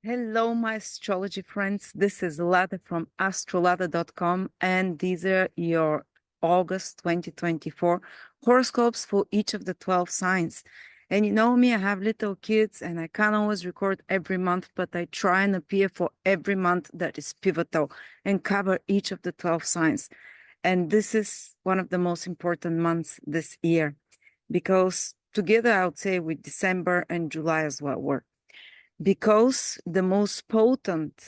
Hello, my astrology friends. This is Lada from AstroLada.com, and these are your August 2024 horoscopes for each of the 12 signs. And you know me, I have little kids and I can't always record every month, but I try and appear for every month that is pivotal and cover each of the 12 signs. And this is one of the most important months this year because together I would say with December and July as well work because the most potent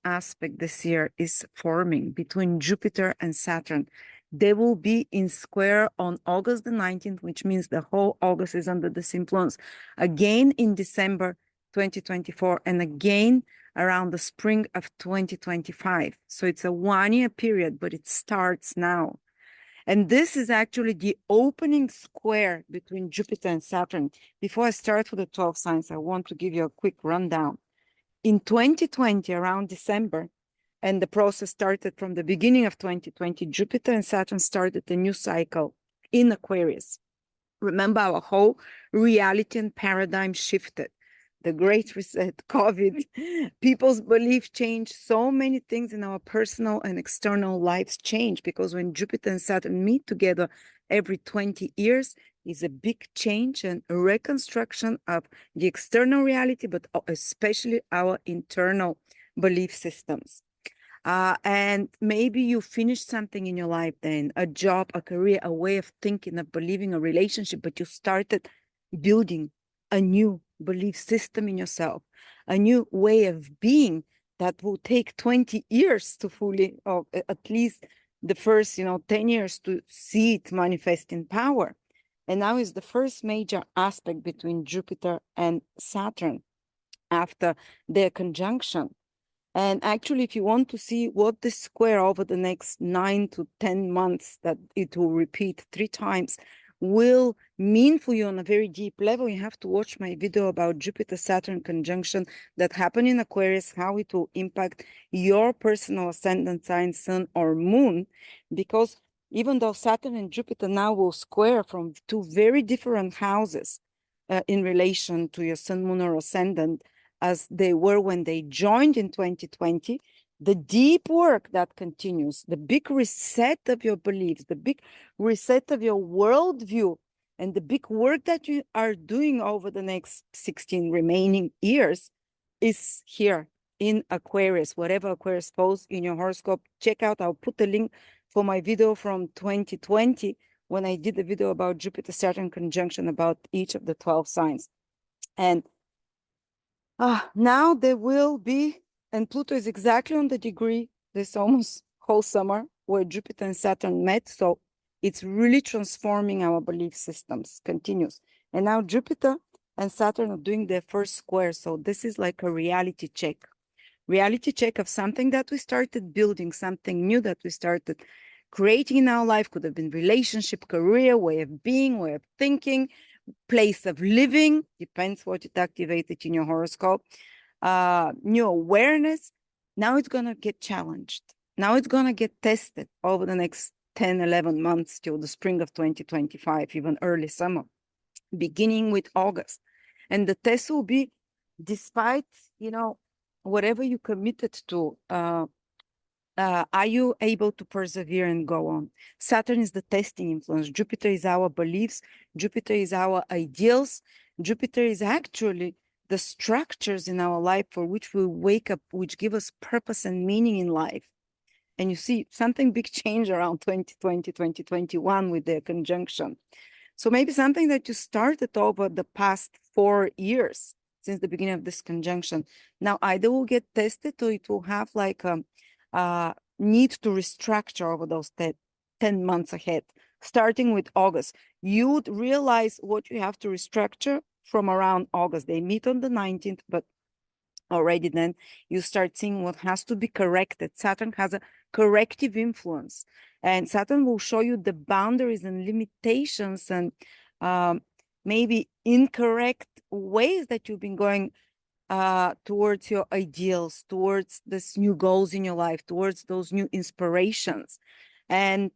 aspect this year is forming between Jupiter and Saturn. They will be in square on August the 19th, which means the whole August is under this influence. Again in December 2024, and again around the spring of 2025. So it's a 1-year period, but it starts now. And this is actually the opening square between Jupiter and Saturn. Before I start with the 12 signs, I want to give you a quick rundown. In 2020, around December, and the process started from the beginning of 2020, Jupiter and Saturn started a new cycle in Aquarius. Remember, our whole reality and paradigm shifted. The Great Reset, COVID, people's belief changed. So many things in our personal and external lives change because when Jupiter and Saturn meet together every 20 years, is a big change and a reconstruction of the external reality, but especially our internal belief systems. And maybe you finished something in your life then, a job, a career, a way of thinking, of believing, a relationship, but you started building a new belief system in yourself, a new way of being that will take 20 years to fully, or at least the first, 10 years to see it manifest in power. And now is the first major aspect between Jupiter and Saturn after their conjunction. And actually, if you want to see what this square over the next 9 to 10 months, that it will repeat 3 times, will mean for you on a very deep level, you have to watch my video about Jupiter-Saturn conjunction that happened in Aquarius, how it will impact your personal ascendant sign, sun or moon, because even though Saturn and Jupiter now will square from 2 very different houses in relation to your sun, moon or ascendant, as they were when they joined in 2020, the deep work that continues, the big reset of your beliefs, the big reset of your worldview, and the big work that you are doing over the next 16 remaining years is here in Aquarius. Whatever Aquarius falls in your horoscope, check out. I'll put the link for my video from 2020 when I did the video about Jupiter-Saturn conjunction about each of the 12 signs. And now there will be, and Pluto is exactly on the degree this almost whole summer where Jupiter and Saturn met. So it's really transforming our belief systems, continues. And now Jupiter and Saturn are doing their first square. So this is like a reality check of something that we started building, something new that we started creating in our life. Could have been relationship, career, way of being, way of thinking, place of living, depends what it activated in your horoscope, new awareness. Now it's going to get challenged. Now it's going to get tested over the next 10, 11 months till the spring of 2025, even early summer, beginning with August. And the test will be, despite, whatever you committed to, are you able to persevere and go on? Saturn is the testing influence. Jupiter is our beliefs. Jupiter is our ideals. Jupiter is actually the structures in our life for which we wake up, which give us purpose and meaning in life. And you see something big change around 2020, 2021 with their conjunction. So maybe something that you started over the past 4 years since the beginning of this conjunction. Now either will get tested or it will have like need to restructure over those 10 months ahead. Starting with August, you would realize what you have to restructure from around August. They meet on the 19th, but already then you start seeing what has to be corrected. Saturn has a corrective influence, and Saturn will show you the boundaries and limitations and maybe incorrect ways that you've been going towards your ideals, towards these new goals in your life, towards those new inspirations. And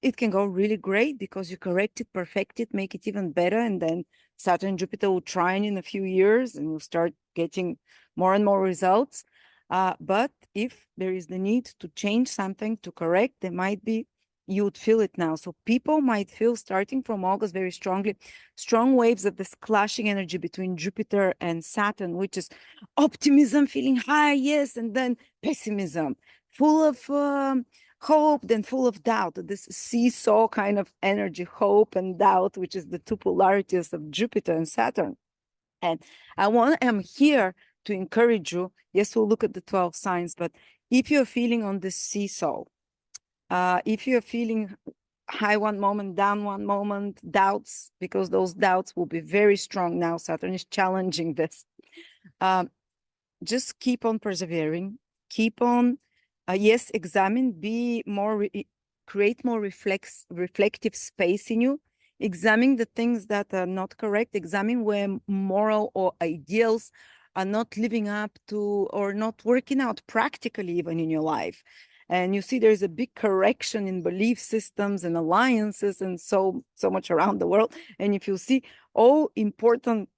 it can go really great because you correct it, perfect it, make it even better, and then Saturn and Jupiter will trine in a few years and you'll start getting more and more results. But if there is the need to change something, to correct, there might be, you would feel it now. So people might feel, starting from August very strongly, strong waves of this clashing energy between Jupiter and Saturn, which is optimism, feeling high, yes, and then pessimism, full of hope, then full of doubt. This seesaw kind of energy, hope and doubt, which is the two polarities of Jupiter and Saturn. And I'm here to encourage you. Yes, we'll look at the 12 signs, but if you're feeling on this seesaw, if you're feeling high one moment, down one moment, doubts, because those doubts will be very strong now. Saturn is challenging this. Just keep on persevering. Keep on, yes, examine, be more, create more reflective space in you. Examine the things that are not correct. Examine where moral or ideals are not living up to or not working out practically even in your life. And you see there's a big correction in belief systems and alliances and so much around the world. And if you see all important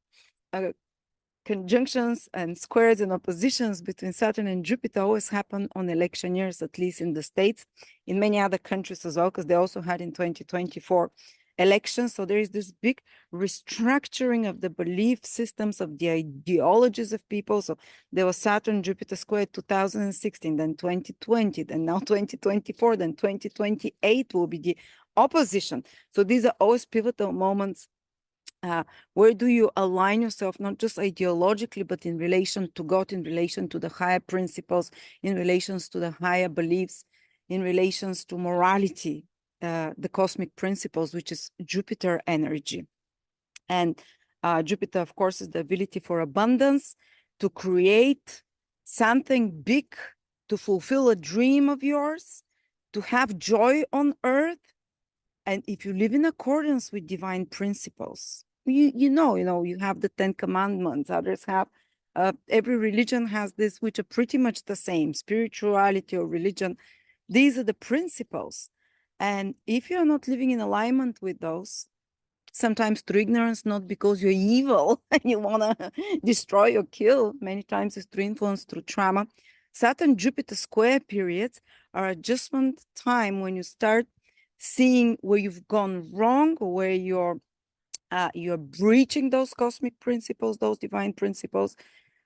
conjunctions and squares and oppositions between Saturn and Jupiter always happen on election years, at least in the States, in many other countries as well, because they also had in 2024 elections. So there is this big restructuring of the belief systems, of the ideologies of people. So there was Saturn Jupiter square 2016, then 2020, then now 2024, then 2028 will be the opposition. So these are always pivotal moments. Where do you align yourself, not just ideologically, but in relation to God, in relation to the higher principles, in relations to the higher beliefs, in relations to morality, the cosmic principles, which is Jupiter energy. And Jupiter, of course, is the ability for abundance, to create something big, to fulfill a dream of yours, to have joy on earth. And if you live in accordance with divine principles, you know, you have the 10 commandments, others have, every religion has this, which are pretty much the same, spirituality or religion. These are the principles. And if you're not living in alignment with those, sometimes through ignorance, not because you're evil and you want to destroy or kill, many times it's through influence, through trauma. Saturn Jupiter square periods are adjustment time when you start seeing where you've gone wrong, or where you're breaching those cosmic principles, those divine principles.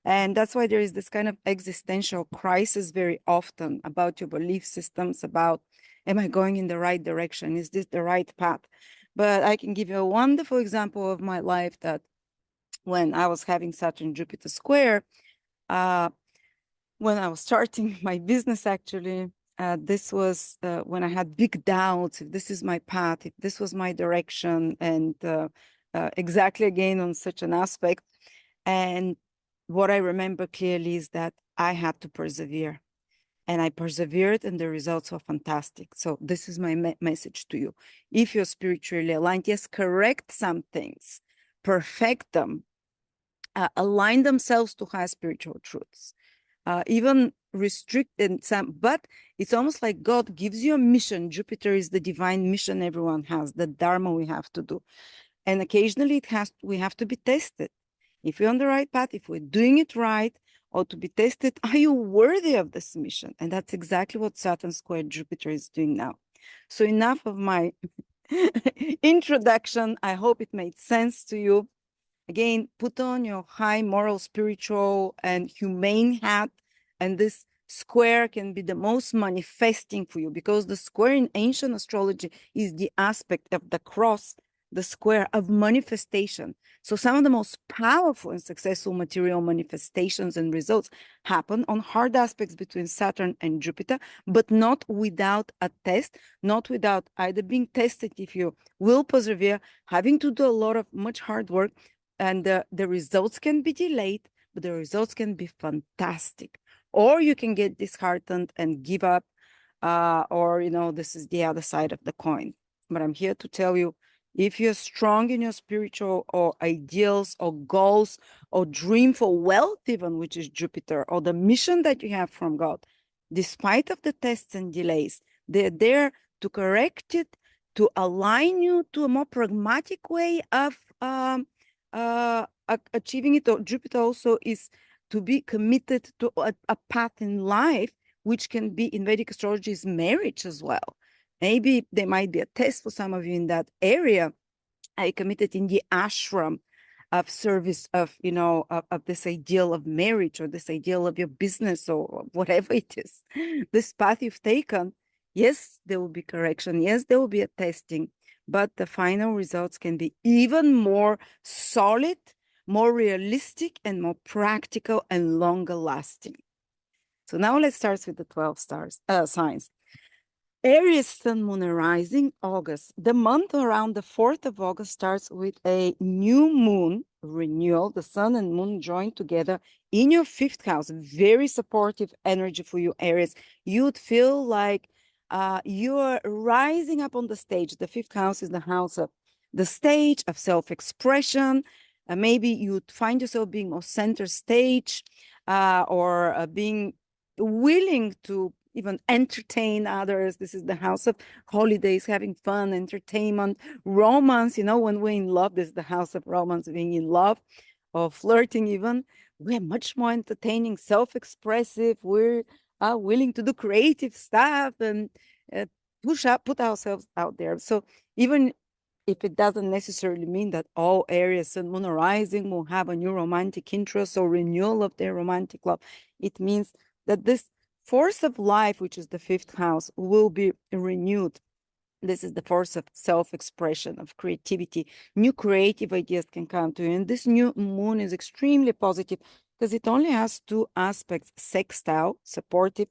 And that's why there is this kind of existential crisis very often about your belief systems, about, am I going in the right direction? Is this the right path? But I can give you a wonderful example of my life, that when I was having Saturn Jupiter square, when I was starting my business, actually, this was when I had big doubts if this is my path, if this was my direction, and exactly again on such an aspect. And what I remember clearly is that I had to persevere. And I persevered, and the results were fantastic. So this is my message to you. If you're spiritually aligned, yes, correct some things, perfect them, align themselves to high spiritual truths. Even restricted some, but it's almost like God gives you a mission. Jupiter is the divine mission everyone has, the dharma we have to do. And occasionally we have to be tested. If you're on the right path, if we're doing it right, or to be tested, are you worthy of this mission? And that's exactly what Saturn square Jupiter is doing now. So enough of my introduction. I hope it made sense to you. Again, put on your high moral, spiritual, and humane hat, and this square can be the most manifesting for you, because the square in ancient astrology is the aspect of the cross, the square of manifestation. So some of the most powerful and successful material manifestations and results happen on hard aspects between Saturn and Jupiter, but not without a test, not without either being tested if you will persevere, having to do a lot of much hard work, and the results can be delayed, but the results can be fantastic. Or you can get disheartened and give up, or, this is the other side of the coin. But I'm here to tell you, if you're strong in your spiritual or ideals or goals or dream for wealth even, which is Jupiter, or the mission that you have from God, despite of the tests and delays, they're there to correct it, to align you to a more pragmatic way of achieving it. Or Jupiter also is to be committed to a path in life, which can be in Vedic astrology is marriage as well. Maybe there might be a test for some of you in that area. I committed in the ashram of service of, you know, of this ideal of marriage or this ideal of your business or whatever it is. This path you've taken, yes, there will be correction. Yes, there will be a testing, but the final results can be even more solid, more realistic, and more practical and longer lasting. So now let's start with the 12 signs. Aries, Sun, Moon, and Rising, August. The month around the 4th of August starts with a new moon renewal. The Sun and Moon join together in your 5th house. Very supportive energy for you, Aries. You'd feel like you're rising up on the stage. The 5th house is the house of the stage, of self-expression. Maybe you'd find yourself being more center stage or being willing to even entertain others. This is the house of holidays, having fun, entertainment, romance. You know, when we're in love, this is the house of romance, being in love or flirting even. We're much more entertaining, self-expressive. We're willing to do creative stuff and put ourselves out there. So even if it doesn't necessarily mean that all Aries, Sun, Moon, or Rising will have a new romantic interest or renewal of their romantic love, it means that this force of life, which is the 5th house, will be renewed. This is the force of self-expression, of creativity. New creative ideas can come to you. And this new moon is extremely positive because it only has 2 aspects, sextile, supportive,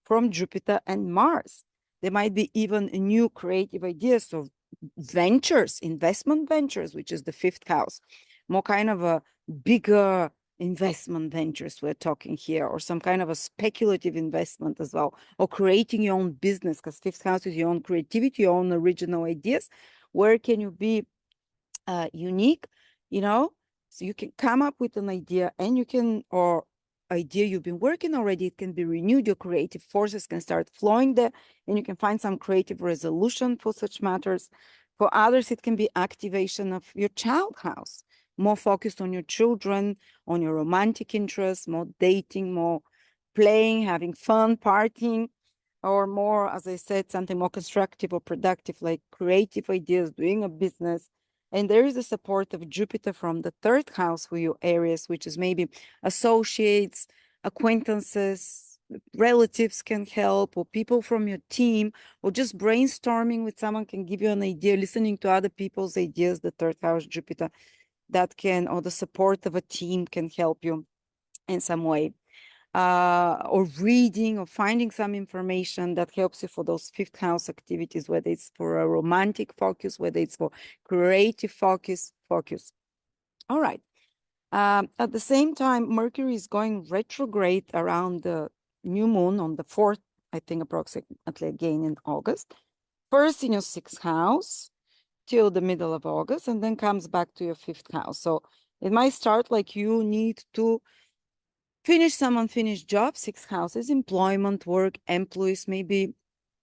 from Jupiter and Mars. There might be even new creative ideas of ventures, investment ventures, which is the 5th house. More kind of a bigger investment ventures we're talking here, or some kind of a speculative investment as well, or creating your own business, because 5th house is your own creativity, your own original ideas. Where can you be unique, you know? So you can come up with an idea and you can, or idea you've been working already, it can be renewed. Your creative forces can start flowing there and you can find some creative resolution for such matters. For others, it can be activation of your child house, more focused on your children, on your romantic interests, more dating, more playing, having fun, partying, or more, as I said, something more constructive or productive, like creative ideas, doing a business. And there is the support of Jupiter from the 3rd house for you, Aries, which is maybe associates, acquaintances, relatives can help, or people from your team, or just brainstorming with someone can give you an idea, listening to other people's ideas, the 3rd house Jupiter, that can, or the support of a team can help you in some way. Or reading or finding some information that helps you for those 5th house activities, whether it's for a romantic focus, whether it's for creative focus. All right. At the same time, Mercury is going retrograde around the new moon on the 4th, I think approximately again in August. First in your 6th house till the middle of August, and then comes back to your 5th house. So it might start like you need to finish some unfinished jobs, 6 houses, employment, work, employees. Maybe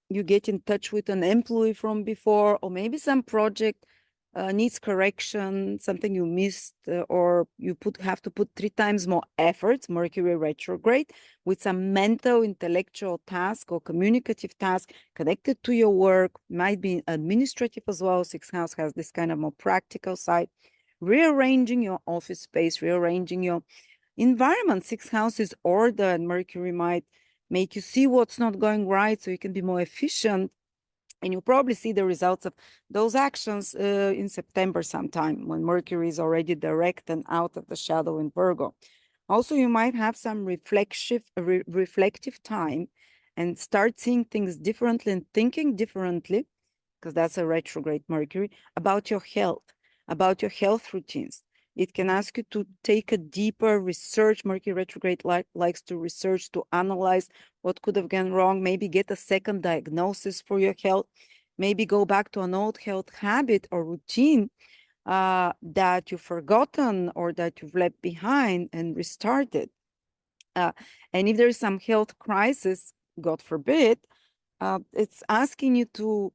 you get in touch with an employee from before, or maybe some project needs correction, something you missed, or you have to put 3 times more efforts, Mercury retrograde, with some mental, intellectual task or communicative task connected to your work, might be administrative as well. 6th house has this kind of more practical side, rearranging your office space, rearranging your environment. 6th house is order, and Mercury might make you see what's not going right so you can be more efficient. And you'll probably see the results of those actions in September sometime, when Mercury is already direct and out of the shadow in Virgo. Also, you might have some reflective time and start seeing things differently and thinking differently, because that's a retrograde Mercury, about your health routines. It can ask you to take a deeper research. Mercury retrograde likes to research, to analyze what could have gone wrong, maybe get a second diagnosis for your health, maybe go back to an old health habit or routine that you've forgotten or that you've left behind, and restart it. And if there's some health crisis, God forbid, it's asking you to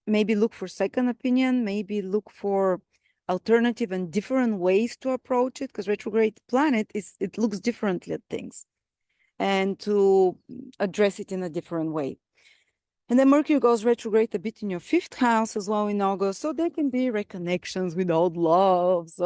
maybe look for second opinion, maybe look for alternative and different ways to approach it, because retrograde planet it looks differently at things, and to address it in a different way. And then Mercury goes retrograde a bit in your 5th house as well in August. So there can be reconnections with old loves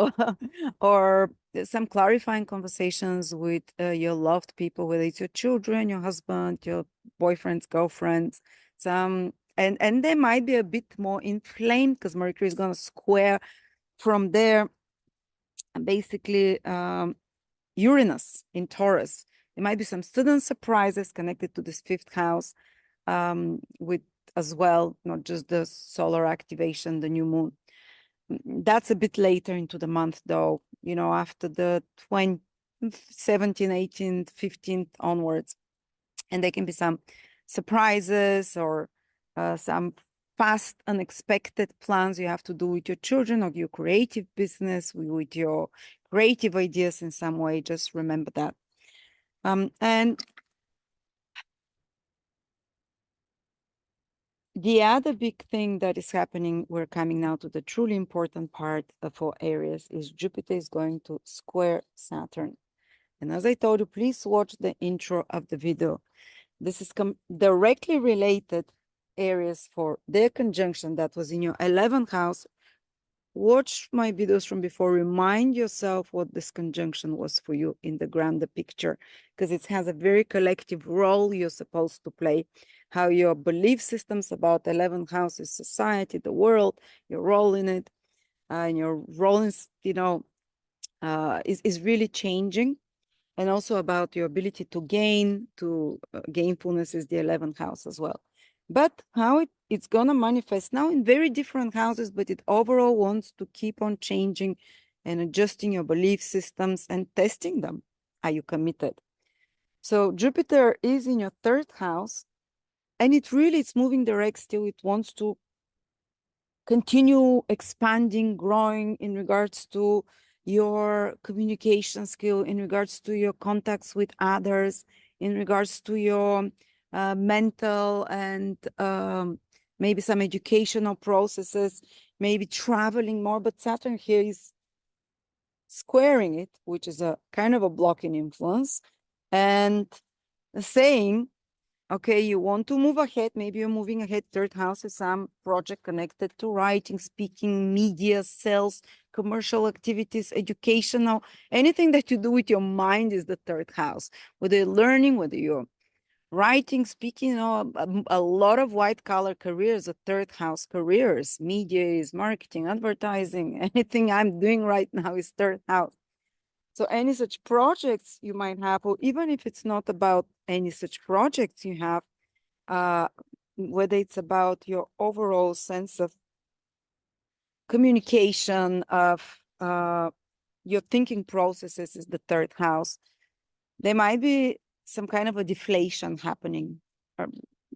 or some clarifying conversations with your loved people, whether it's your children, your husband, your boyfriends, girlfriends. And they might be a bit more inflamed because Mercury is going to square from there, basically Uranus in Taurus. There might be some sudden surprises connected to this 5th house, with as well, not just the solar activation, the new moon. That's a bit later into the month, though, you know, after the 20, 17th, 18th, 15th onwards. And there can be some surprises or some fast, unexpected plans you have to do with your children or your creative business, with your creative ideas in some way. Just remember that. And the other big thing that is happening, we're coming now to the truly important part for Aries, is Jupiter is going to square Saturn. And as I told you, please watch the intro of the video. This is directly related, Aries, for their conjunction that was in your 11th house. Watch my videos from before. Remind yourself what this conjunction was for you in the grander picture, because it has a very collective role you're supposed to play. How your belief systems about 11th house is society, the world, your role in it, and your role in, you know, is really changing. And also about your ability to gain, gainfulness is the 11th house as well. But how it's going to manifest now in very different houses, but it overall wants to keep on changing and adjusting your belief systems and testing them. Are you committed? So Jupiter is in your 3rd house, and it's moving direct still. It wants to continue expanding, growing in regards to your communication skill, in regards to your contacts with others, in regards to your mental and maybe some educational processes, maybe traveling more. But Saturn here is squaring it, which is a kind of a blocking influence, and saying, okay, you want to move ahead. Maybe you're moving ahead. 3rd house is some project connected to writing, speaking, media, sales, commercial activities, educational. Anything that you do with your mind is the 3rd house. Whether you're learning, whether you're writing, speaking, you know, a lot of white collar careers are 3rd house careers. Media is marketing, advertising. Anything I'm doing right now is 3rd house. So any such projects you might have, or even if it's not about any such projects you have, whether it's about your overall sense of communication, of your thinking processes is the 3rd house. There might be some kind of a deflation happening.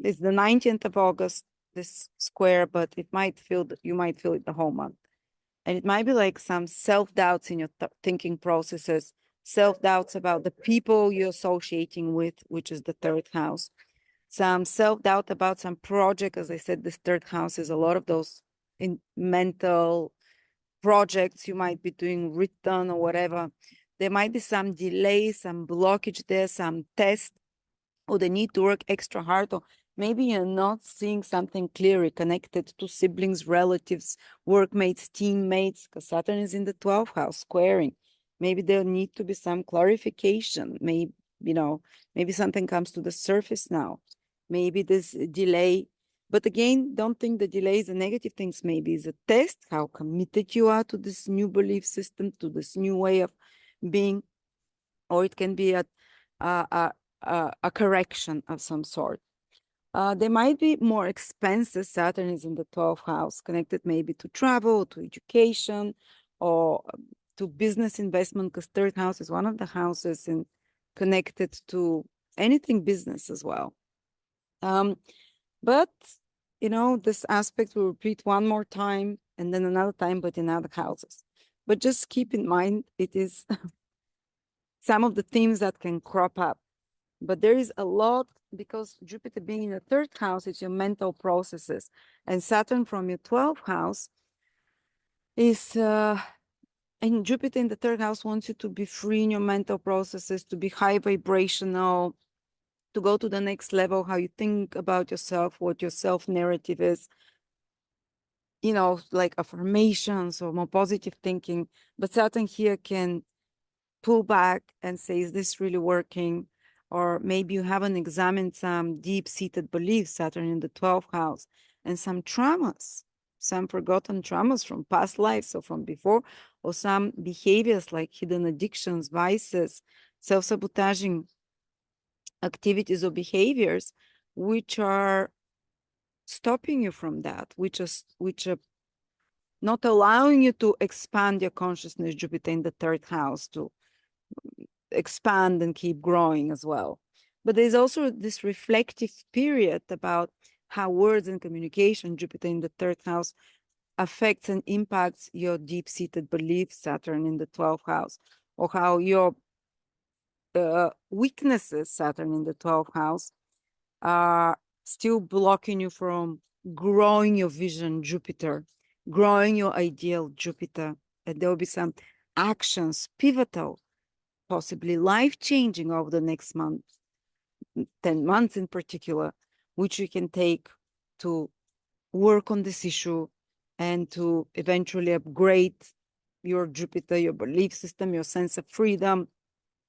It's the 19th of August, this square, but it might feel you might feel it the whole month. And it might be like some self-doubts in your thinking processes, self-doubts about the people you're associating with, which is the 3rd house. Some self-doubt about some project. As I said, this 3rd house is a lot of those in mental projects you might be doing, written or whatever. There might be some delay, some blockage there, some test, or they need to work extra hard, or maybe you're not seeing something clearly connected to siblings, relatives, workmates, teammates, because Saturn is in the 12th house, squaring. Maybe there need to be some clarification. Maybe, you know, maybe something comes to the surface now. Maybe this delay. But again, don't think the delay is a negative things. Maybe it's a test, how committed you are to this new belief system, to this new way of being, or it can be a correction of some sort. There might be more expenses. Saturn is in the 12th house, connected maybe to travel, to education, or to business investment, because 3rd house is one of the houses connected to anything business as well. But, you know, this aspect will repeat one more time and then another time, but in other houses. But just keep in mind, it is some of the themes that can crop up. But there is a lot, because Jupiter being in the 3rd house, it's your mental processes. And Saturn from your 12th house is and Jupiter in the third house wants you to be free in your mental processes, to be high vibrational, to go to the next level, how you think about yourself, what your self-narrative is, you know, like affirmations or more positive thinking. But Saturn here can pull back and say, is this really working? Or maybe you haven't examined some deep-seated beliefs, Saturn in the 12th house, and some traumas, some forgotten traumas from past lives or from before, or some behaviors like hidden addictions, vices, self-sabotaging activities or behaviors, which are stopping you from that, which are not allowing you to expand your consciousness, Jupiter in the third house, to expand and keep growing as well. But there's also this reflective period about how words and communication, Jupiter in the third house, affects and impacts your deep-seated beliefs, Saturn in the 12th house, or how your weaknesses, Saturn in the 12th house, are still blocking you from growing your vision, Jupiter, growing your ideal, Jupiter. And there will be some actions, pivotal, possibly life-changing over the next month, 10 months in particular, which you can take to work on this issue and to eventually upgrade your Jupiter, your belief system, your sense of freedom,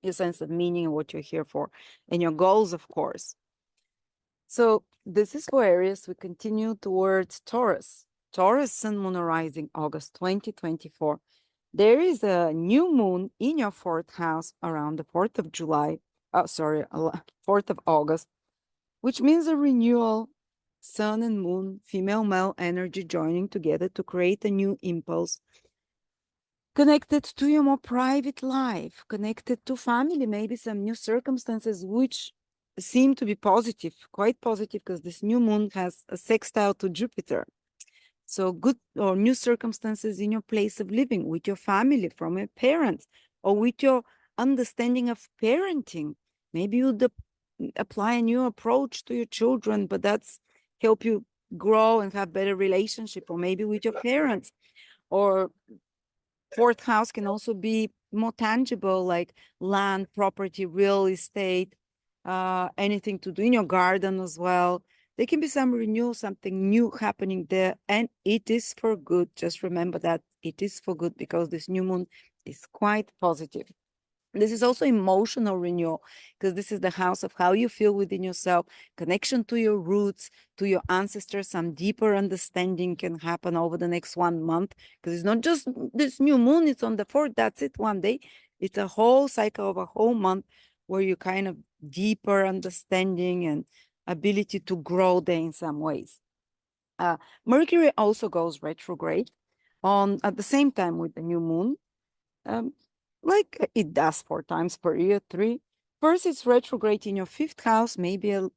your sense of meaning and what you're here for, and your goals, of course. So this is for Aries. We continue towards Taurus. Taurus, Sun, Moon, Rising, August 2024. There is a new moon in your fourth house around the 4th of July. 4th of August, which means a renewal. Sun and moon, female, male energy joining together to create a new impulse connected to your more private life, connected to family, maybe some new circumstances which seem to be positive, quite positive, because this new moon has a sextile to Jupiter. So good or new circumstances in your place of living, with your family, from your parents, or with your understanding of parenting. Maybe you apply a new approach to your children, but that's help you grow and have better relationship, or maybe with your parents. Or fourth house can also be more tangible, like land, property, real estate, anything to do in your garden as well. There can be some renewal, something new happening there, and it is for good. Just remember that it is for good because this new moon is quite positive. This is also emotional renewal, because this is the house of how you feel within yourself, connection to your roots, to your ancestors. Some deeper understanding can happen over the next 1 month, because it's not just this new moon, it's on the 4th, that's it, one day. It's a whole cycle of a whole month where you kind of deeper understanding and ability to grow there in some ways. Mercury also goes retrograde at the same time with the new moon. Like it does 4 times per year, 3. First, it's retrograde in your 5th house. Maybe a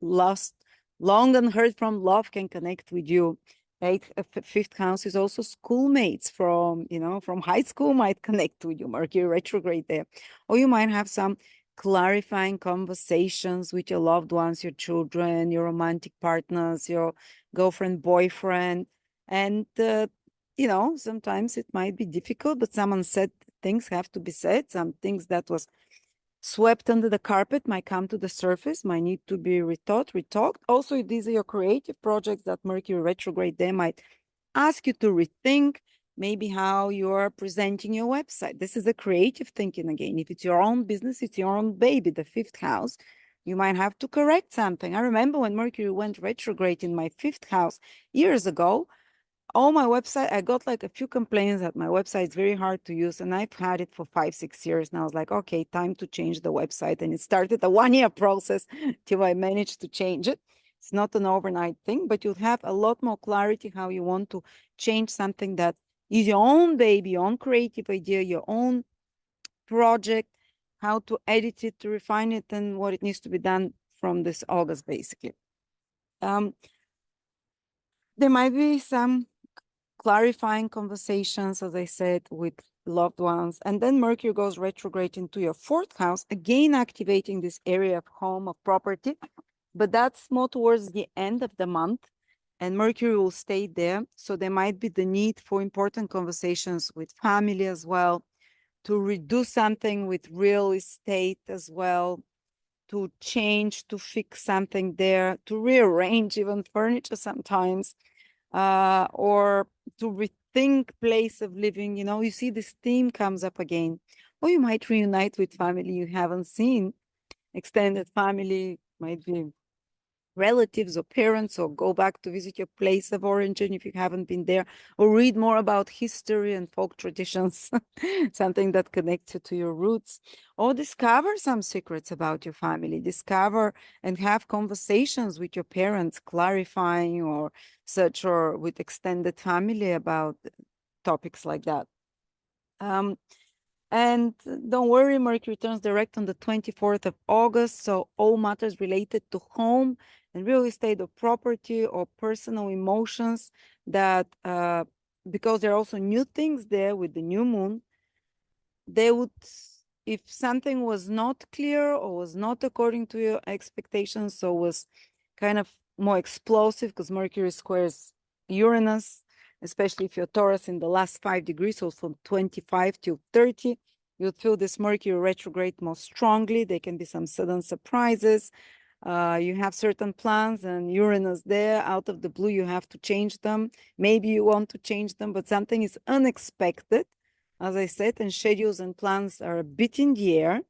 lost, long unheard from love can connect with you. 5th house is also schoolmates from, from high school might connect with you. Mercury retrograde there. Or you might have some clarifying conversations with your loved ones, your children, your romantic partners, your girlfriend, boyfriend. And sometimes it might be difficult, but some unsaid things have to be said. Some things that was swept under the carpet might come to the surface, might need to be rethought, retalked. Also, these are your creative projects that Mercury retrograde, they might ask you to rethink maybe how you're presenting your website. This is a creative thinking again. If it's your own business, it's your own baby, the 5th house, you might have to correct something. I remember when Mercury went retrograde in my 5th house years ago, all my website, I got like a few complaints that my website is very hard to use, and I've had it for 5-6 years now. I was like, okay, time to change the website. And it started a 1-year process till I managed to change it. It's not an overnight thing, but you'll have a lot more clarity how you want to change something that is your own baby, your own creative idea, your own project, how to edit it, to refine it, and what it needs to be done from this August, basically. There might be some clarifying conversations, as I said, with loved ones. And then Mercury goes retrograde into your 4th house, again activating this area of home, of property. But that's more towards the end of the month. and Mercury will stay there. So there might be the need for important conversations with family as well, to redo something with real estate as well, to change, to fix something there, to rearrange even furniture sometimes, or to rethink place of living. You know, you see this theme comes up again. Or you might reunite with family you haven't seen. Extended family might be relatives or parents, or go back to visit your place of origin if you haven't been there, or read more about history and folk traditions, something that connects you to your roots, or discover some secrets about your family, discover and have conversations with your parents, clarifying or such, or with extended family about topics like that. And don't worry, Mercury turns direct on the 24th of August. So all matters related to home and real estate or property or personal emotions that, because there are also new things there with the new moon, they would, if something was not clear or was not according to your expectations, so was kind of more explosive, because Mercury squares Uranus, especially if you're Taurus in the last 5 degrees, so from 25 to 30, you'll feel this Mercury retrograde more strongly. There can be some sudden surprises. You have certain plans and Uranus there, out of the blue, you have to change them. Maybe you want to change them, but something is unexpected, as I said, and schedules and plans are a bit in the air.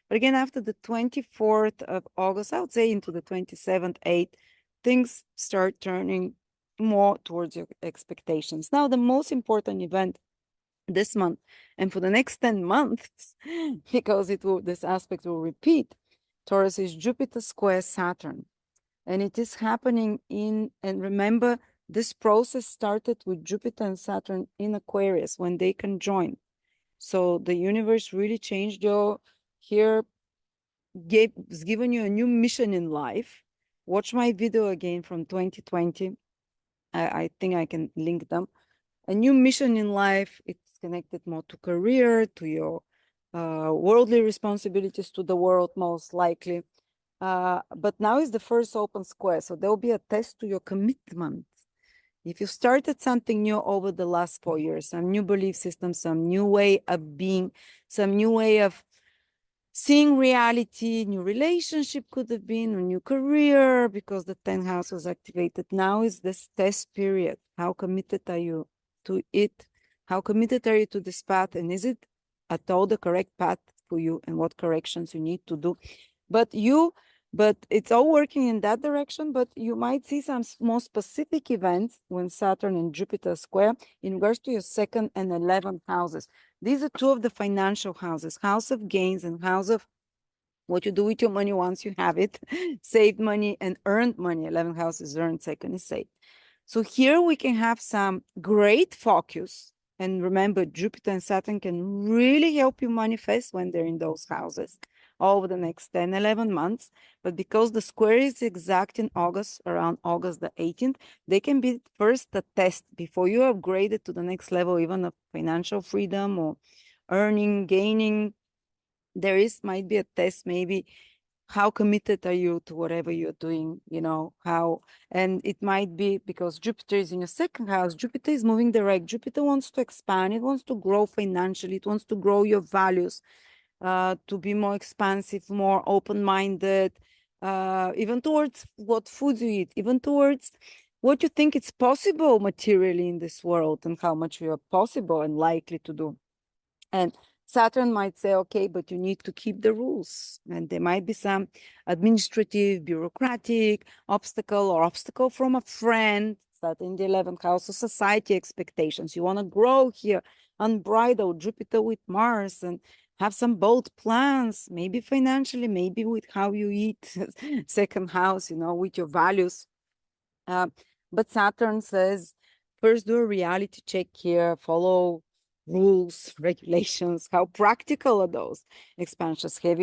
But again, after the 24th of August, I would say into the 27th, 8th, things start turning more towards your expectations. Now, the most important event this month and for the next 10 months, because this aspect will repeat, Taurus, is Jupiter square Saturn. And it is happening and remember, this process started with Jupiter and Saturn in Aquarius when they conjoined. So the universe really changed has given you a new mission in life. Watch my video again from 2020. I think I can link them. A new mission in life. It's connected more to career, to your worldly responsibilities to the world, most likely. But now is the first open square, so there will be a test to your commitment. If you started something new over the last 4 years, some new belief system, some new way of being, some new way of seeing reality, new relationship could have been, a new career, because the 10th house was activated. Now is this test period. How committed are you to it? How committed are you to this path? And is it at all the correct path for you, and what corrections you need to do? But it's all working in that direction, but you might see some more specific events when Saturn and Jupiter square in regards to your 2nd and 11th houses. These are two of the financial houses, house of gains and house of what you do with your money once you have it, saved money and earned money. 11th house is earned, 2nd is saved. So here we can have some great focus. And remember, Jupiter and Saturn can really help you manifest when they're in those houses over the next 10, 11 months. But because the square is exact in August, around August the 18th, they can be first a test before you upgrade it to the next level, even of financial freedom or earning, gaining. Might be a test, maybe how committed are you to whatever you're doing, and it might be because Jupiter is in your 2nd house. Jupiter is moving direct. Jupiter wants to expand. It wants to grow financially. It wants to grow your values, to be more expansive, more open-minded, even towards what foods you eat, even towards what you think it's possible materially in this world, and how much you are possible and likely to do. And Saturn might say, okay, but you need to keep the rules. And there might be some administrative, bureaucratic obstacle from a friend. Saturn in the 11th house of society expectations. You want to grow here, unbridled, Jupiter with Mars, and have some bold plans, maybe financially, maybe with how you eat, 2nd house, with your values. But Saturn says, first do a reality check here, follow rules, regulations. How practical are those expansions? Have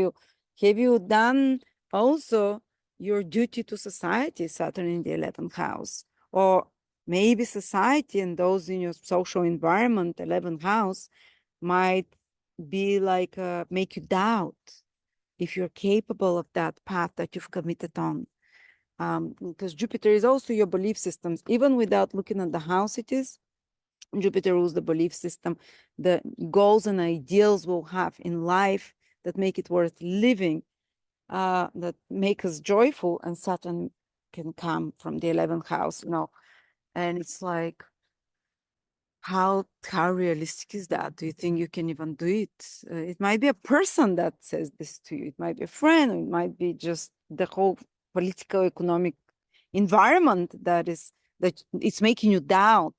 you done also your duty to society, Saturn in the 11th house? Or maybe society and those in your social environment, 11th house, might be like, make you doubt if you're capable of that path that you've committed on. because Jupiter is also your belief systems. Even without looking at the house it is, Jupiter rules the belief system, the goals and ideals we'll have in life that make it worth living, that make us joyful. And Saturn can come from the 11th house, and it's like, how realistic is that? Do you think you can even do it? It might be a person that says this to you. It might be a friend, or it might be just the whole political economic environment that it's making you doubt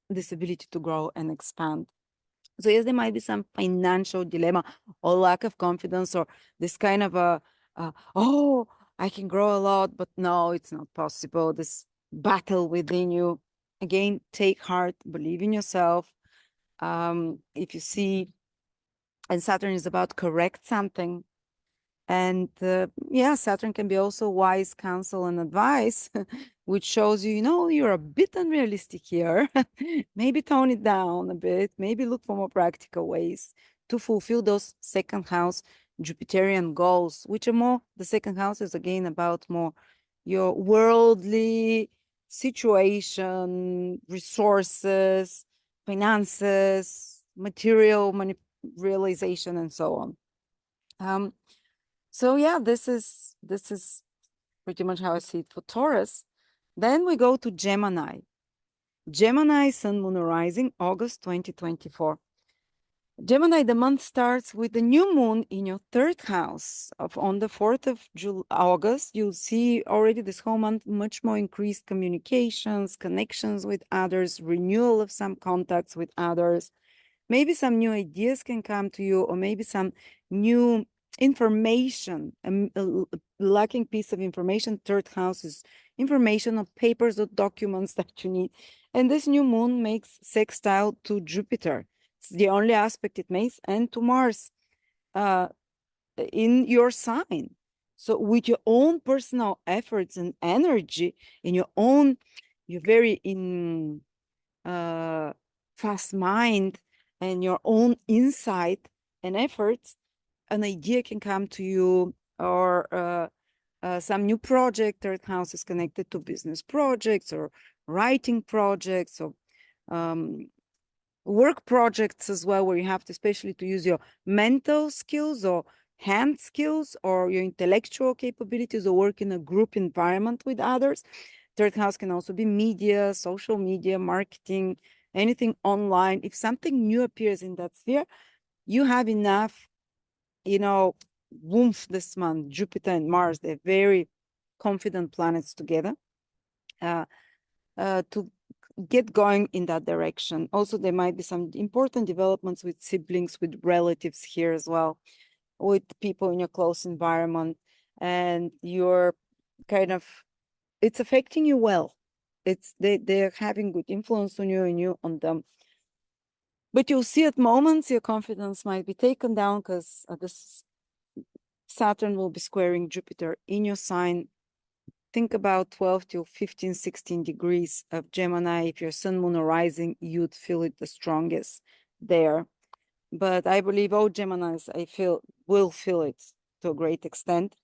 this ability to grow and expand. So yes, there might be some financial dilemma or lack of confidence, or this kind of oh, I can grow a lot, but no, it's not possible. This battle within you. Again, take heart, believe in yourself. If you see, and Saturn is about correct something. And yeah, Saturn can be also wise counsel and advice, which shows you, you're a bit unrealistic here. Maybe tone it down a bit, maybe look for more practical ways to fulfill those second house Jupiterian goals, which are more, the second house is again about more your worldly situation, resources, finances, material realization, and so on. So yeah, this is pretty much how I see it for Taurus. Then we go to Gemini. Gemini, Sun, Moon, Rising, August 2024. Gemini, the month starts with the new moon in your third house. On the 4th of August, you'll see already this whole month much more increased communications, connections with others, renewal of some contacts with others. Maybe some new ideas can come to you, or maybe some new information, a lacking piece of information. Third house is information of papers or documents that you need. And this new moon makes sextile to Jupiter. It's the only aspect it makes, and to Mars in your sign. So with your own personal efforts and energy, in your very fast mind and your own insight and efforts, an idea can come to you, or some new project. Third house is connected to business projects or writing projects, or work projects as well, where you have to especially to use your mental skills or hand skills or your intellectual capabilities, or work in a group environment with others. Third house can also be media, social media, marketing, anything online. If something new appears in that sphere, you have enough, woof this month. Jupiter and Mars, they're very confident planets together, to get going in that direction. Also, there might be some important developments with siblings, with relatives here as well, with people in your close environment, and you're kind of, it's affecting you well. They're having good influence on you and you on them. But you'll see at moments your confidence might be taken down, because this Saturn will be squaring Jupiter in your sign. Think about 12 to 15, 16 degrees of Gemini. If your Sun, Moon, or Rising, you'd feel it the strongest there. But I believe all Geminis, will feel it to a great extent.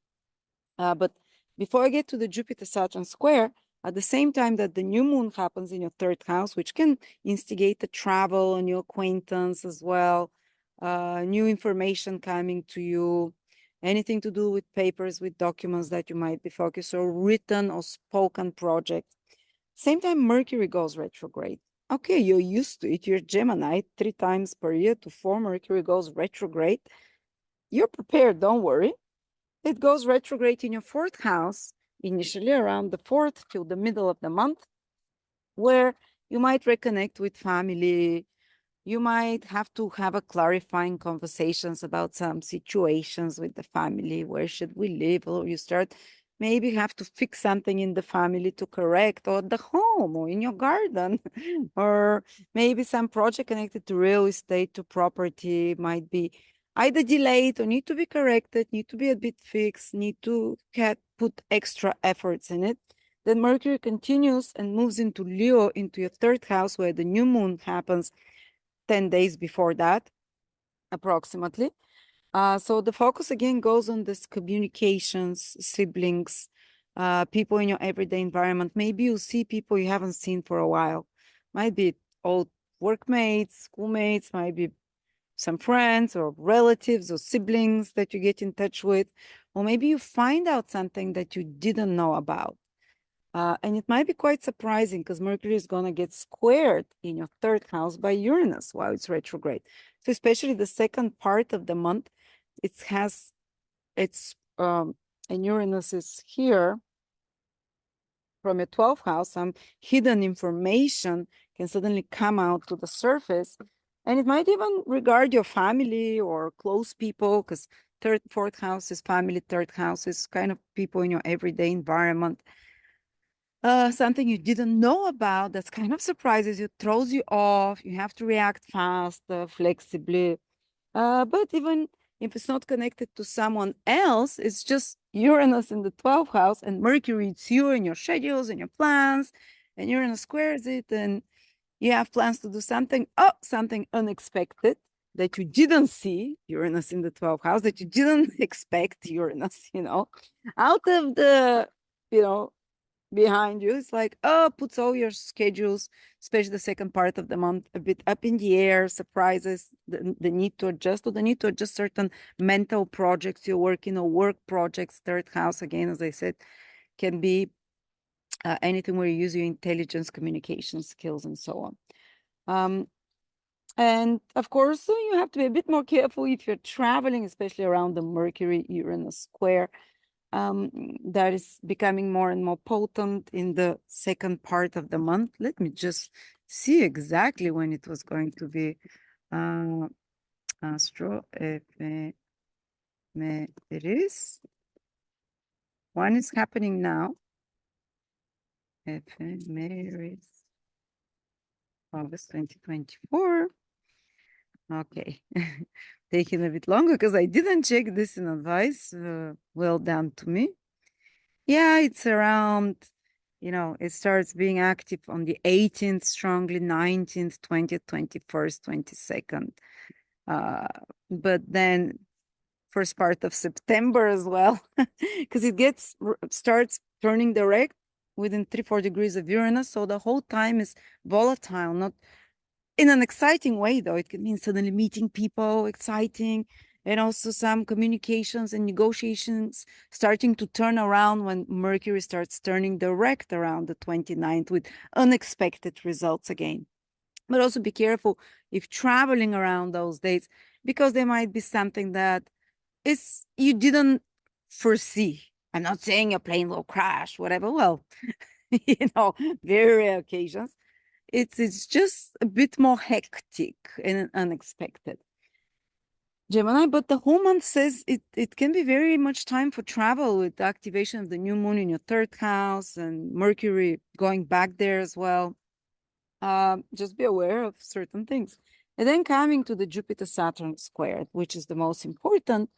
But before I get to the Jupiter-Saturn square, at the same time that the new moon happens in your third house, which can instigate a travel, a new acquaintance as well, new information coming to you, anything to do with papers, with documents that you might be focused, or written or spoken project. Same time, Mercury goes retrograde. Okay, you're used to it. You're Gemini, 3 times per year to 4 Mercury goes retrograde. You're prepared, don't worry. It goes retrograde in your 4th house, initially around the 4th till the middle of the month, where you might reconnect with family. You might have to have a clarifying conversations about some situations with the family. Where should we live? Or you start maybe have to fix something in the family to correct, or the home, or in your garden, or maybe some project connected to real estate, to property, might be either delayed or need to be corrected, need to be a bit fixed, need to put extra efforts in it. Then Mercury continues and moves into Leo, into your 3rd house, where the new moon happens 10 days before that, approximately. So the focus again goes on this communications, siblings, people in your everyday environment. Maybe you see people you haven't seen for a while. Might be old workmates, schoolmates, might be some friends or relatives or siblings that you get in touch with, or maybe you find out something that you didn't know about. And it might be quite surprising because Mercury is going to get squared in your third house by Uranus while it's retrograde. So especially the second part of the month, it has and Uranus is here from your 12th house. Some hidden information can suddenly come out to the surface, and it might even regard your family or close people, because third, fourth house is family, third house is kind of people in your everyday environment. Something you didn't know about that's kind of surprises you, throws you off. You have to react fast, flexibly. But even if it's not connected to someone else, it's just Uranus in the 12th house, and Mercury, it's you and your schedules and your plans, and Uranus squares it, and you have plans to do something, something unexpected that you didn't see, Uranus in the 12th house, that you didn't expect, Uranus, out of the, behind you. It's like, puts all your schedules, especially the second part of the month, a bit up in the air, surprises, the need to adjust, or the need to adjust certain mental projects you're working or work projects. Third house, again, as I said, can be anything where you use your intelligence, communication skills, and so on. And of course, you have to be a bit more careful if you're traveling, especially around the Mercury-Uranus square. That is becoming more and more potent in the second part of the month. Let me just see exactly when it was going to be. Ephemeris. One is happening now. Ephemeris. August 2024. Okay. Taking a bit longer because I didn't check this in advice. Well done to me. Yeah, it's around, it starts being active on the 18th, strongly 19th, 20th, 21st, 22nd. But then first part of September as well, because it starts turning direct within 3-4 degrees of Uranus. So the whole time is volatile, not in an exciting way, though. It can mean suddenly meeting people, exciting, and also some communications and negotiations starting to turn around when Mercury starts turning direct around the 29th with unexpected results again. But also be careful if traveling around those dates, because there might be something that you didn't foresee. I'm not saying a plane will crash, whatever. Well, very rare occasions. It's just a bit more hectic and unexpected. Gemini, but the whole month says it can be very much time for travel with the activation of the new moon in your third house and Mercury going back there as well. Just be aware of certain things. And then coming to the Jupiter-Saturn square, which is the most important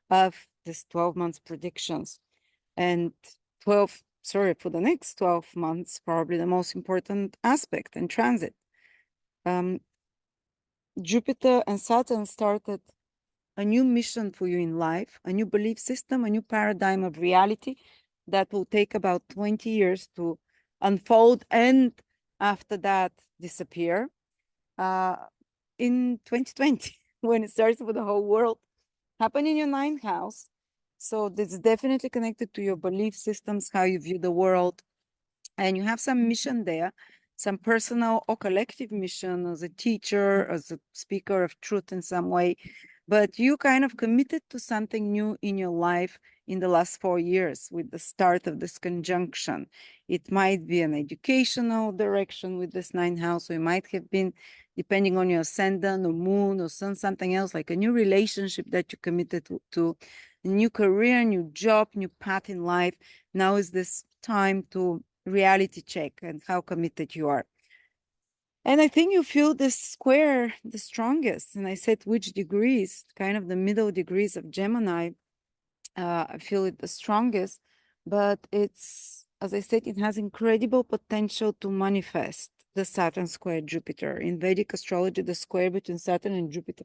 of this 12 months predictions. And for the next 12 months, probably the most important aspect and transit. Jupiter and Saturn started a new mission for you in life, a new belief system, a new paradigm of reality that will take about 20 years to unfold and after that disappear in 2020 when it starts for the whole world. Happen in your ninth house. So this is definitely connected to your belief systems, how you view the world. And you have some mission there, some personal or collective mission as a teacher, as a speaker of truth in some way. But you kind of committed to something new in your life in the last 4 years with the start of this conjunction. It might be an educational direction with this ninth house, or it might have been, depending on your ascendant or moon or sun, something else, like a new relationship that you committed to, a new career, new job, new path in life. Now is this time to reality check and how committed you are. And I think you feel this square the strongest. And I said which degrees, kind of the middle degrees of Gemini. I feel it the strongest, but it's, as I said, it has incredible potential to manifest the Saturn square Jupiter. In Vedic astrology, the square between Saturn and Jupiter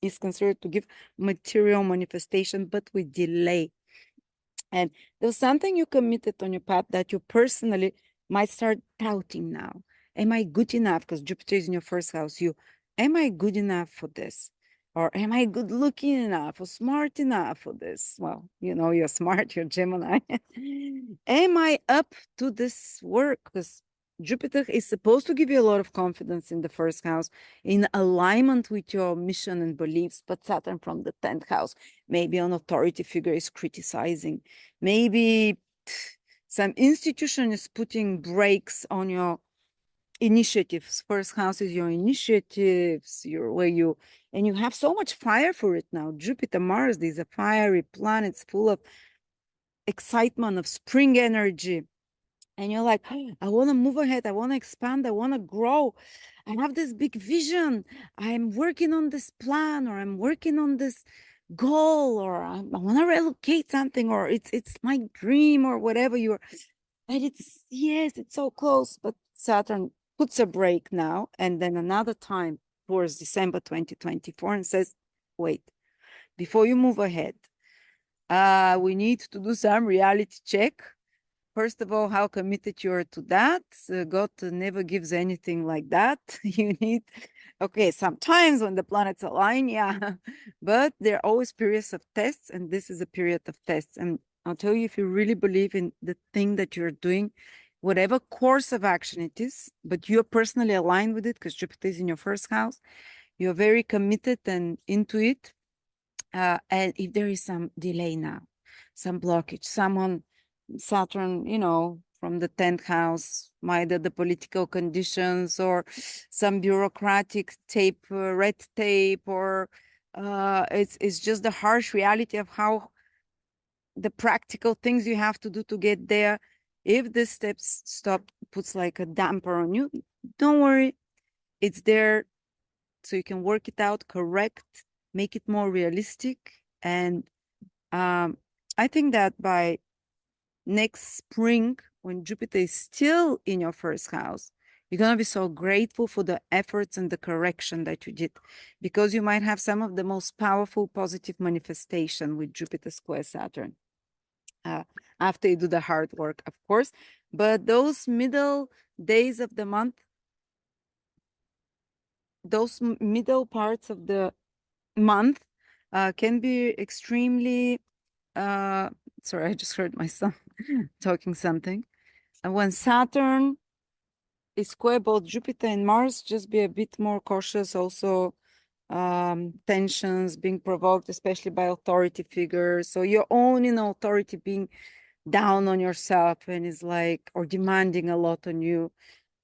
is considered to give material manifestation, but with delay. And there's something you committed on your path that you personally might start doubting now. Am I good enough? Because Jupiter is in your first house. Am I good enough for this? Or am I good looking enough or smart enough for this? Well, you're smart, you're Gemini. Am I up to this work? Because Jupiter is supposed to give you a lot of confidence in the first house, in alignment with your mission and beliefs, but Saturn from the 10th house, maybe an authority figure is criticizing. Maybe some institution is putting brakes on your initiatives. First house is your initiatives, and you have so much fire for it now. Jupiter, Mars, these are fiery planets full of excitement, of spring energy. And you're like, I want to move ahead. I want to expand. I want to grow. I have this big vision. I'm working on this plan, or I'm working on this goal, or I want to relocate something, or it's my dream, or whatever you're. And it's so close. But Saturn puts a break now, and then another time towards December 2024, and says, wait, before you move ahead, we need to do some reality check. First of all, how committed you are to that. God never gives anything like that. You need, okay, sometimes when the planets align, yeah, but there are always periods of tests, and this is a period of tests. And I'll tell you, if you really believe in the thing that you're doing, whatever course of action it is, but you're personally aligned with it because Jupiter is in your first house, you're very committed and into it. And if there is some delay now, some blockage, someone, Saturn, from the 10th house, either the political conditions or some bureaucratic tape, red tape, or it's just the harsh reality of how the practical things you have to do to get there. If this steps stop puts like a damper on you, don't worry, it's there, so you can work it out, correct, make it more realistic. And I think that by next spring, when Jupiter is still in your first house, you're going to be so grateful for the efforts and the correction that you did, because you might have some of the most powerful positive manifestation with Jupiter square Saturn after you do the hard work, of course. But those middle days of the month, those middle parts of the month can be extremely sorry, I just heard my son talking something. And when Saturn is square both Jupiter and Mars, just be a bit more cautious. Also, tensions being provoked, especially by authority figures. So your own authority being down on yourself and is like, or demanding a lot on you.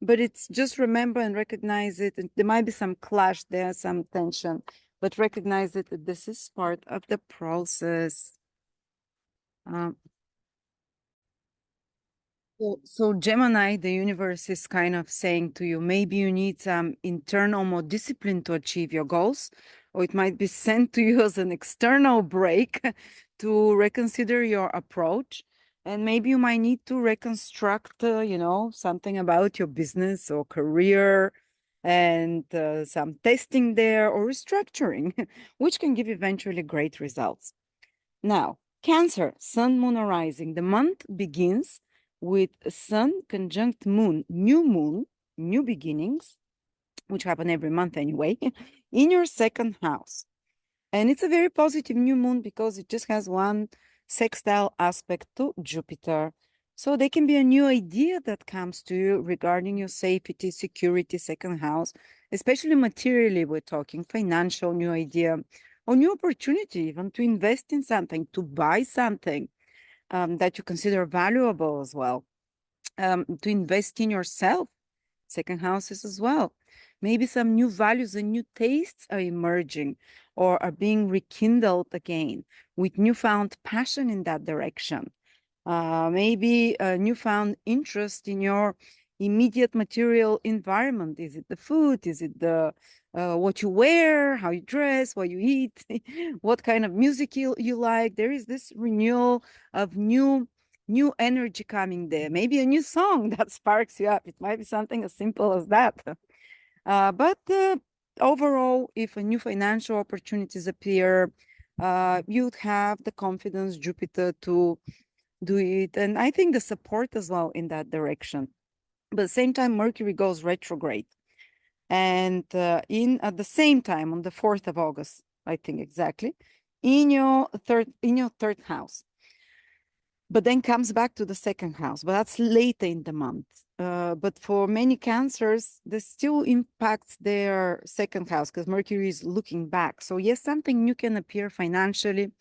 But it's just remember and recognize it. And there might be some clash there, some tension, but recognize it that this is part of the process. So Gemini, the universe is kind of saying to you, maybe you need some internal more discipline to achieve your goals, or it might be sent to you as an external break to reconsider your approach. And maybe you might need to reconstruct, something about your business or career, and some testing there or restructuring, which can give eventually great results. Now, Cancer, Sun, Moon, or Rising. The month begins with Sun conjunct Moon, new beginnings, which happen every month anyway, in your second house. And it's a very positive new moon because it just has one sextile aspect to Jupiter. So there can be a new idea that comes to you regarding your safety, security, second house, especially materially, we're talking financial new idea or new opportunity, even to invest in something, to buy something that you consider valuable as well, to invest in yourself, second houses as well. Maybe some new values and new tastes are emerging or are being rekindled again with newfound passion in that direction. Maybe a newfound interest in your immediate material environment. Is it the food? Is it the what you wear, how you dress, what you eat, what kind of music you like? There is this renewal of new energy coming there. Maybe a new song that sparks you up. It might be something as simple as that. But overall, if a new financial opportunities appear, you'd have the confidence, Jupiter, to do it. And I think the support as well in that direction. But at the same time, Mercury goes retrograde. And at the same time, on the 4th of August, I think exactly, in your third house. But then comes back to the second house, but that's later in the month. But for many cancers, this still impacts their second house because Mercury is looking back. So yes, something new can appear financially,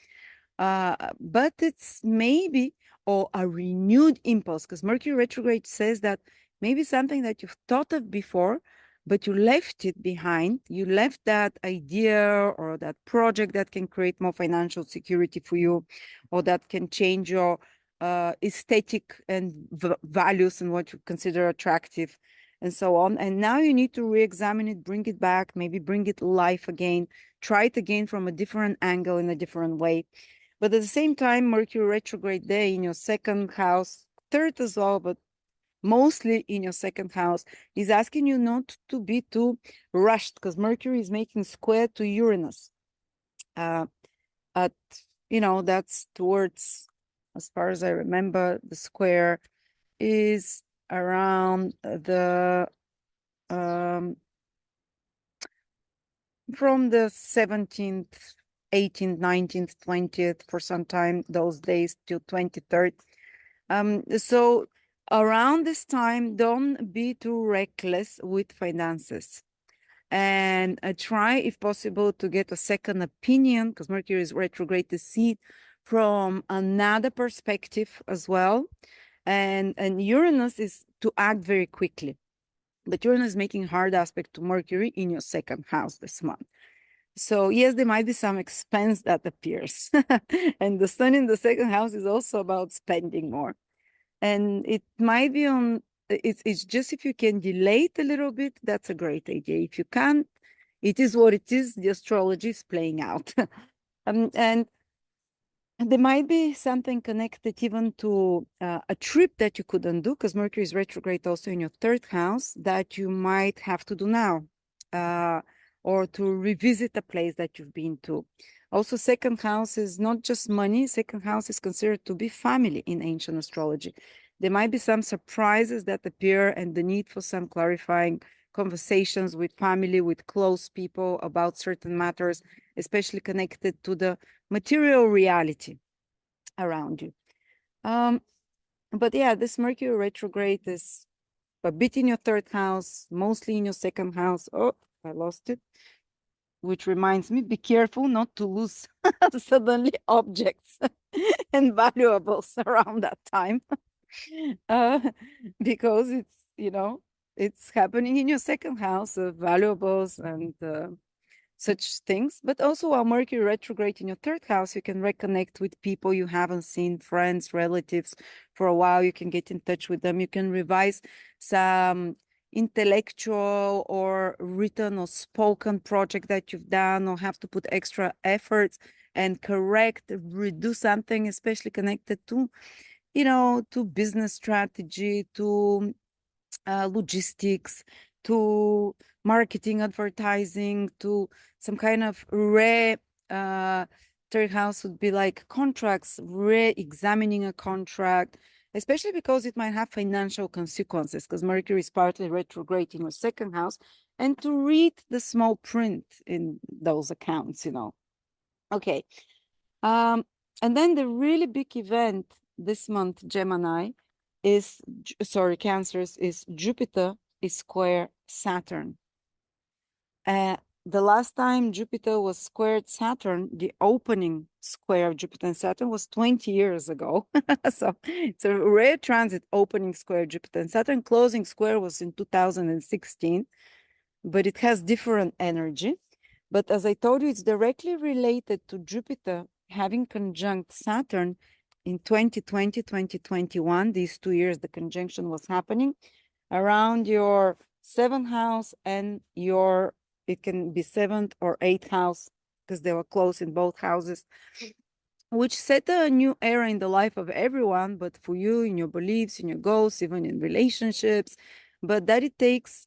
but it's maybe or a renewed impulse because Mercury retrograde says that maybe something that you've thought of before, but you left it behind. You left that idea or that project that can create more financial security for you, or that can change your aesthetic and values and what you consider attractive and so on. And now you need to re-examine it, bring it back, maybe bring it life again, try it again from a different angle in a different way. But at the same time, Mercury retrograde there in your second house, third as well, but mostly in your second house, is asking you not to be too rushed because Mercury is making square to Uranus. At that's towards, as far as I remember, the square is around the from the 17th, 18th, 19th, 20th for some time, those days till 23rd. So around this time, don't be too reckless with finances. And try, if possible, to get a second opinion, because Mercury is retrograde, to see it from another perspective as well. And Uranus is to act very quickly. But Uranus is making hard aspect to Mercury in your second house this month. So yes, there might be some expense that appears. And the sun in the second house is also about spending more. And it might be it's just if you can delay it a little bit, that's a great idea. If you can't, it is what it is. The astrology is playing out. And there might be something connected even to a trip that you couldn't do because Mercury is retrograde also in your third house that you might have to do now, or to revisit a place that you've been to. Also, second house is not just money. Second house is considered to be family in ancient astrology. There might be some surprises that appear and the need for some clarifying conversations with family, with close people about certain matters, especially connected to the material reality around you. But yeah, this Mercury retrograde is a bit in your third house, mostly in your second house. Oh, I lost it. Which reminds me, be careful not to lose suddenly objects and valuables around that time. Because it's happening in your second house of valuables and such things. But also while Mercury retrograde in your third house, you can reconnect with people you haven't seen, friends, relatives for a while. You can get in touch with them. You can revise some intellectual or written or spoken project that you've done or have to put extra efforts and correct, redo something, especially connected to, to business strategy, to logistics, to marketing, advertising, to some kind of third house would be like contracts, re-examining a contract, especially because it might have financial consequences because Mercury is partly retrograde in your second house, and to read the small print in those accounts, Okay. And then the really big event this month, Gemini, Cancers, is Jupiter is square Saturn. The last time Jupiter was squared Saturn, the opening square of Jupiter and Saturn was 20 years ago. So it's a rare transit opening square Jupiter and Saturn. Closing square was in 2016, but it has different energy. But as I told you, it's directly related to Jupiter having conjunct Saturn in 2020, 2021. These 2 years, the conjunction was happening around your seventh house and it can be seventh or eighth house because they were close in both houses, which set a new era in the life of everyone, but for you, in your beliefs, in your goals, even in relationships, but that it takes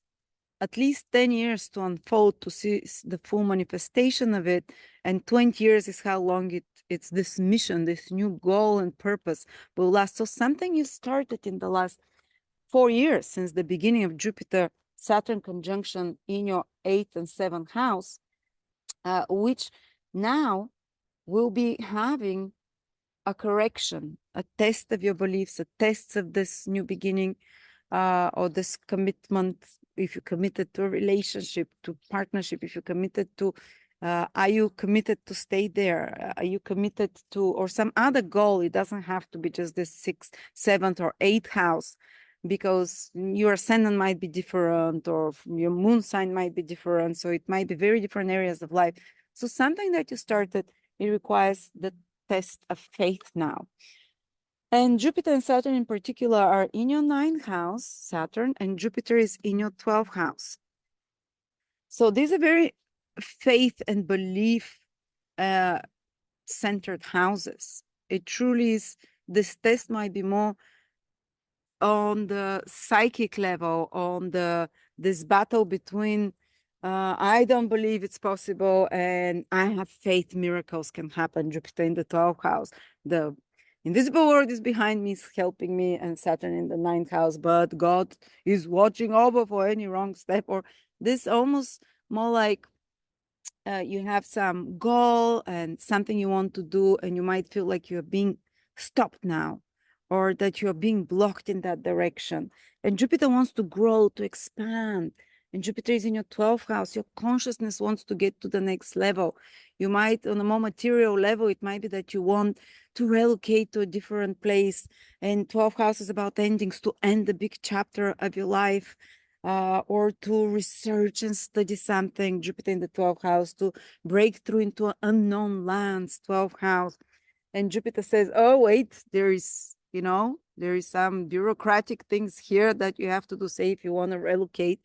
at least 10 years to unfold, to see the full manifestation of it. And 20 years is how long it's this mission, this new goal and purpose will last. So something you started in the last 4 years, since the beginning of Jupiter Saturn conjunction in your 8th and 7th house, which now will be having a correction, a test of your beliefs, a test of this new beginning, or this commitment. If you're committed to a relationship, to partnership, if you're committed to, are you committed to stay there? Are you committed to, or some other goal? It doesn't have to be just this 6th, 7th, or 8th house, because your ascendant might be different, or your moon sign might be different. So it might be very different areas of life. So something that you started, it requires the test of faith now. And Jupiter and Saturn in particular are in your 9th house, Saturn, and Jupiter is in your 12th house. So these are very faith and belief centered houses. It truly is, this test might be more on the psychic level, on this battle between I don't believe it's possible and I have faith miracles can happen. Jupiter in the 12th house. The invisible world is behind me, is helping me, and Saturn in the 9th house, but God is watching over for any wrong step, or this almost more like you have some goal and something you want to do, and you might feel like you're being stopped now, or that you're being blocked in that direction. And Jupiter wants to grow, to expand. And Jupiter is in your 12th house. Your consciousness wants to get to the next level. You might, on a more material level, it might be that you want to relocate to a different place. And 12th house is about endings, to end the big chapter of your life. Or to research and study something, Jupiter in the 12th house, to break through into unknown lands, 12th house. And Jupiter says, oh, wait, there is some bureaucratic things here that you have to do, say, if you want to relocate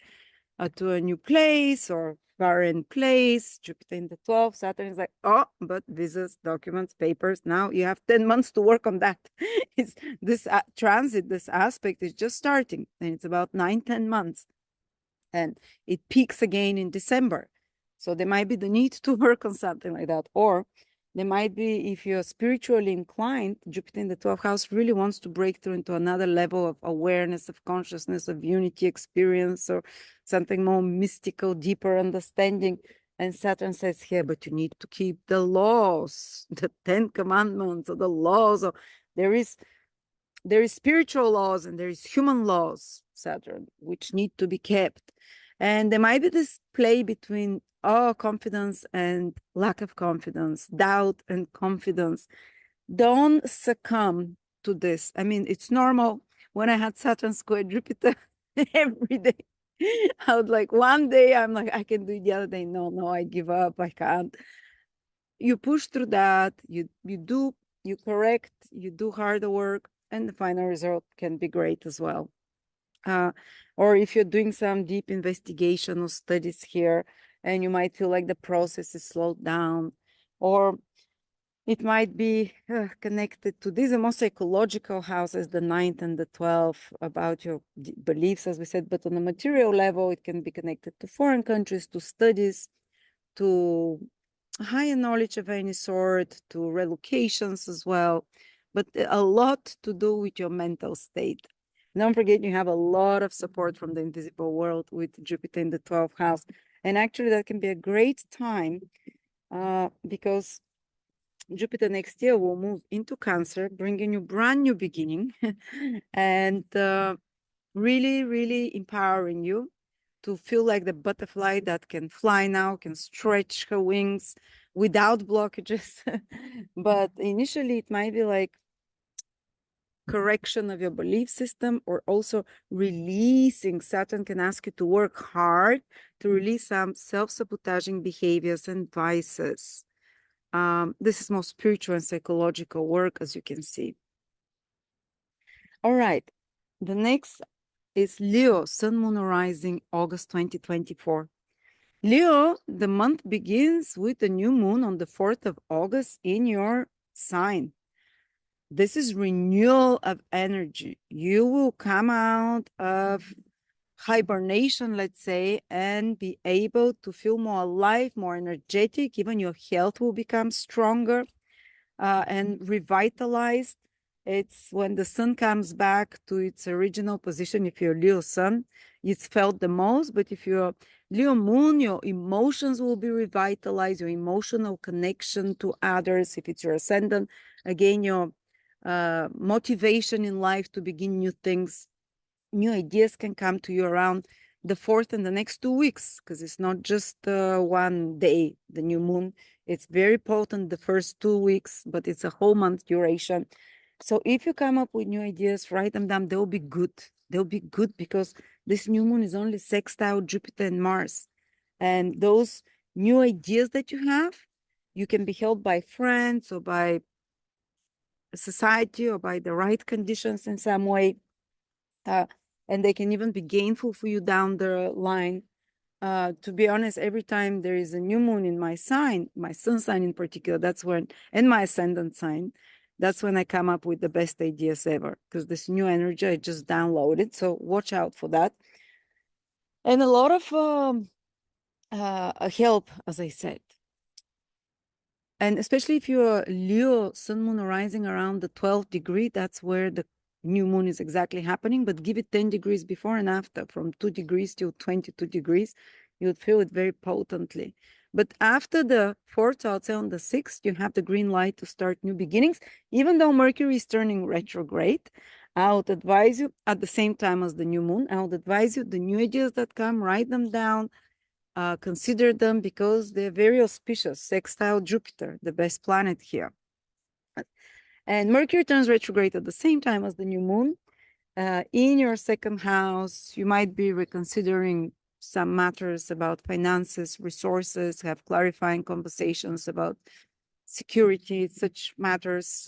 to a new place or foreign place. Jupiter in the 12th, Saturn is like, oh, but visas, documents, papers, now you have 10 months to work on that. It's this transit, this aspect is just starting, and it's about 9-10 months, and it peaks again in December. So there might be the need to work on something like that, or there might be, if you're spiritually inclined, Jupiter in the 12th house really wants to break through into another level of awareness, of consciousness, of unity experience, or something more mystical, deeper understanding. And Saturn says here, but you need to keep the laws, the 10 commandments, or the laws. Or there is spiritual laws and there is human laws, Saturn, which need to be kept. And there might be this play between confidence and lack of confidence, doubt and confidence. Don't succumb to this. I mean, it's normal. When I had Saturn Square Jupiter every day, I would like, one day I'm like, I can do it, the other day, no, I give up, I can't. You push through that, you correct, you do harder work, and the final result can be great as well. Or if you're doing some deep investigation or studies here, and you might feel like the process is slowed down, or it might be connected to these are more psychological houses, the 9th and the 12th, about your beliefs, as we said, but on a material level, it can be connected to foreign countries, to studies, to higher knowledge of any sort, to relocations as well, but a lot to do with your mental state. Don't forget, you have a lot of support from the invisible world with Jupiter in the 12th house. And actually, that can be a great time because Jupiter next year will move into Cancer, bringing you brand new beginning and really, really empowering you to feel like the butterfly that can fly now, can stretch her wings without blockages. But initially, it might be like correction of your belief system, or also releasing. Saturn can ask you to work hard to release some self-sabotaging behaviors and vices. This is more spiritual and psychological work, as you can see. All right, the next is Leo, Sun, Moon, Rising, August 2024. Leo, the month begins with the new moon on the 4th of August in your sign. This is renewal of energy. You will come out of hibernation, let's say, and be able to feel more alive, more energetic. Even your health will become stronger and revitalized. It's when the sun comes back to its original position. If you're Leo sun, it's felt the most. But if you're Leo moon, your emotions will be revitalized, your emotional connection to others. If it's your ascendant, again, your motivation in life to begin new things, new ideas can come to you around the 4th and the next 2 weeks, because it's not just one day, the new moon. It's very potent the first 2 weeks, but it's a whole month duration. So if you come up with new ideas, write them down. They'll be good. They'll be good because this new moon is only sextile Jupiter and Mars. And those new ideas that you have, you can be held by friends or by society or by the right conditions in some way. And they can even be gainful for you down the line. To be honest, every time there is a new moon in my sign, my sun sign in particular, that's when, and my ascendant sign, that's when I come up with the best ideas ever, because this new energy I just downloaded. So watch out for that. And a lot of help, as I said. And especially if you're Leo, sun, moon, rising around the 12th degree, that's where the new moon is exactly happening. But give it 10 degrees before and after, from 2 degrees to 22 degrees, you'll feel it very potently. But after the 4th, I'll say on the 6th, you have the green light to start new beginnings. Even though Mercury is turning retrograde, I would advise you at the same time as the new moon, I would advise you the new ideas that come, write them down. Consider them because they're very auspicious. Sextile Jupiter, the best planet here. And Mercury turns retrograde at the same time as the new moon. In your second house, you might be reconsidering some matters about finances, resources, have clarifying conversations about security, such matters.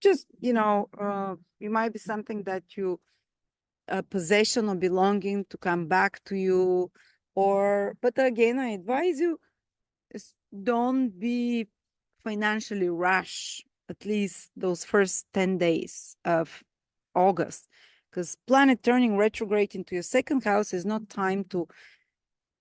Just, you might be something that you, possession or belonging to come back to you. But again, I advise you, don't be financially rush at least those first 10 days of August, because planet turning retrograde into your second house is not time to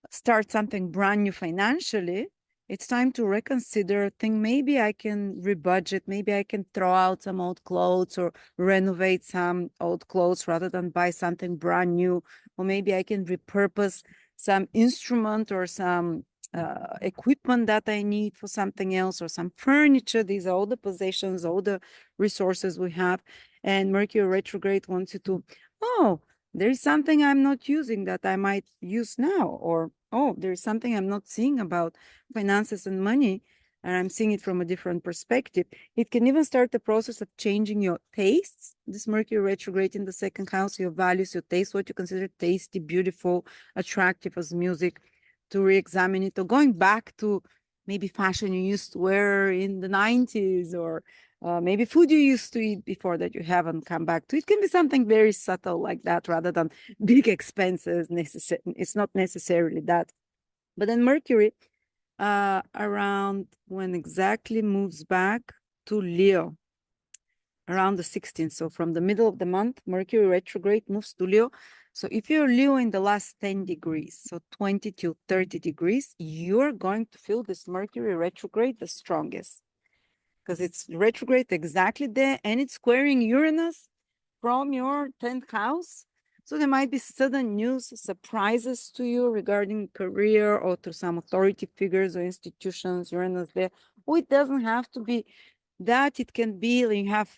start something brand new financially. It's time to reconsider, think maybe I can rebudget, maybe I can throw out some old clothes or renovate some old clothes rather than buy something brand new, or maybe I can repurpose some instrument or some equipment that I need for something else, or some furniture. These are all the possessions, all the resources we have. And Mercury retrograde wants you to, there's something I'm not using that I might use now, or there's something I'm not seeing about finances and money, and I'm seeing it from a different perspective. It can even start the process of changing your tastes. This Mercury retrograde in the second house, your values, your taste, what you consider tasty, beautiful, attractive as music, to re-examine it, or going back to maybe fashion you used to wear in the 90s, or maybe food you used to eat before that you haven't come back to. It can be something very subtle like that, rather than big expenses. It's not necessarily that. But then Mercury, around when exactly moves back to Leo, around the 16th. So from the middle of the month, Mercury retrograde moves to Leo. So if you're Leo in the last 10 degrees, so 20 to 30 degrees, you're going to feel this Mercury retrograde the strongest, because it's retrograde exactly there, and it's squaring Uranus from your 10th house. So there might be sudden news, surprises to you regarding career, or to some authority figures or institutions, Uranus there. Or it doesn't have to be that. It can be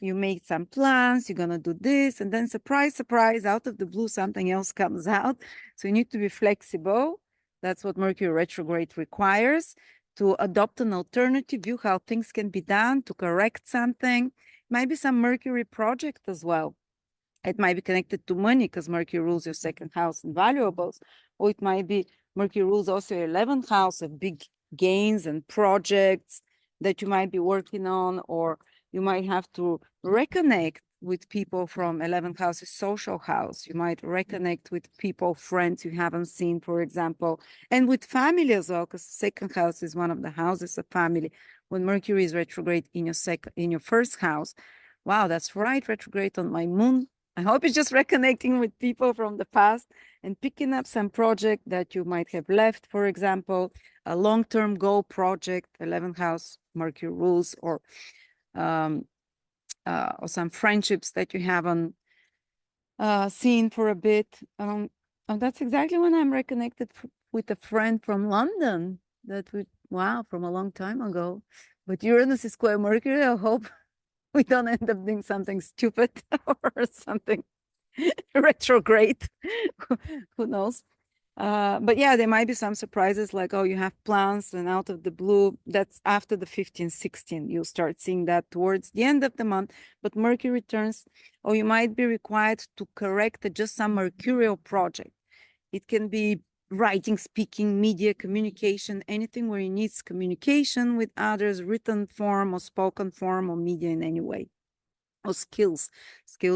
you make some plans, you're gonna do this, and then surprise, surprise, out of the blue, something else comes out. So you need to be flexible. That's what Mercury retrograde requires, to adopt an alternative view, how things can be done, to correct something. Might be some Mercury project as well. It might be connected to money, because Mercury rules your second house and valuables. Or it might be Mercury rules also your 11th house of big gains and projects that you might be working on, or you might have to reconnect with people from 11th house, social house. You might reconnect with people, friends you haven't seen, for example, and with family as well, because second house is one of the houses of family. When Mercury is retrograde in your first house, wow, that's right, retrograde on my moon I hope it's just reconnecting with people from the past and picking up some project that you might have left, for example, a long-term goal project, 11th house, Mercury rules, or some friendships that you haven't seen for a bit. And that's exactly when I'm reconnected with a friend from London that wow, from a long time ago. But Uranus is square Mercury. I hope we don't end up doing something stupid or something retrograde. Who knows? But yeah, there might be some surprises like, oh, you have plans and out of the blue. That's after the 15, 16. You'll start seeing that towards the end of the month. But Mercury returns, or you might be required to correct just some mercurial project. It can be writing, speaking, media, communication, anything where you need communication with others, written form or spoken form or media in any way. Or skills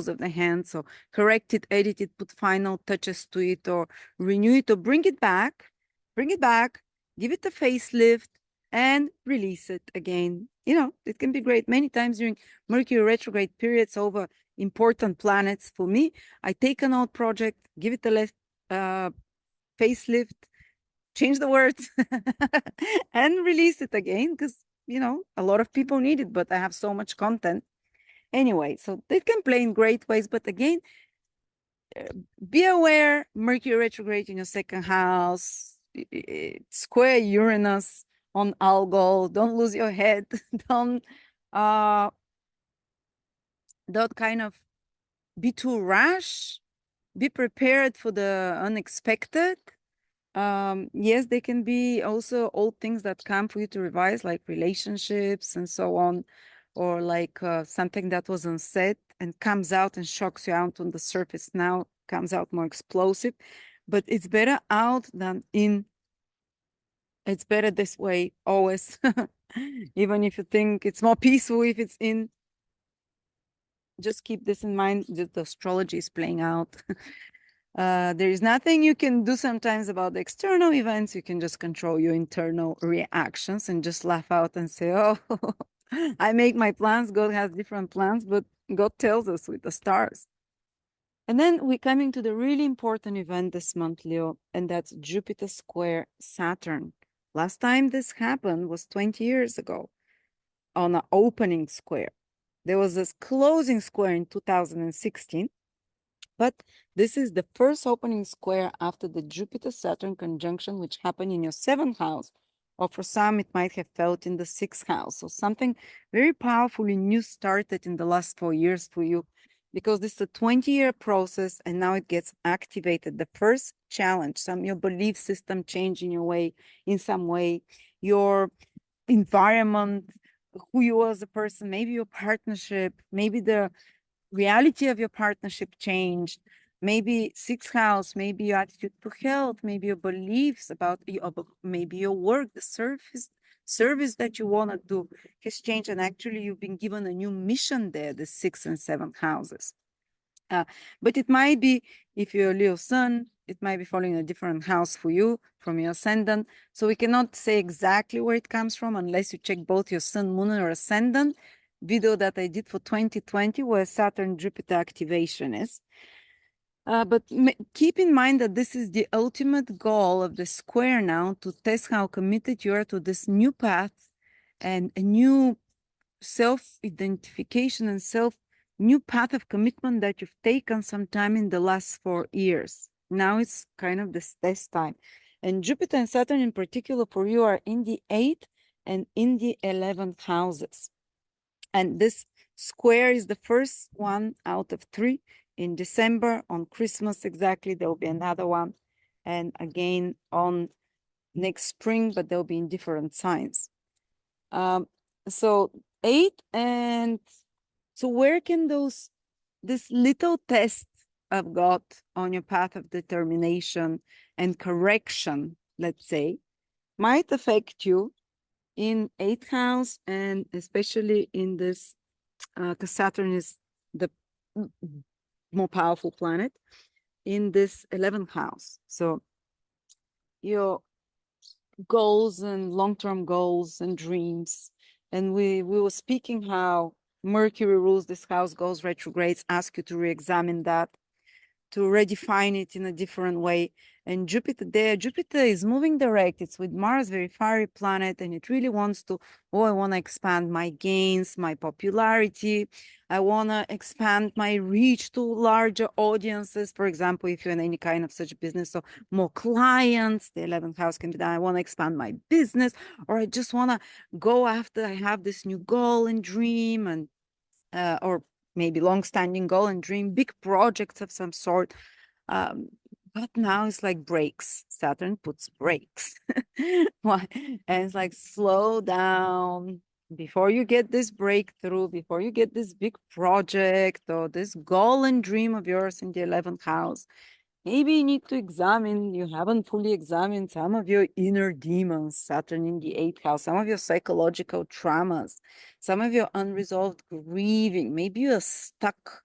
of the hand. So correct it, edit it, put final touches to it, or renew it, or bring it back, give it a facelift, and release it again. You know, it can be great. Many times during Mercury retrograde periods over important planets, for me, I take an old project, give it a left facelift, change the words, and release it again, because, you know, a lot of people need it, but I have so much content. Anyway, so they can play in great ways, but again, be aware, Mercury retrograde in your second house, square Uranus on Algol, don't lose your head, don't kind of be too rash, be prepared for the unexpected. Yes, they can be also old things that come for you to revise, like relationships and so on, or like something that was unsaid and comes out and shocks you out on the surface now, comes out more explosive. But it's better out than in. It's better this way always. Even if you think it's more peaceful if it's in, just keep this in mind that the astrology is playing out. There is nothing you can do sometimes about the external events. You can just control your internal reactions and just laugh out and say, oh, I make my plans. God has different plans, but God tells us with the stars. And then we're coming to the really important event this month, Leo, and that's Jupiter square Saturn. Last time this happened was 20 years ago on an opening square. There was this closing square in 2016. But this is the first opening square after the Jupiter-Saturn conjunction, which happened in your 7th house, or for some, it might have felt in the 6th house. So something very powerfully new started in the last 4 years for you, because this is a 20-year process, and now it gets activated. The first challenge, your belief system change in your way, in some way, your environment, who you are as a person, maybe your partnership, maybe the reality of your partnership changed, maybe 6th house, maybe your attitude to health, maybe your beliefs about maybe your work, the service that you want to do has changed, and actually you've been given a new mission there, the 6th and 7th houses. But it might be, if you're a Leo sun, it might be falling in a different house for you from your ascendant. So we cannot say exactly where it comes from unless you check both your sun, moon, or ascendant. Video that I did for 2020 where Saturn Jupiter activation is. But keep in mind that this is the ultimate goal of the square now, to test how committed you are to this new path and a new self-identification and new path of commitment that you've taken sometime in the last 4 years. Now it's kind of this test time. And Jupiter and Saturn in particular for you are in the 8th and in the 11th houses. And this square is the first one out of 3 in December, on Christmas exactly. There will be another one. And again on next spring, but they'll be in different signs. So 8 and so where can this little test of God on your path of determination and correction, let's say, might affect you in 8th house, and especially in this, because Saturn is the more powerful planet, in this 11th house. So your goals and long-term goals and dreams. And we were speaking how Mercury rules this house, goes retrogrades, ask you to re-examine that, to redefine it in a different way. And Jupiter there, Jupiter is moving direct. It's with Mars, very fiery planet, and it really wants to, oh, I want to expand my gains, my popularity. I want to expand my reach to larger audiences. For example, if you're in any kind of such business, so more clients, the 11th house can be that. I want to expand my business, or I just want to go after, I have this new goal and dream, and or maybe long-standing goal and dream, big projects of some sort. But now it's like brakes. Saturn puts brakes. Why? And it's like, slow down before you get this breakthrough, before you get this big project or this goal and dream of yours in the 11th house. Maybe you need to examine, you haven't fully examined some of your inner demons, Saturn in the 8th house, some of your psychological traumas, some of your unresolved grieving. Maybe you're stuck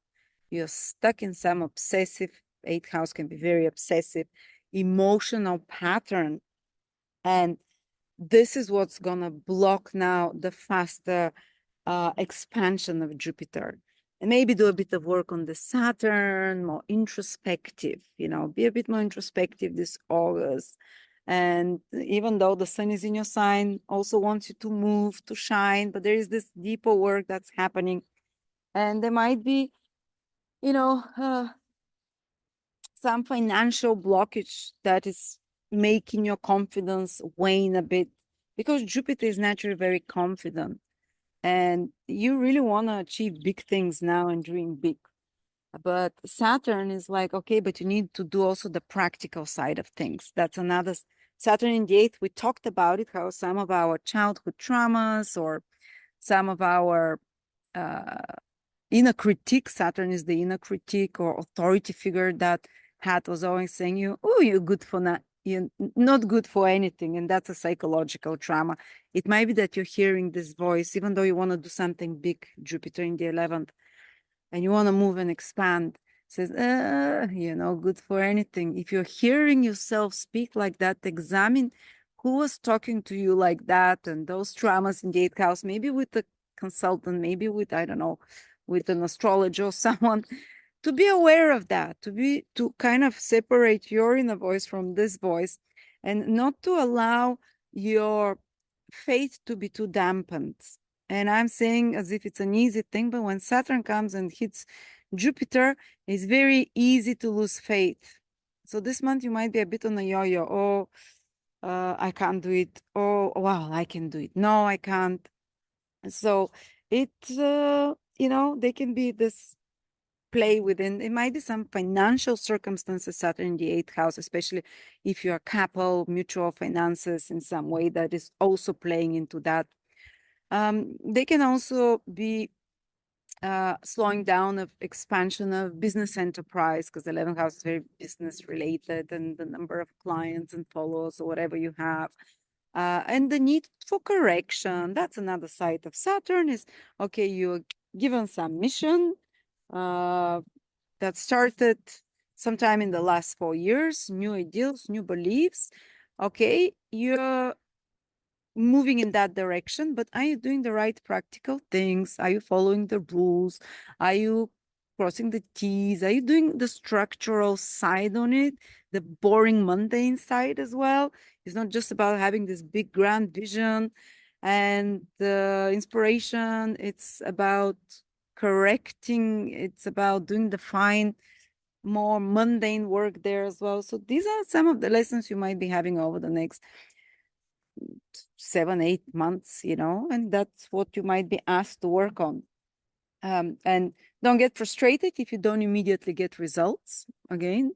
in some obsessive, 8th house can be very obsessive, emotional pattern. And this is what's gonna block now the faster expansion of Jupiter. And maybe do a bit of work on the Saturn, more introspective, be a bit more introspective this August. And even though the sun is in your sign, also wants you to move, to shine, but there is this deeper work that's happening. And there might be, some financial blockage that is making your confidence wane a bit, because Jupiter is naturally very confident. And you really want to achieve big things now and dream big. But Saturn is like, okay, but you need to do also the practical side of things. That's another. Saturn in the 8th, we talked about it, how some of our childhood traumas or some of our inner critique, Saturn is the inner critique or authority figure that was always saying you, oh, you're good for that. You're not good for anything. And that's a psychological trauma. It might be that you're hearing this voice, even though you want to do something big, Jupiter in the 11th, and you want to move and expand, says, you're not good for anything. If you're hearing yourself speak like that, examine who was talking to you like that, and those traumas in the 8th house, maybe with a consultant, maybe with, I don't know, with an astrologer or someone, to be aware of that, to kind of separate your inner voice from this voice, and not to allow your faith to be too dampened. And I'm saying as if it's an easy thing, but when Saturn comes and hits Jupiter, it's very easy to lose faith. So this month you might be a bit on a yo-yo. Oh, I can't do it. Oh, wow, I can do it. No, I can't. So it, they can be this play within. It might be some financial circumstances, Saturn in the 8th house, especially if you're a couple, mutual finances in some way that is also playing into that. They can also be slowing down of expansion of business enterprise, because the 11th house is very business related, and the number of clients and followers or whatever you have. And the need for correction, that's another side of Saturn is, okay, you're given some mission that started sometime in the last 4 years, new ideals, new beliefs. Okay, you're moving in that direction, but are you doing the right practical things? Are you following the rules? Are you crossing the T's? Are you doing the structural side on it, the boring, mundane side as well? It's not just about having this big grand vision and the inspiration. It's about correcting. It's about doing the fine, more mundane work there as well. So these are some of the lessons you might be having over the next 7-8 months, and that's what you might be asked to work on. And don't get frustrated if you don't immediately get results. Again,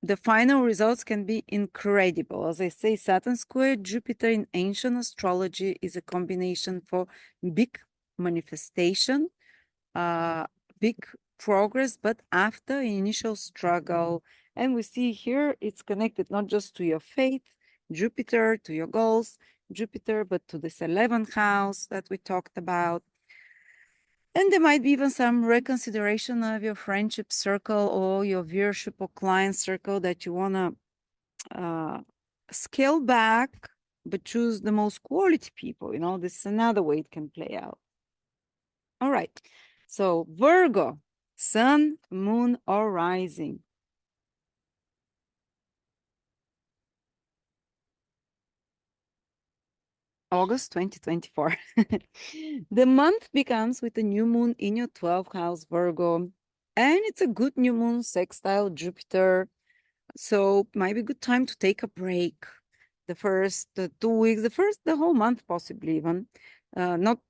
the final results can be incredible. As I say, Saturn Square Jupiter in ancient astrology is a combination for big manifestation, big progress, but after initial struggle. And we see here it's connected not just to your faith, Jupiter, to your goals, Jupiter, but to this 11th house that we talked about. And there might be even some reconsideration of your friendship circle or your viewership or client circle that you want to scale back, but choose the most quality people. This is another way it can play out. All right. So Virgo, sun, moon, or rising. August 2024. The month begins with a new moon in your 12th house, Virgo. And it's a good new moon sextile Jupiter. So might be a good time to take a break. The first 2 weeks, the whole month, possibly even. Not,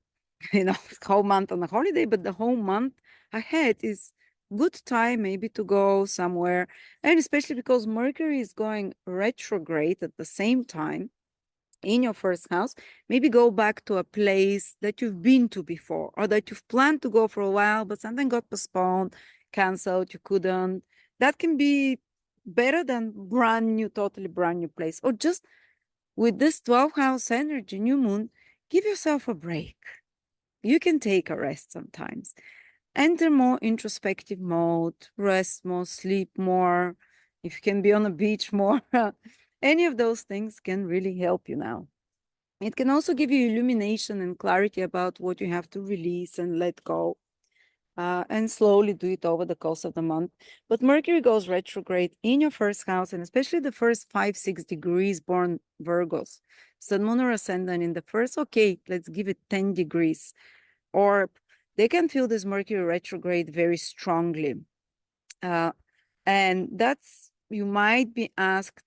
whole month on a holiday, but the whole month ahead is good time maybe to go somewhere. And especially because Mercury is going retrograde at the same time in your first house, maybe go back to a place that you've been to before or that you've planned to go for a while, but something got postponed, canceled, you couldn't. That can be better than brand new, totally brand new place. Or just with this 12th house energy, new moon, give yourself a break. You can take a rest sometimes. Enter more introspective mode, rest more, sleep more. If you can be on a beach more, any of those things can really help you now. It can also give you illumination and clarity about what you have to release and let go, and slowly do it over the course of the month. But Mercury goes retrograde in your first house, and especially the first 5-6 degrees born Virgos. Sun, Moon, or Ascendant in the first, okay, let's give it 10 degrees. Or they can feel this Mercury retrograde very strongly. And that's, you might be asked,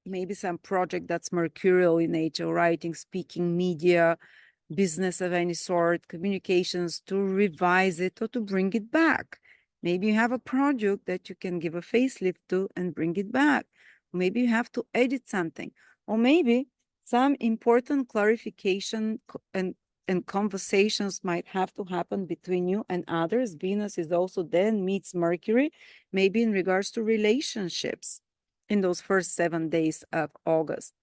maybe some project that's mercurial in nature, writing, speaking, media, business of any sort, communications, to revise it or to bring it back. Maybe you have a project that you can give a facelift to and bring it back. Maybe you have to edit something, or maybe some important clarification and conversations might have to happen between you and others. Venus is also then meets Mercury, maybe in regards to relationships in those first 7 days of August.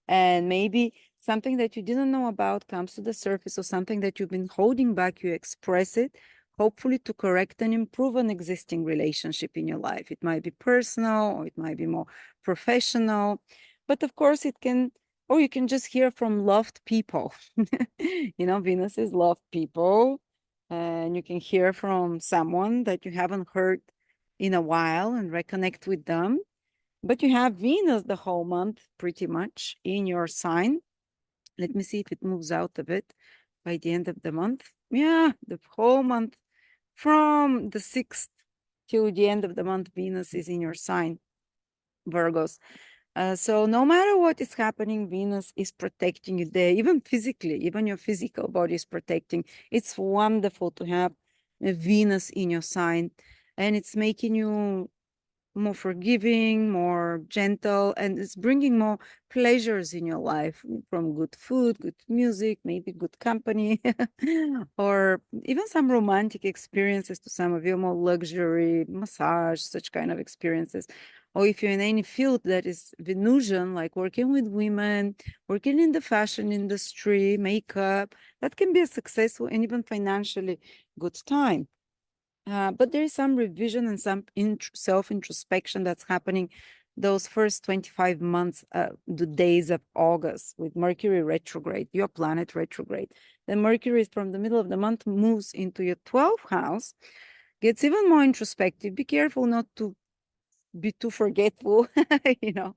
And maybe something that you didn't know about comes to the surface, or something that you've been holding back, you express it, hopefully to correct and improve an existing relationship in your life. It might be personal, or it might be more professional, but of course it can, or you can just hear from loved people. Venus is loved people, and you can hear from someone that you haven't heard in a while and reconnect with them. But you have Venus the whole month pretty much in your sign. Let me see if it moves out of it by the end of the month. Yeah, the whole month from the 6th till the end of the month, Venus is in your sign, Virgos. So no matter what is happening, Venus is protecting you there, even physically, even your physical body is protecting. It's wonderful to have a Venus in your sign, and it's making you more forgiving, more gentle, and it's bringing more pleasures in your life from good food, good music, maybe good company, or even some romantic experiences to some of you, more luxury, massage, such kind of experiences. Or if you're in any field that is Venusian, like working with women, working in the fashion industry, makeup, that can be a successful and even financially good time. But there is some revision and some self-introspection that's happening those first 25 months, the days of August, with Mercury retrograde, your planet retrograde. Then Mercury from the middle of the month moves into your 12th house, gets even more introspective. Be careful not to be too forgetful, you know.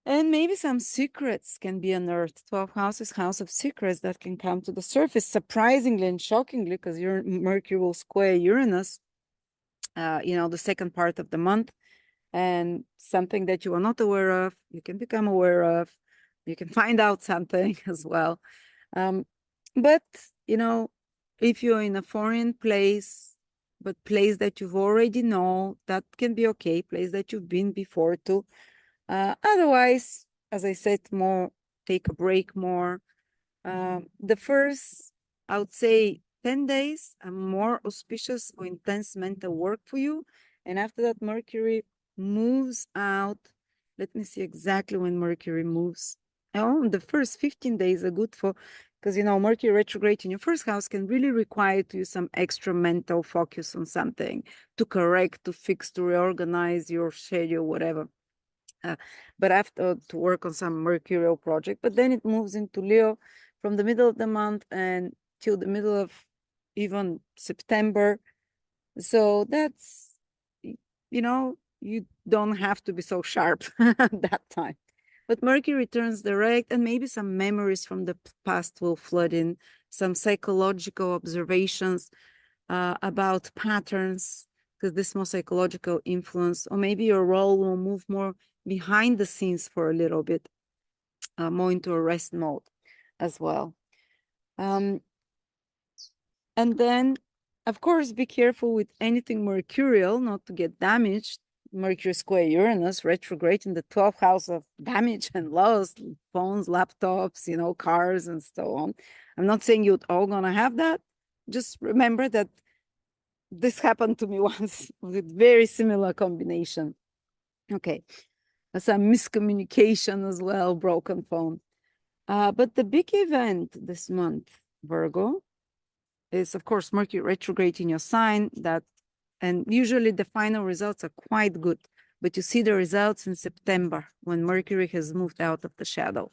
And maybe some secrets can be unearthed. 12th house is house of secrets that can come to the surface, surprisingly and shockingly, because your Mercury will square Uranus, the second part of the month. And something that you are not aware of, you can become aware of. You can find out something as well. But, if you're in a foreign place, but place that you've already know, that can be okay. Place that you've been before too. Otherwise, as I said, more take a break more. The first, I would say, 10 days are more auspicious or intense mental work for you. And after that, Mercury moves out. Let me see exactly when Mercury moves. Oh, the first 15 days are good for, because, Mercury retrograde in your first house can really require to use some extra mental focus on something, to correct, to fix, to reorganize your schedule, whatever. But after to work on some mercurial project, but then it moves into Leo from the middle of the month and till the middle of even September. So that's, you know, you don't have to be so sharp at that time. But Mercury turns direct, and maybe some memories from the past will flood in, some psychological observations about patterns, because this more psychological influence, or maybe your role will move more behind the scenes for a little bit, more into a rest mode as well. And then, of course, be careful with anything mercurial, not to get damaged. Mercury square Uranus retrograde in the 12th house of damage and loss, phones, laptops, you know, cars and so on. I'm not saying you're all gonna have that. Just remember that this happened to me once with very similar combination. Okay, some miscommunication as well, broken phone. But the big event this month, Virgo, is of course Mercury retrograde in your sign, that, and usually the final results are quite good, but you see the results in September when Mercury has moved out of the shadow.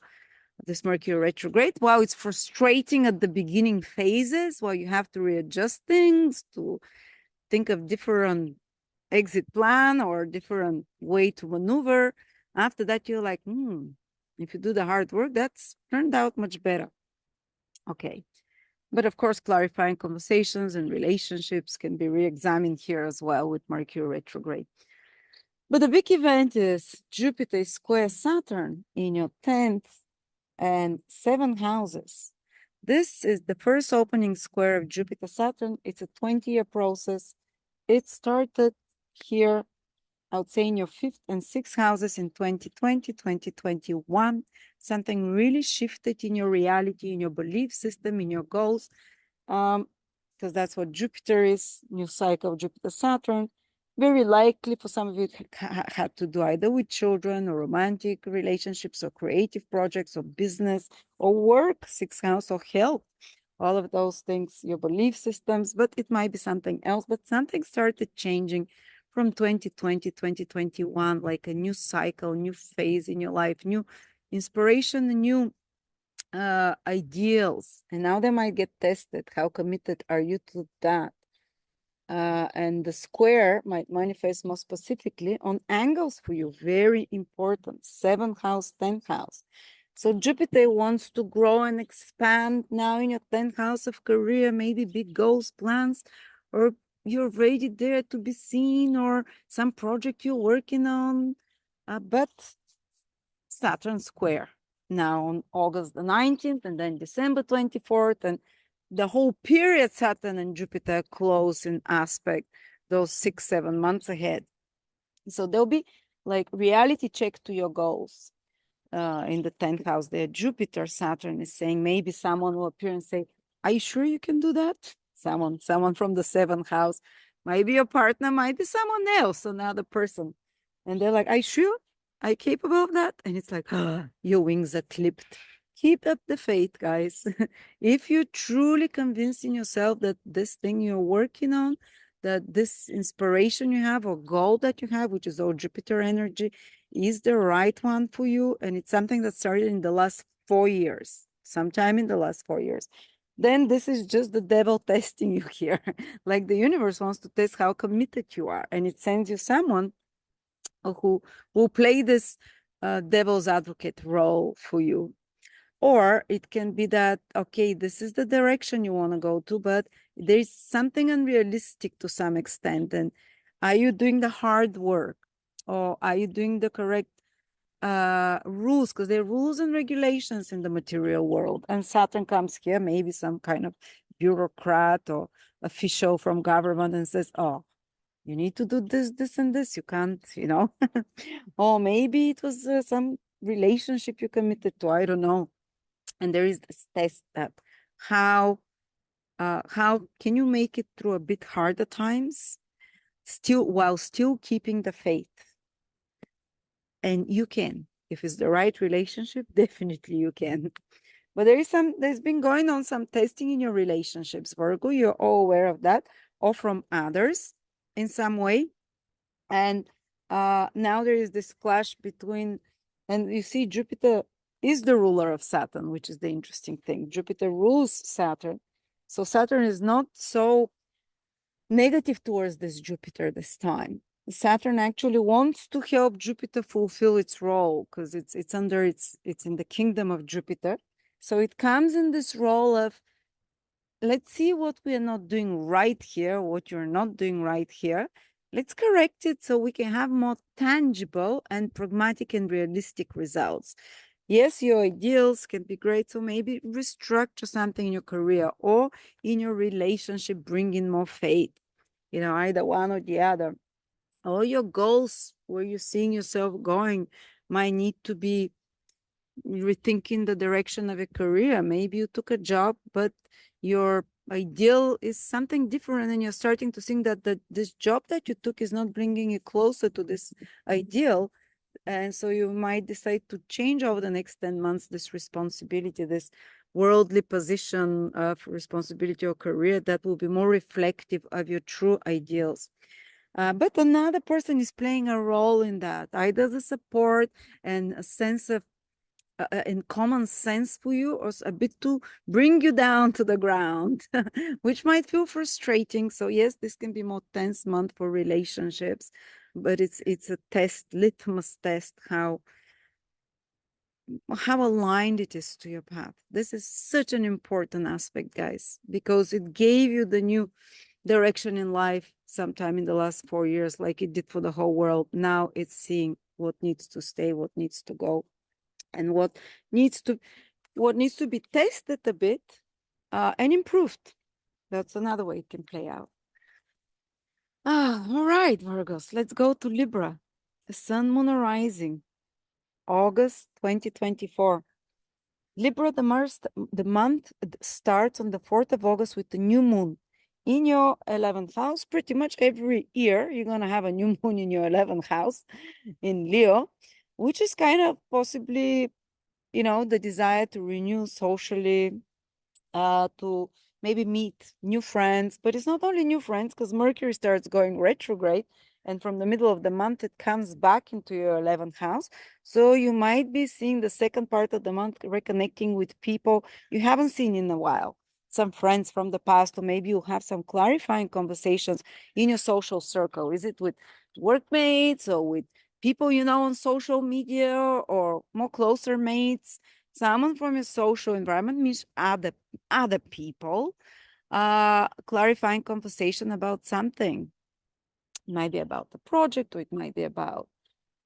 This Mercury retrograde, while it's frustrating at the beginning phases, while you have to readjust things, to think of different exit plan or different way to maneuver, after that you're like, if you do the hard work, that's turned out much better. Okay. But of course, clarifying conversations and relationships can be re-examined here as well with Mercury retrograde. But the big event is Jupiter square Saturn in your 10th and 7th houses. This is the first opening square of Jupiter Saturn. It's a 20-year process. It started here, I would say, in your 5th and 6th houses in 2020, 2021. Something really shifted in your reality, in your belief system, in your goals, because that's what Jupiter is, new cycle of Jupiter Saturn. Very likely for some of you it had to do either with children or romantic relationships or creative projects or business or work, 6th house, or health. All of those things, your belief systems, but it might be something else. But something started changing from 2020, 2021, like a new cycle, new phase in your life, new inspiration, new ideals. And now they might get tested. How committed are you to that? And the square might manifest more specifically on angles for you. Very important. 7th house, 10th house. So Jupiter wants to grow and expand now in your 10th house of career, maybe big goals, plans, or you're already there to be seen, or some project you're working on. But Saturn Square now on August the 19th and then December 24th, and the whole period Saturn and Jupiter close in aspect those 6-7 months ahead. So there'll be like reality check to your goals. In the 10th house there, Jupiter Saturn is saying, maybe someone will appear and say, are you sure you can do that? Someone from the 7th house, might be your partner, might be someone else, another person. And they're like, are you sure? Are you capable of that? And it's like, your wings are clipped. Keep up the faith, guys. If you truly convince in yourself that this thing you're working on, that this inspiration you have or goal that you have, which is all Jupiter energy, is the right one for you, and it's something that started in the last 4 years, sometime in the last 4 years, then this is just the devil testing you here. Like the universe wants to test how committed you are, and it sends you someone who will play this devil's advocate role for you. Or it can be that, okay, this is the direction you want to go to, but there's something unrealistic to some extent. And are you doing the hard work? Or are you doing the correct rules? Because there are rules and regulations in the material world. And Saturn comes here, maybe some kind of bureaucrat or official from government, and says, oh, you need to do this, this, and this. You can't, you know. Or maybe it was some relationship you committed to. I don't know. And there is this test that how can you make it through a bit harder times, while still keeping the faith? And you can, if it's the right relationship, definitely you can. But there's been going on some testing in your relationships, Virgo. You're all aware of that, or from others in some way. And now there is this clash between, and you see Jupiter is the ruler of Saturn, which is the interesting thing. Jupiter rules Saturn. So Saturn is not so negative towards this Jupiter this time. Saturn actually wants to help Jupiter fulfill its role because it's in the kingdom of Jupiter. So it comes in this role of, let's see what we are not doing right here, what you're not doing right here. Let's correct it so we can have more tangible and pragmatic and realistic results. Yes, your ideals can be great, so maybe restructure something in your career or in your relationship, bring in more faith, either one or the other. All your goals, where you're seeing yourself going, might need to be rethinking the direction of a career. Maybe you took a job, but your ideal is something different, and you're starting to think that this job that you took is not bringing you closer to this ideal. And so you might decide to change over the next 10 months this responsibility, this worldly position of responsibility or career that will be more reflective of your true ideals. But another person is playing a role in that, either the support and a sense of in common sense for you, or a bit to bring you down to the ground, which might feel frustrating. So yes, this can be more tense month for relationships, but it's a test, litmus test, how aligned it is to your path. This is such an important aspect, guys, because it gave you the new direction in life sometime in the last 4 years, like it did for the whole world. Now it's seeing what needs to stay, what needs to go, and what needs to be tested a bit and improved. That's another way it can play out. All right, Virgos, let's go to Libra. The Sun, Moon, and Rising, August 2024. Libra, the month starts on the 4th of August with the new moon in your 11th house. Pretty much every year, you're going to have a new moon in your 11th house in Leo, which is kind of possibly, the desire to renew socially, to maybe meet new friends. But it's not only new friends, because Mercury starts going retrograde, and from the middle of the month, it comes back into your 11th house. So you might be seeing the second part of the month reconnecting with people you haven't seen in a while, some friends from the past, or maybe you'll have some clarifying conversations in your social circle. Is it with workmates or with people on social media, or more closer mates? Someone from your social environment means other people, clarifying conversation about something. It might be about the project, or it might be about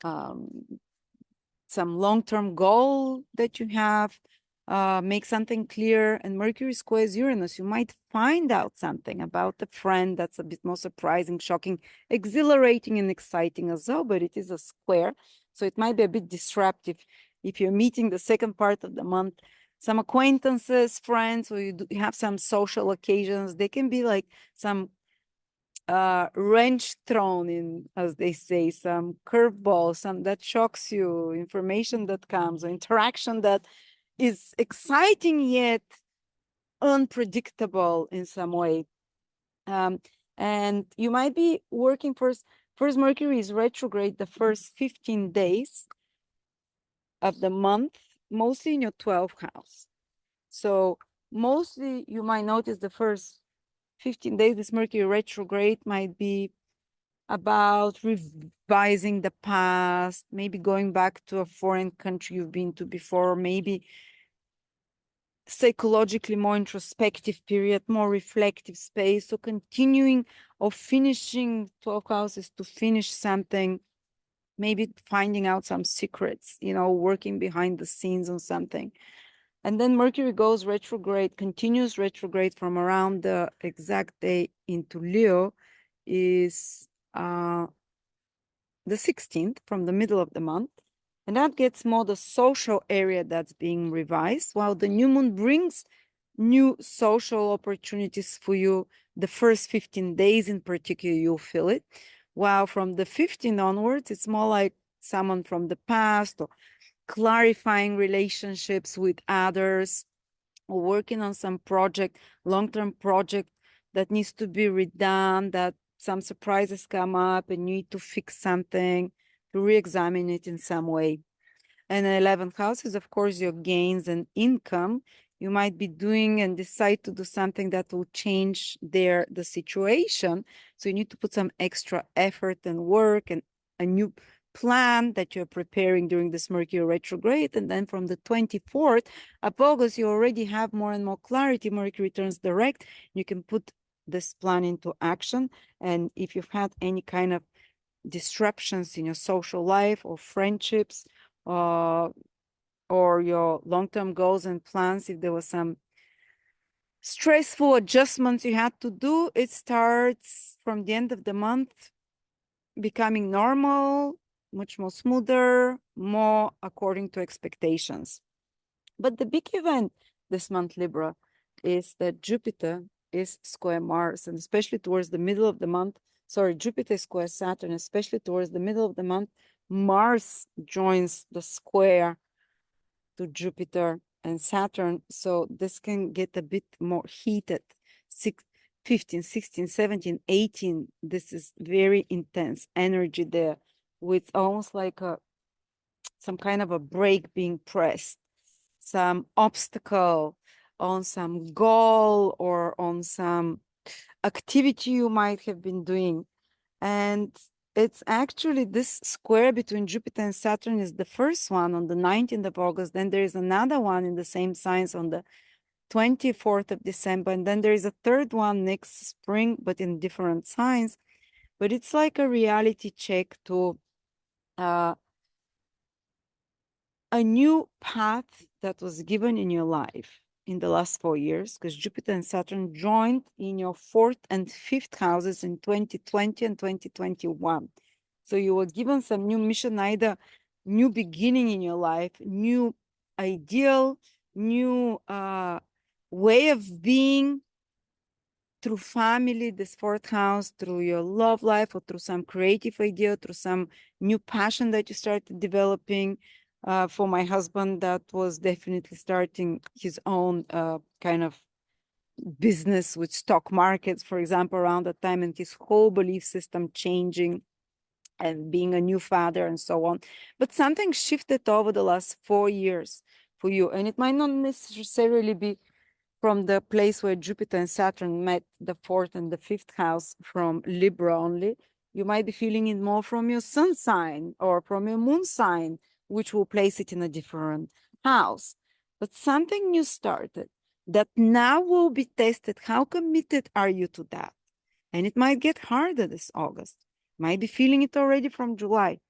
some long-term goal that you have. Make something clear. And Mercury squares Uranus, you might find out something about a friend that's a bit more surprising, shocking, exhilarating, and exciting as well, but it is a square, so it might be a bit disruptive if you're meeting the second part of the month. Some acquaintances, friends, or you have some social occasions. They can be like some wrench thrown in, as they say, some curveball, some that shocks you, information that comes, or interaction that is exciting yet unpredictable in some way. And you might be working first. Mercury is retrograde the first 15 days of the month, mostly in your 12th house. So mostly you might notice the first 15 days, this Mercury retrograde might be about revising the past, maybe going back to a foreign country you've been to before, maybe psychologically more introspective period, more reflective space. So continuing or finishing 12 houses to finish something, maybe finding out some secrets, working behind the scenes on something. And then Mercury goes retrograde, continues retrograde from around the exact day into Leo is the 16th, from the middle of the month. And that gets more the social area that's being revised, while the new moon brings new social opportunities for you. The first 15 days in particular, you'll feel it. While from the 15th onwards, it's more like someone from the past, or clarifying relationships with others, or working on some project, long-term project that needs to be redone, that some surprises come up and you need to fix something, to re-examine it in some way. And the 11th house is, of course, your gains and income. You might be doing and decide to do something that will change the situation. So you need to put some extra effort and work and a new plan that you're preparing during this Mercury retrograde. And then from the 24th of August, you already have more and more clarity. Mercury turns direct. You can put this plan into action. And if you've had any kind of disruptions in your social life or friendships, or your long-term goals and plans, if there was some stressful adjustments you had to do, it starts from the end of the month becoming normal, much more smoother, more according to expectations. But the big event this month, Libra, is that Jupiter is square Mars, and especially towards the middle of the month, Jupiter is square Saturn, especially towards the middle of the month, Mars joins the square to Jupiter and Saturn. So this can get a bit more heated. 15, 16, 17, 18. This is very intense energy there, with almost like some kind of a brake being pressed, some obstacle on some goal or on some activity you might have been doing. And it's actually this square between Jupiter and Saturn is the first one on the 19th of August. Then there is another one in the same signs on the 24th of December. And then there is a third one next spring, but in different signs. But it's like a reality check to a new path that was given in your life in the last 4 years, because Jupiter and Saturn joined in your 4th and 5th houses in 2020 and 2021. So you were given some new mission, either new beginning in your life, new ideal, new way of being through family, this 4th house, through your love life, or through some creative idea, through some new passion that you started developing. For my husband, that was definitely starting his own kind of business with stock markets, for example, around that time, and his whole belief system changing and being a new father and so on. But something shifted over the last 4 years for you, and it might not necessarily be from the place where Jupiter and Saturn met, the 4th and the 5th house, from Libra only. You might be feeling it more from your sun sign or from your moon sign, which will place it in a different house. But something new started that now will be tested. How committed are you to that? And it might get harder this August. Might be feeling it already from July.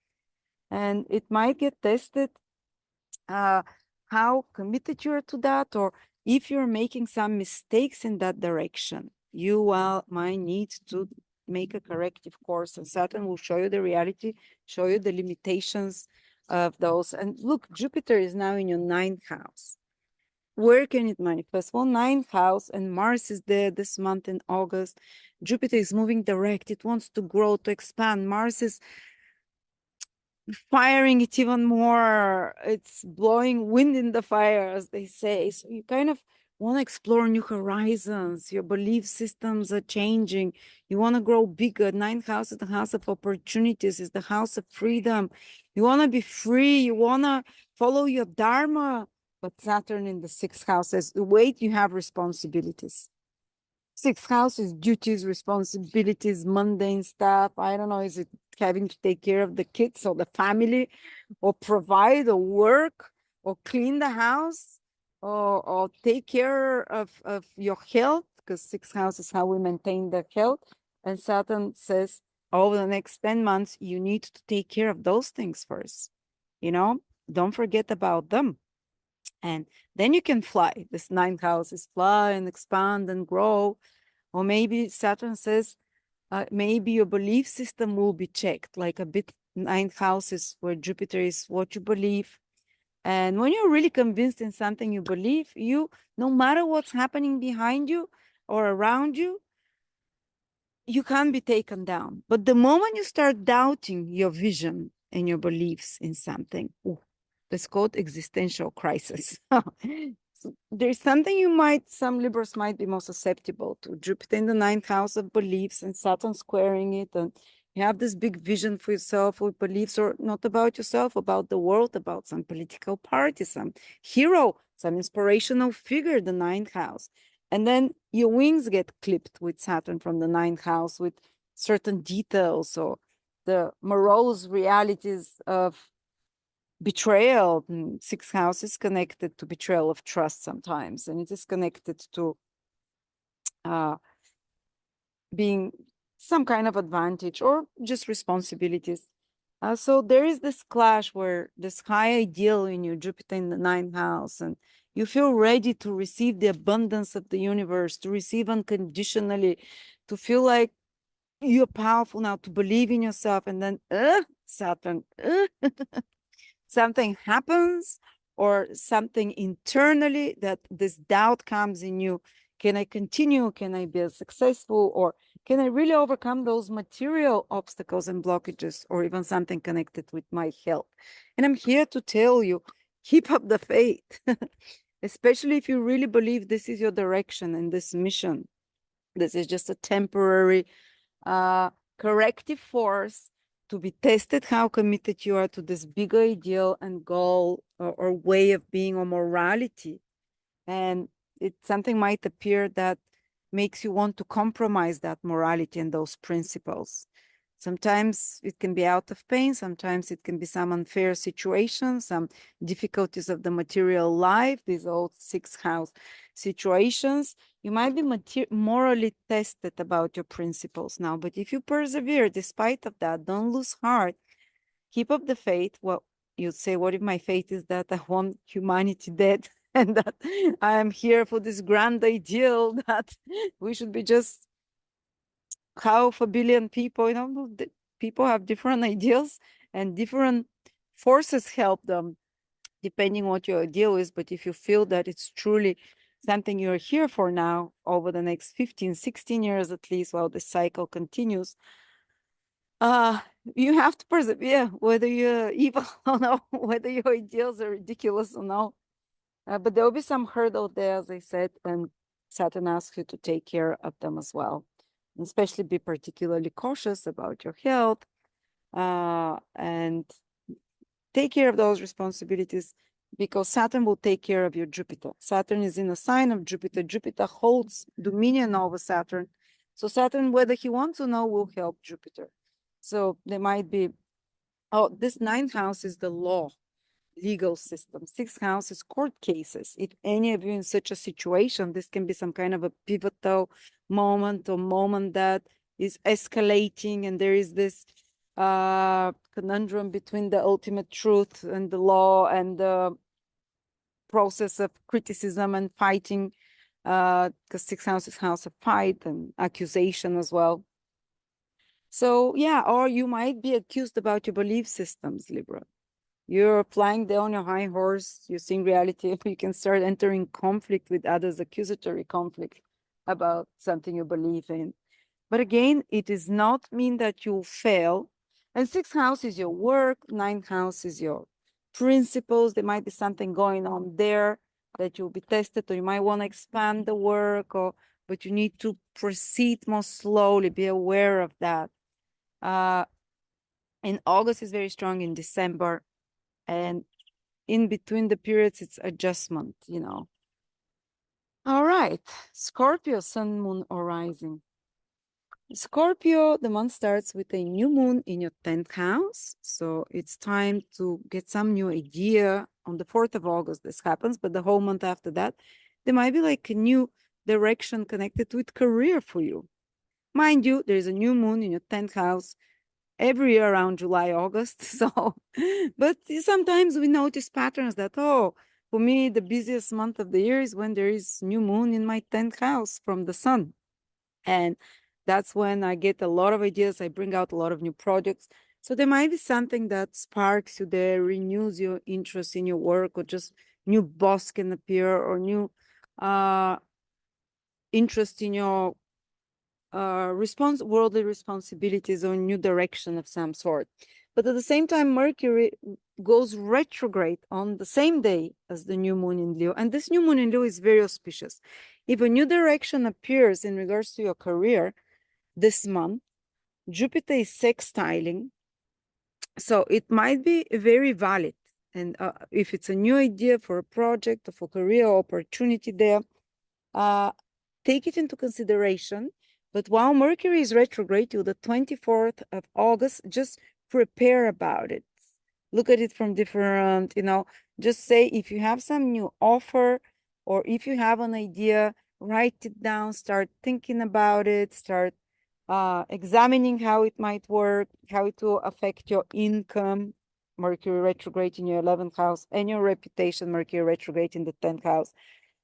And it might get tested how committed you are to that, or if you're making some mistakes in that direction, you might need to make a corrective course, and Saturn will show you the reality, show you the limitations of those. And look, Jupiter is now in your 9th house. Where can it manifest? Well, 9th house, and Mars is there this month in August. Jupiter is moving direct. It wants to grow, to expand. Mars is firing it even more. It's blowing wind in the fire, as they say. So you kind of want to explore new horizons. Your belief systems are changing. You want to grow bigger. 9th house is the house of opportunities, is the house of freedom. You want to be free. You want to follow your dharma. But Saturn in the 6th house says, wait, you have responsibilities. 6th house is duties, responsibilities, mundane stuff. I don't know, is it having to take care of the kids or the family, or provide or work or clean the house, or take care of your health, because 6th house is how we maintain the health. And Saturn says, over the next 10 months, you need to take care of those things first. Don't forget about them. And then you can fly. This 9th house is fly and expand and grow. Or maybe Saturn says, maybe your belief system will be checked, like a bit 9th house is where Jupiter is, what you believe. And when you're really convinced in something you believe, no matter what's happening behind you or around you, you can't be taken down. But the moment you start doubting your vision and your beliefs in something, that's called existential crisis. So there's something some Libras might be more susceptible to. Jupiter in the 9th house of beliefs and Saturn squaring it. And You have this big vision for yourself or beliefs, or not about yourself, about the world, about some political party, some hero, some inspirational figure, the ninth house. And then your wings get clipped with Saturn from the ninth house with certain details or the morose realities of betrayal. Sixth house is connected to betrayal of trust sometimes, and it is connected to being some kind of advantage or just responsibilities. So there is this clash where this high ideal in you, Jupiter in the ninth house, and you feel ready to receive the abundance of the universe, to receive unconditionally, to feel like you're powerful now, to believe in yourself, and then Saturn, something happens or something internally that this doubt comes in you. Can I continue? Can I be successful? Or can I really overcome those material obstacles and blockages, or even something connected with my health? And I'm here to tell you, keep up the faith, especially if you really believe this is your direction and this mission. This is just a temporary corrective force to be tested how committed you are to this bigger ideal and goal or way of being or morality. And something might appear that makes you want to compromise that morality and those principles. Sometimes it can be out of pain, sometimes it can be some unfair situation, some difficulties of the material life, these old sixth house situations. You might be morally tested about your principles now, but if you persevere despite of that, don't lose heart, keep up the faith. Well, you'd say, what if my faith is that I want humanity dead and that I am here for this grand ideal that we should be just half a billion people? People have different ideals and different forces help them depending what your ideal is. But if you feel that it's truly something you're here for now over the next 15, 16 years at least while the cycle continues, you have to persevere, whether you're evil or no, whether your ideals are ridiculous or no. But there will be some hurdle there, as I said, and Saturn asks you to take care of them as well. And especially be particularly cautious about your health and take care of those responsibilities, because Saturn will take care of your Jupiter. Saturn is in a sign of Jupiter. Jupiter holds dominion over Saturn. So Saturn, whether he wants or no, will help Jupiter. So there might be, this ninth house is the law, legal system. Sixth house is court cases. If any of you in such a situation, this can be some kind of a pivotal moment or moment that is escalating, and there is this conundrum between the ultimate truth and the law and the process of criticism and fighting, because sixth house is house of fight and accusation as well. So yeah, or you might be accused about your belief systems, Libra. You're flying there on your high horse, you're seeing reality, you can start entering conflict with others, accusatory conflict about something you believe in. But again, it does not mean that you'll fail. And sixth house is your work, ninth house is your principles. There might be something going on there that you'll be tested, or you might want to expand the work, but you need to proceed more slowly, be aware of that. In August is very strong, in December, and in between the periods, it's adjustment, All right, Scorpio, sun, moon, or rising. Scorpio, the month starts with a new moon in your 10th house. So it's time to get some new idea. On the 4th of August, this happens, but the whole month after that, there might be like a new direction connected with career for you. Mind you, there is a new moon in your 10th house every year around July, August. So, but sometimes we notice patterns that, for me, the busiest month of the year is when there is new moon in my 10th house from the sun. And that's when I get a lot of ideas. I bring out a lot of new projects. So there might be something that sparks you there, renews your interest in your work, or just new boss can appear, or new interest in your worldly responsibilities, or new direction of some sort. But at the same time, Mercury goes retrograde on the same day as the new moon in Leo. And this new moon in Leo is very auspicious. If a new direction appears in regards to your career this month, Jupiter is sextiling, so it might be very valid. And if it's a new idea for a project or for career opportunity there, take it into consideration. But while Mercury is retrograde till the 24th of August, just prepare about it. Look at it from different, just say if you have some new offer or if you have an idea, write it down, start thinking about it, start examining how it might work, how it will affect your income. Mercury retrograde in your 11th house and your reputation, Mercury retrograde in the 10th house.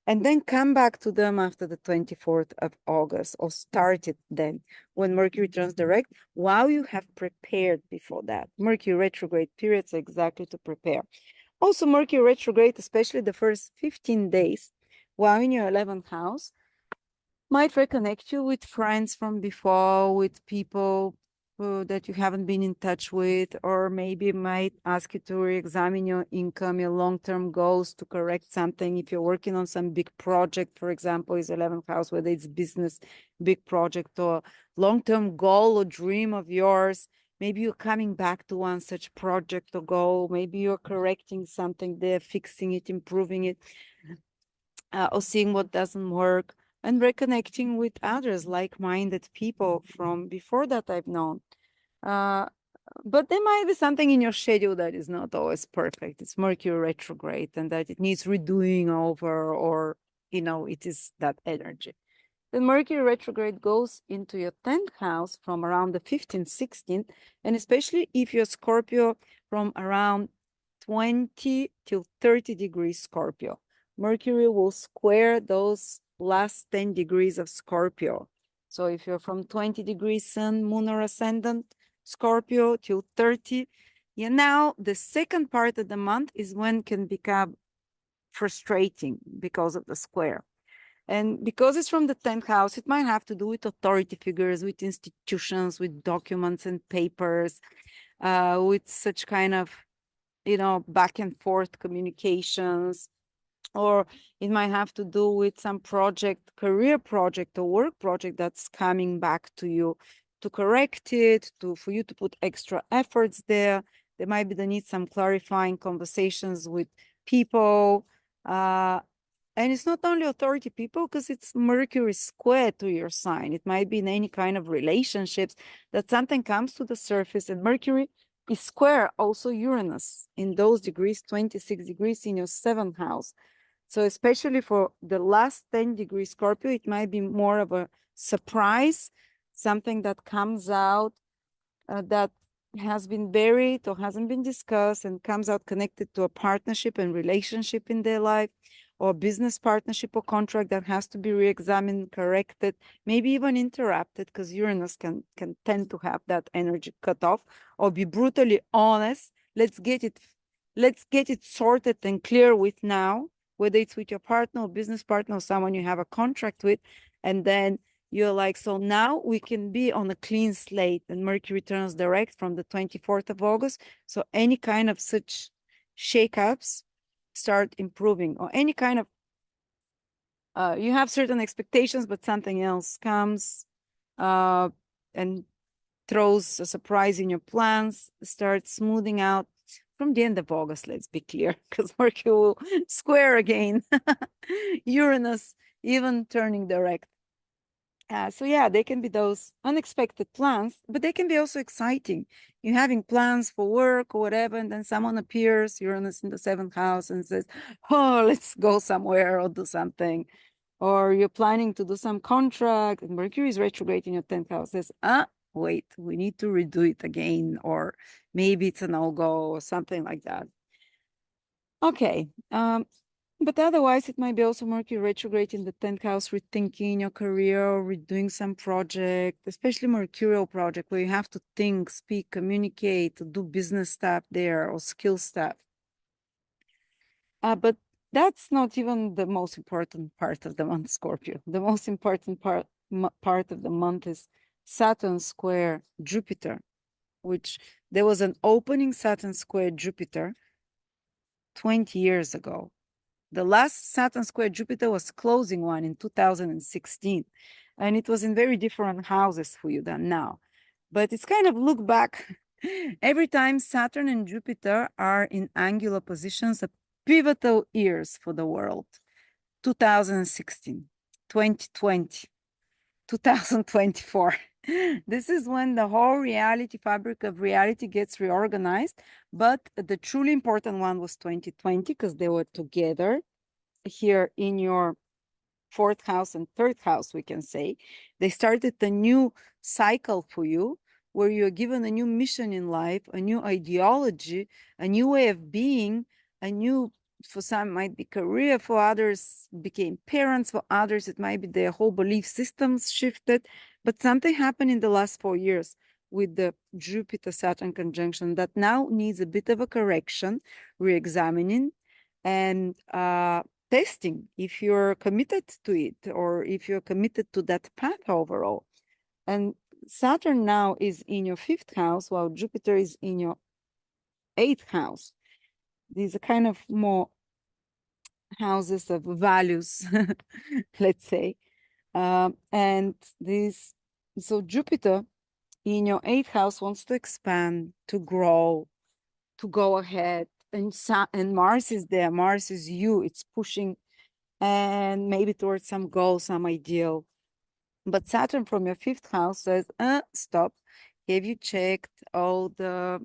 And then come back to them after the 24th of August or start it then when Mercury turns direct, while you have prepared before that. Mercury retrograde periods are exactly to prepare. Also, Mercury retrograde, especially the first 15 days while in your 11th house, might reconnect you with friends from before, with people that you haven't been in touch with, or maybe might ask you to re-examine your income, your long-term goals to correct something. If you're working on some big project, for example, is 11th house, whether it's business, big project, or long-term goal or dream of yours, maybe you're coming back to one such project or goal, maybe you're correcting something there, fixing it, improving it, or seeing what doesn't work, and reconnecting with others, like-minded people from before that I've known. But there might be something in your schedule that is not always perfect. It's Mercury retrograde and that it needs redoing over, or, it is that energy. The Mercury retrograde goes into your 10th house from around the 15th, 16th, and especially if you're Scorpio, from around 20 till 30 degrees Scorpio. Mercury will square those last 10 degrees of Scorpio. So if you're from 20 degrees Sun, Moon, or Ascendant, Scorpio till 30, now the second part of the month is when can become frustrating because of the square. And because it's from the 10th house, it might have to do with authority figures, with institutions, with documents and papers, with such kind of, back and forth communications. Or it might have to do with some project, career project or work project that's coming back to you to correct it, for you to put extra efforts there. There might be the need some clarifying conversations with people. And it's not only authority people, because it's Mercury square to your sign. It might be in any kind of relationships that something comes to the surface, and Mercury is square also Uranus in those degrees, 26 degrees in your 7th house. So especially for the last 10 degrees Scorpio, it might be more of a surprise, something that comes out that has been buried or hasn't been discussed and comes out connected to a partnership and relationship in their life, or business partnership or contract that has to be re-examined, corrected, maybe even interrupted, because Uranus can tend to have that energy cut off, or be brutally honest. Let's get it sorted and clear with now, whether it's with your partner or business partner or someone you have a contract with, and then you're like, so now we can be on a clean slate. And Mercury turns direct from the 24th of August. So any kind of such shakeups start improving, or any kind of, you have certain expectations, but something else comes and throws a surprise in your plans, start smoothing out from the end of August, let's be clear, because Mercury will square again. Uranus even turning direct. So yeah, they can be those unexpected plans, but they can be also exciting. You're having plans for work or whatever, and then someone appears, Uranus in the 7th house, and says, oh, let's go somewhere or do something. Or you're planning to do some contract, and Mercury is retrograde in your 10th house, says, wait, we need to redo it again, or maybe it's a no-go or something like that. Okay, but otherwise, it might be also Mercury retrograde in the 10th house, rethinking your career or redoing some project, especially mercurial project where you have to think, speak, communicate, do business stuff there or skill stuff. But that's not even the most important part of the month, Scorpio. The most important part of the month is Saturn Square Jupiter, which there was an opening Saturn Square Jupiter 20 years ago. The last Saturn Square Jupiter was closing one in 2016, and it was in very different houses for you than now. But it's kind of look back. Every time Saturn and Jupiter are in angular positions, a pivotal years for the world. 2016, 2020, 2024. This is when the whole reality fabric of reality gets reorganized. But the truly important one was 2020 because they were together here in your fourth house and third house, we can say. They started a new cycle for you where you're given a new mission in life, a new ideology, a new way of being, a new, for some might be career, for others became parents, for others it might be their whole belief systems shifted. But something happened in the last 4 years with the Jupiter-Saturn conjunction that now needs a bit of a correction, re-examining, and testing if you're committed to it or if you're committed to that path overall. And Saturn now is in your fifth house while Jupiter is in your eighth house. These are kind of more houses of values, let's say. And this, so Jupiter in your eighth house wants to expand, to grow, to go ahead. And Mars is there. Mars is you. It's pushing and maybe towards some goal, some ideal. But Saturn from your fifth house says, stop. Have you checked all the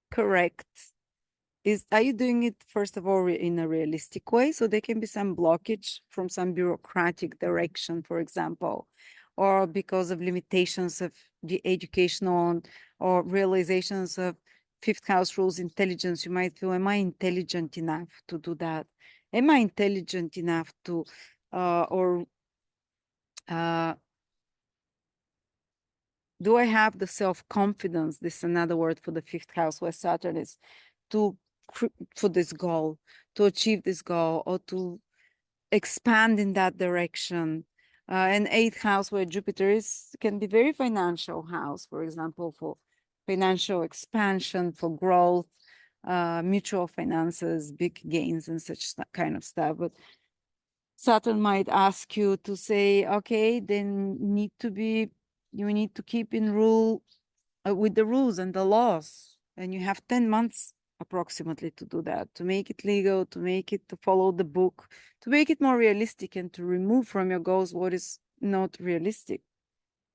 correct? Are you doing it, first of all, in a realistic way? So there can be some blockage from some bureaucratic direction, for example, or because of limitations of the educational or realizations of fifth house rules intelligence. You might feel, am I intelligent enough to do that? Am I intelligent enough to, do I have the self-confidence? This is another word for the fifth house where Saturn is, for this goal, to achieve this goal, or to expand in that direction. And eighth house where Jupiter is can be very financial house, for example, for financial expansion, for growth, mutual finances, big gains and such kind of stuff. But Saturn might ask you to say, okay, then you need to keep in rule with the rules and the laws. And you have 10 months approximately to do that, to make it legal, to make it, to follow the book, to make it more realistic and to remove from your goals what is not realistic.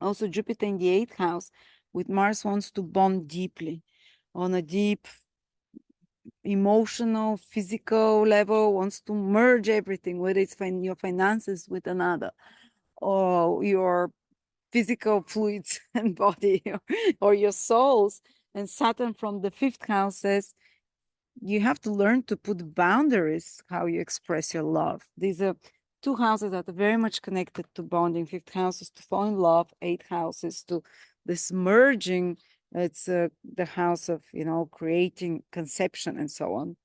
Also, Jupiter in the eighth house with Mars wants to bond deeply on a deep emotional, physical level, wants to merge everything, whether it's your finances with another or your physical fluids and body or your souls. And Saturn from the fifth house says, you have to learn to put boundaries, how you express your love. These are two houses that are very much connected to bonding. Fifth house is to fall in love. Eighth house is to this merging. It's the house of, creating conception and so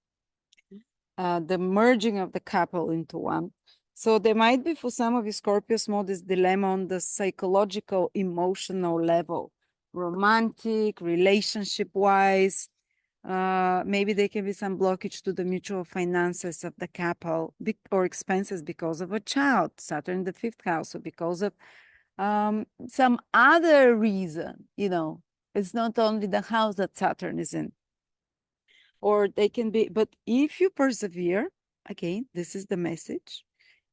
on. The merging of the couple into one. So there might be for some of you Scorpios more this dilemma on the psychological, emotional level, romantic, relationship-wise. Maybe there can be some blockage to the mutual finances of the couple or expenses because of a child, Saturn in the fifth house, or because of some other reason, It's not only the house that Saturn is in. Or they can be, but if you persevere, again, this is the message.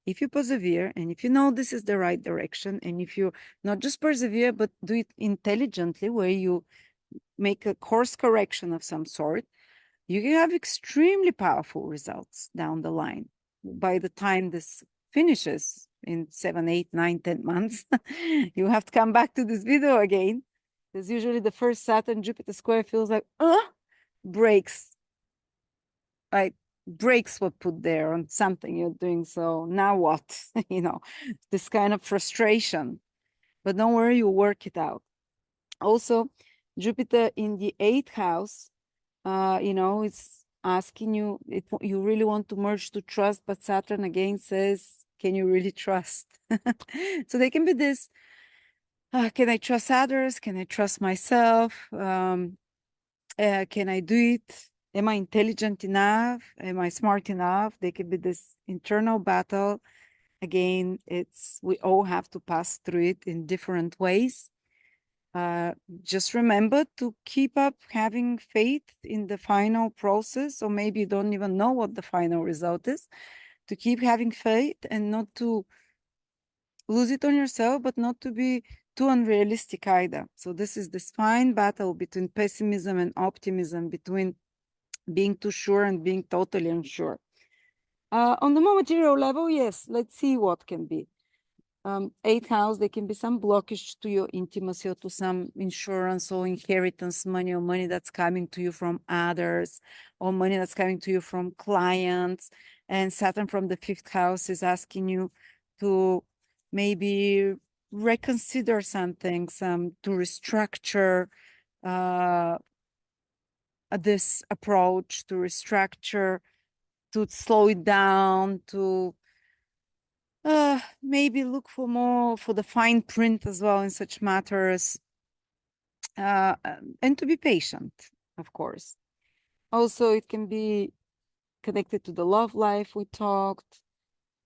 If you persevere and if you know this is the right direction, and if you not just persevere, but do it intelligently, where you make a course correction of some sort, you can have extremely powerful results down the line. By the time this finishes in 7, 8, 9, 10 months, you have to come back to this video again, because usually the first Saturn Jupiter square feels like, breaks. Like brakes were put there on something you're doing. So now what? This kind of frustration. But don't worry, you work it out. Also, Jupiter in the eighth house, it's asking you, you really want to merge to trust, but Saturn again says, can you really trust? So there can be this, can I trust others? Can I trust myself? Can I do it? Am I intelligent enough? Am I smart enough? There could be this internal battle. Again, we all have to pass through it in different ways. Just remember to keep up having faith in the final process, or maybe you don't even know what the final result is, to keep having faith and not to lose it on yourself, but not to be too unrealistic either. So this is this fine battle between pessimism and optimism, between being too sure and being totally unsure. On the more material level, yes, let's see what can be. Eighth house, there can be some blockage to your intimacy or to some insurance or inheritance money, or money that's coming to you from others, or money that's coming to you from clients. And Saturn from the fifth house is asking you to maybe reconsider something, to restructure this approach, to restructure, to slow it down, to maybe look for more for the fine print as well in such matters, and to be patient, of course. Also, it can be connected to the love life we talked.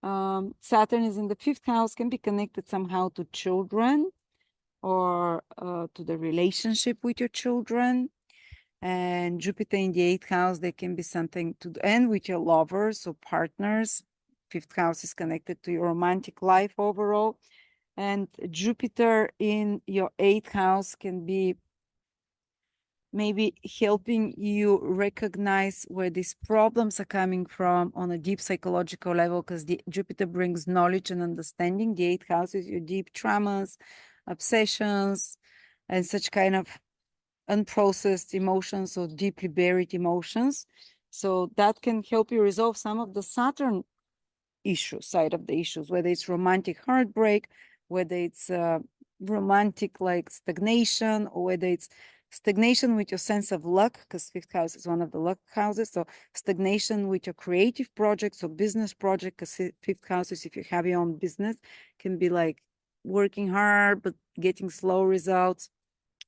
Saturn is in the fifth house, can be connected somehow to children, or to the relationship with your children. And Jupiter in the eighth house, there can be something to end with your lovers or partners. Fifth house is connected to your romantic life overall. And Jupiter in your eighth house can be maybe helping you recognize where these problems are coming from on a deep psychological level, because the Jupiter brings knowledge and understanding. The eighth house is your deep traumas, obsessions, and such kind of unprocessed emotions or deeply buried emotions. So that can help you resolve some of the Saturn side of the issues, whether it's romantic heartbreak, whether it's romantic like stagnation, or whether it's stagnation with your sense of luck, because fifth house is one of the luck houses. So stagnation with your creative projects or business project, because fifth house is if you have your own business, can be like working hard but getting slow results.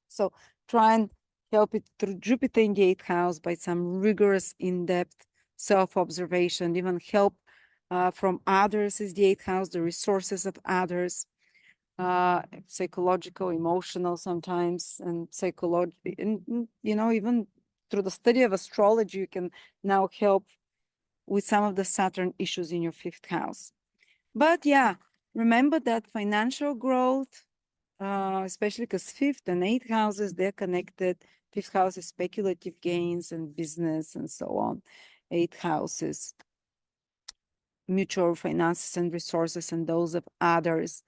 So try and help it through Jupiter in the eighth house by some rigorous, in-depth self-observation, even help from others is the eighth house, the resources of others, psychological, emotional sometimes, and and even through the study of astrology, you can now help with some of the Saturn issues in your fifth house. But yeah, remember that financial growth, especially because fifth and eighth houses, they're connected. Fifth house is speculative gains and business and so on. Eighth houses, mutual finances and resources, and those of others,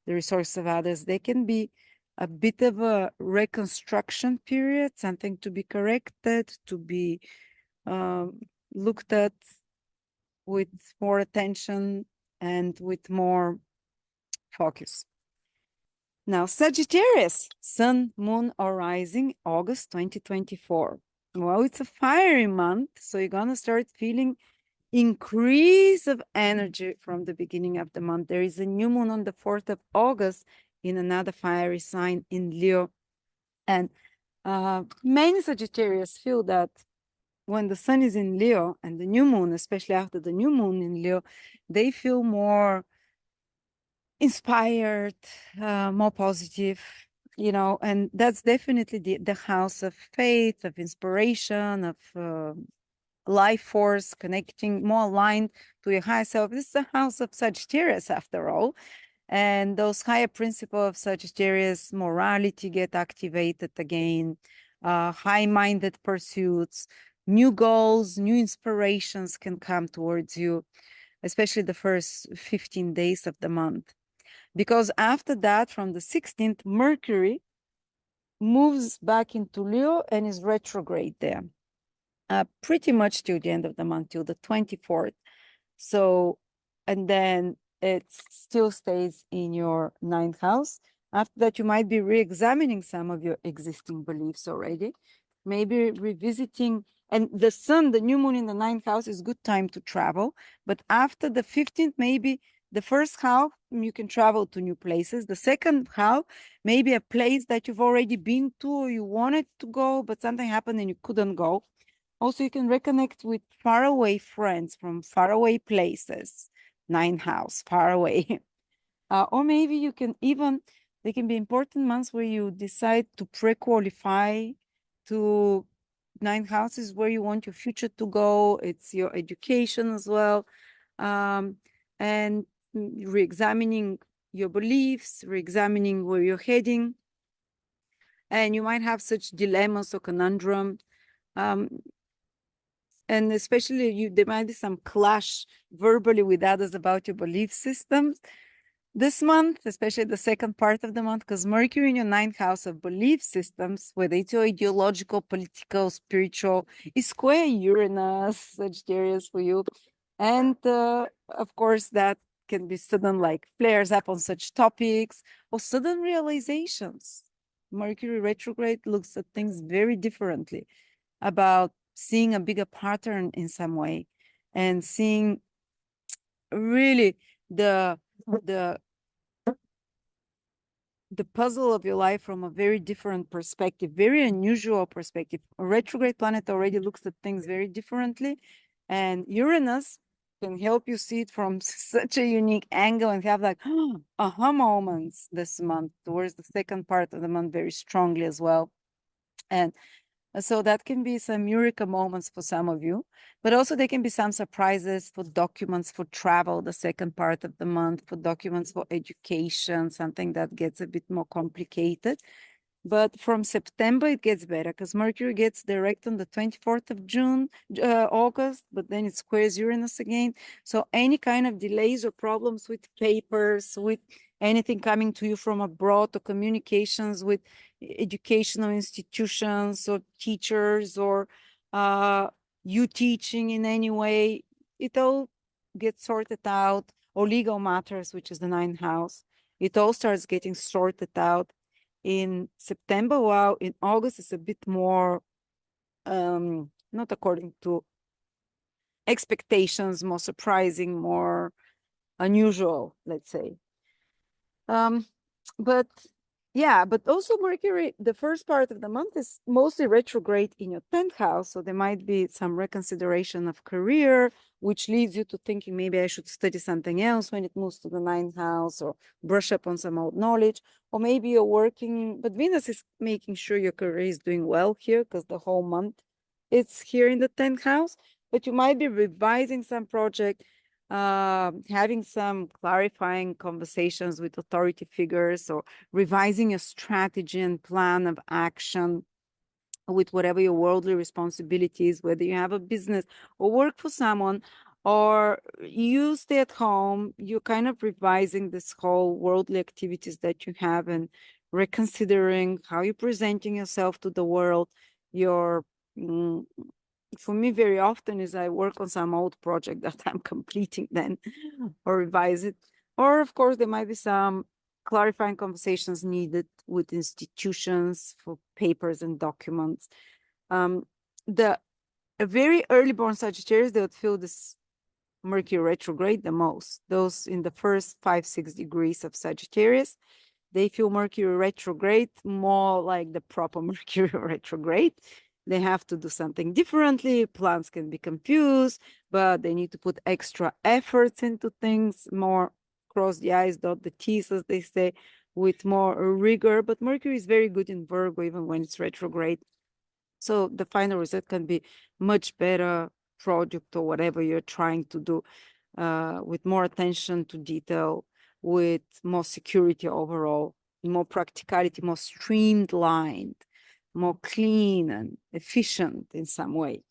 the resources of others, they can be a bit of a reconstruction period, something to be corrected, to be looked at with more attention and with more focus. Now, Sagittarius, Sun, Moon, or Rising, August 2024. Well, it's a fiery month, so you're going to start feeling increase of energy from the beginning of the month. There is a new moon on the 4th of August in another fiery sign in Leo. And many Sagittarius feel that when the sun is in Leo and the new moon, especially after the new moon in Leo, they feel more inspired, more positive, and that's definitely the house of faith, of inspiration, of life force, connecting, more aligned to your higher self. This is the house of Sagittarius, after all. And those higher principles of Sagittarius, morality get activated again, high-minded pursuits, new goals, new inspirations can come towards you, especially the first 15 days of the month. Because after that, from the 16th, Mercury moves back into Leo and is retrograde there, pretty much till the end of the month, till the 24th. So, and then it still stays in your ninth house. After that, you might be re-examining some of your existing beliefs already, maybe revisiting. And the sun, the new moon in the ninth house is good time to travel. But after the 15th, maybe the first half, you can travel to new places. The second half, maybe a place that you've already been to or you wanted to go, but something happened and you couldn't go. Also, you can reconnect with faraway friends from faraway places. Ninth house, far away. Or maybe you can even They can be important months where you decide to pre-qualify to ninth house is where you want your future to go. It's your education as well. And re-examining your beliefs, re-examining where you're heading. And you might have such dilemmas or conundrum. And especially there might be some clash verbally with others about your belief systems this month, especially the second part of the month, because Mercury in your ninth house of belief systems, whether it's your ideological, political, spiritual, is square Uranus, Sagittarius for you. And of course, that can be sudden, like flares up on such topics or sudden realizations. Mercury retrograde looks at things very differently, about seeing a bigger pattern in some way and seeing really the puzzle of your life from a very different perspective, very unusual perspective. A retrograde planet already looks at things very differently, and Uranus can help you see it from such a unique angle and have like aha moments this month towards the second part of the month very strongly as well. And so that can be some eureka moments for some of you, but also there can be some surprises for documents for travel, the second part of the month, for documents for education, something that gets a bit more complicated. But from September, it gets better because Mercury gets direct on the 24th of August, but then it squares Uranus again. So any kind of delays or problems with papers, with anything coming to you from abroad, or communications with educational institutions or teachers, or you teaching in any way, it all gets sorted out, or legal matters, which is the ninth house. It all starts getting sorted out in September, while in August it's a bit more not according to expectations, more surprising, more unusual, let's say. But yeah, but also Mercury, the first part of the month is mostly retrograde in your 10th house. So there might be some reconsideration of career, which leads you to thinking maybe I should study something else when it moves to the 9th house, or brush up on some old knowledge. Or maybe you're working, but Venus is making sure your career is doing well here because the whole month it's here in the 10th house. But you might be revising some project, having some clarifying conversations with authority figures, or revising a strategy and plan of action with whatever your worldly responsibilities, whether you have a business or work for someone, or you stay at home, you're kind of revising this whole worldly activities that you have and reconsidering how you're presenting yourself to the world. Your for me, very often is I work on some old project that I'm completing then, or revise it. Or of course, there might be some clarifying conversations needed with institutions for papers and documents. The very early born Sagittarius, they would feel this Mercury retrograde the most. Those in the first 5-6 degrees of Sagittarius, they feel Mercury retrograde more like the proper Mercury retrograde. They have to do something differently. Plans can be confused, but they need to put extra efforts into things, more cross the I's, dot the T's, as they say, with more rigor. But Mercury is very good in Virgo, even when it's retrograde. So the final result can be much better project or whatever you're trying to do, with more attention to detail, with more security overall, more practicality, more streamlined, more clean and efficient in some way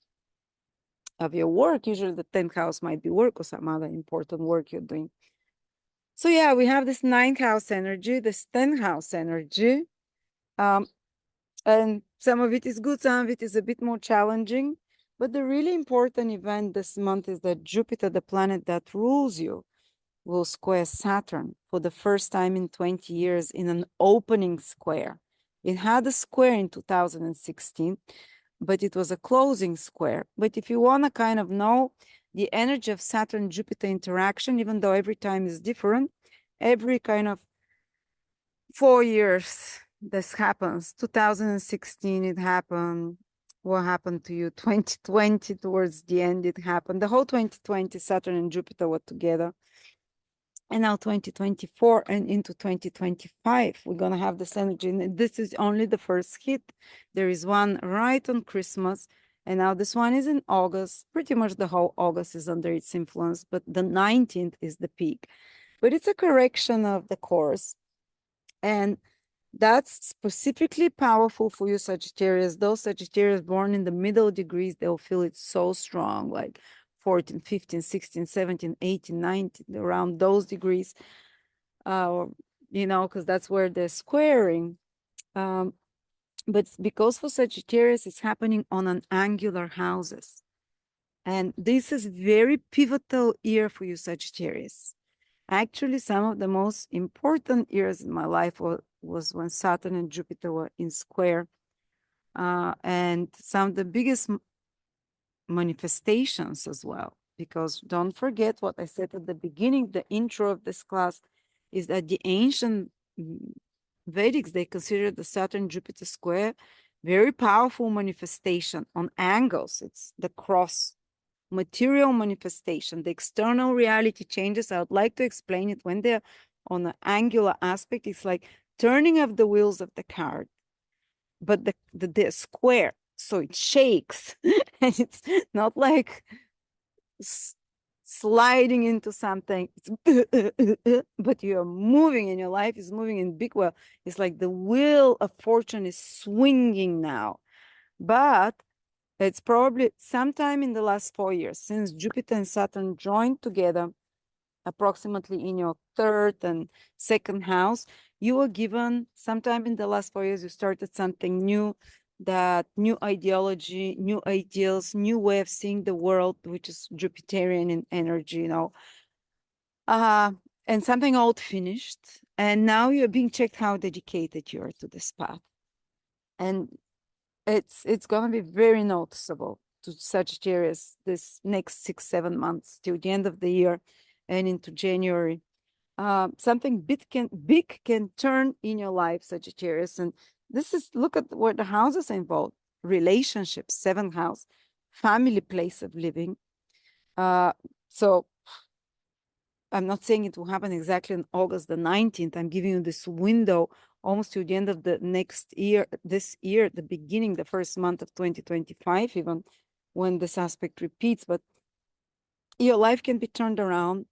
of your work. Usually the 10th house might be work or some other important work you're doing. So yeah, we have this 9th house energy, this 10th house energy. And some of it is good, some of it is a bit more challenging. But the really important event this month is that Jupiter, the planet that rules you, will square Saturn for the first time in 20 years in an opening square. It had a square in 2016, but it was a closing square. But if you want to kind of know the energy of Saturn-Jupiter interaction, even though every time is different, every kind of 4 years this happens. 2016 it happened. What happened to you? 2020 towards the end it happened. The whole 2020 Saturn and Jupiter were together. And now 2024 and into 2025, we're going to have this energy. And this is only the first hit. There is one right on Christmas. And now this one is in August. Pretty much the whole August is under its influence, but the 19th is the peak. But it's a correction of the course. And that's specifically powerful for you, Sagittarius. Those Sagittarius born in the middle degrees, they'll feel it so strong, like 14, 15, 16, 17, 18, 19, around those degrees. Because that's where they're squaring. But because for Sagittarius, it's happening on an angular houses. And this is very pivotal year for you, Sagittarius. Actually, some of the most important years in my life was when Saturn and Jupiter were in square. And some of the biggest manifestations as well. Because don't forget what I said at the beginning, the intro of this class, is that the ancient Vedics, they consider the Saturn-Jupiter square very powerful manifestation on angles. It's the cross material manifestation, the external reality changes. I would like to explain it when they're on an angular aspect. It's like turning of the wheels of the car, but the square, so it shakes. And it's not like sliding into something, but you're moving and your life is moving in big well. It's like the wheel of fortune is swinging now. But it's probably sometime in the last 4 years since Jupiter and Saturn joined together, approximately in your third and second house. You were given sometime in the last 4 years, you started something new, that new ideology, new ideals, new way of seeing the world, which is Jupiterian in energy, and something old finished. And now you're being checked how dedicated you are to this path. And it's going to be very noticeable to Sagittarius this next 6-7 months till the end of the year and into January. Something big can turn in your life, Sagittarius. And this is, look at what the houses involved: relationships, seventh house, family, place of living. So I'm not saying it will happen exactly on August the 19th. I'm giving you this window almost to the end of the next year, this year, the beginning, the first month of 2025, even when this aspect repeats. But your life can be turned around.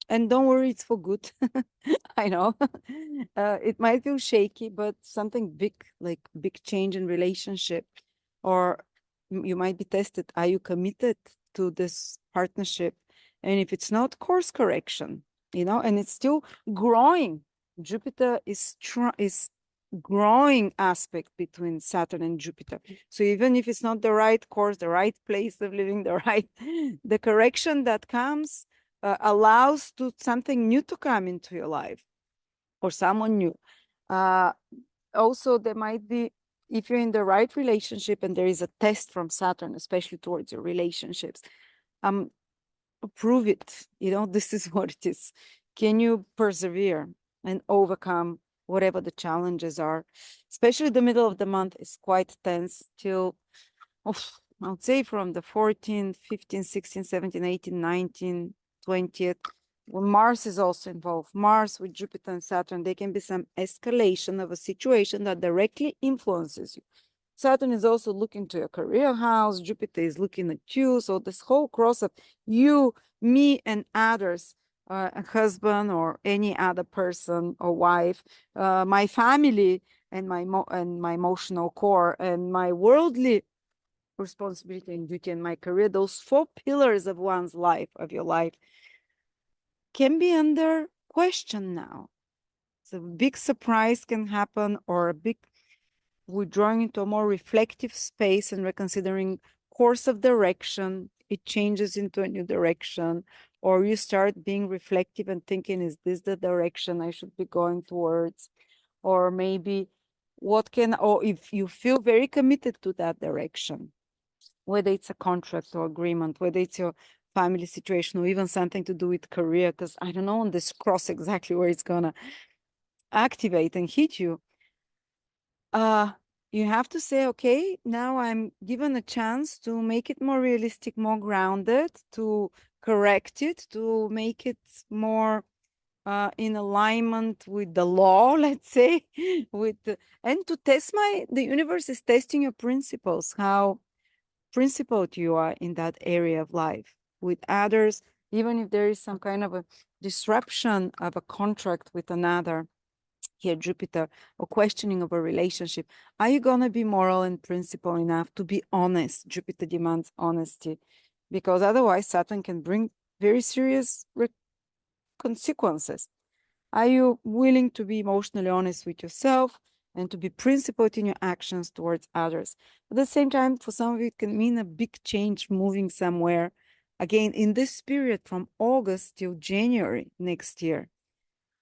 And don't worry, it's for good. I know. It might feel shaky, but something big, like big change in relationship, or you might be tested. Are you committed to this partnership? And if it's not, course correction, and it's still growing. Jupiter is growing aspect between Saturn and Jupiter. So even if it's not the right course, the right place of living, the correction that comes allows to something new to come into your life, or someone new. Also, there might be, if you're in the right relationship and there is a test from Saturn, especially towards your relationships, prove it. This is what it is. Can you persevere and overcome whatever the challenges are? Especially the middle of the month is quite tense till, I would say, from the 14th, 15th, 16th, 17th, 18th, 19th, 20th. When Mars is also involved, Mars with Jupiter and Saturn, there can be some escalation of a situation that directly influences you. Saturn is also looking to your career house. Jupiter is looking at you. So this whole cross of you, me, and others, a husband or any other person or wife, my family and my emotional core and my worldly responsibility and duty and my career, those 4 pillars of one's life, of your life, can be under question now. So a big surprise can happen, or a big withdrawing into a more reflective space and reconsidering course of direction. It changes into a new direction, or you start being reflective and thinking, is this the direction I should be going towards? Or maybe or if you feel very committed to that direction, whether it's a contract or agreement, whether it's your family situation, or even something to do with career, because I don't know on this cross exactly where it's gonna activate and hit you. You have to say, okay, now I'm given a chance to make it more realistic, more grounded, to correct it, to make it more in alignment with the law, let's say, and to test the universe is testing your principles, how principled you are in that area of life with others, even if there is some kind of a disruption of a contract with another, here Jupiter, or questioning of a relationship. Are you going to be moral and principle enough to be honest? Jupiter demands honesty, because otherwise Saturn can bring very serious consequences. Are you willing to be emotionally honest with yourself and to be principled in your actions towards others? At the same time, for some of you, it can mean a big change, moving somewhere. Again, in this period from August till January next year.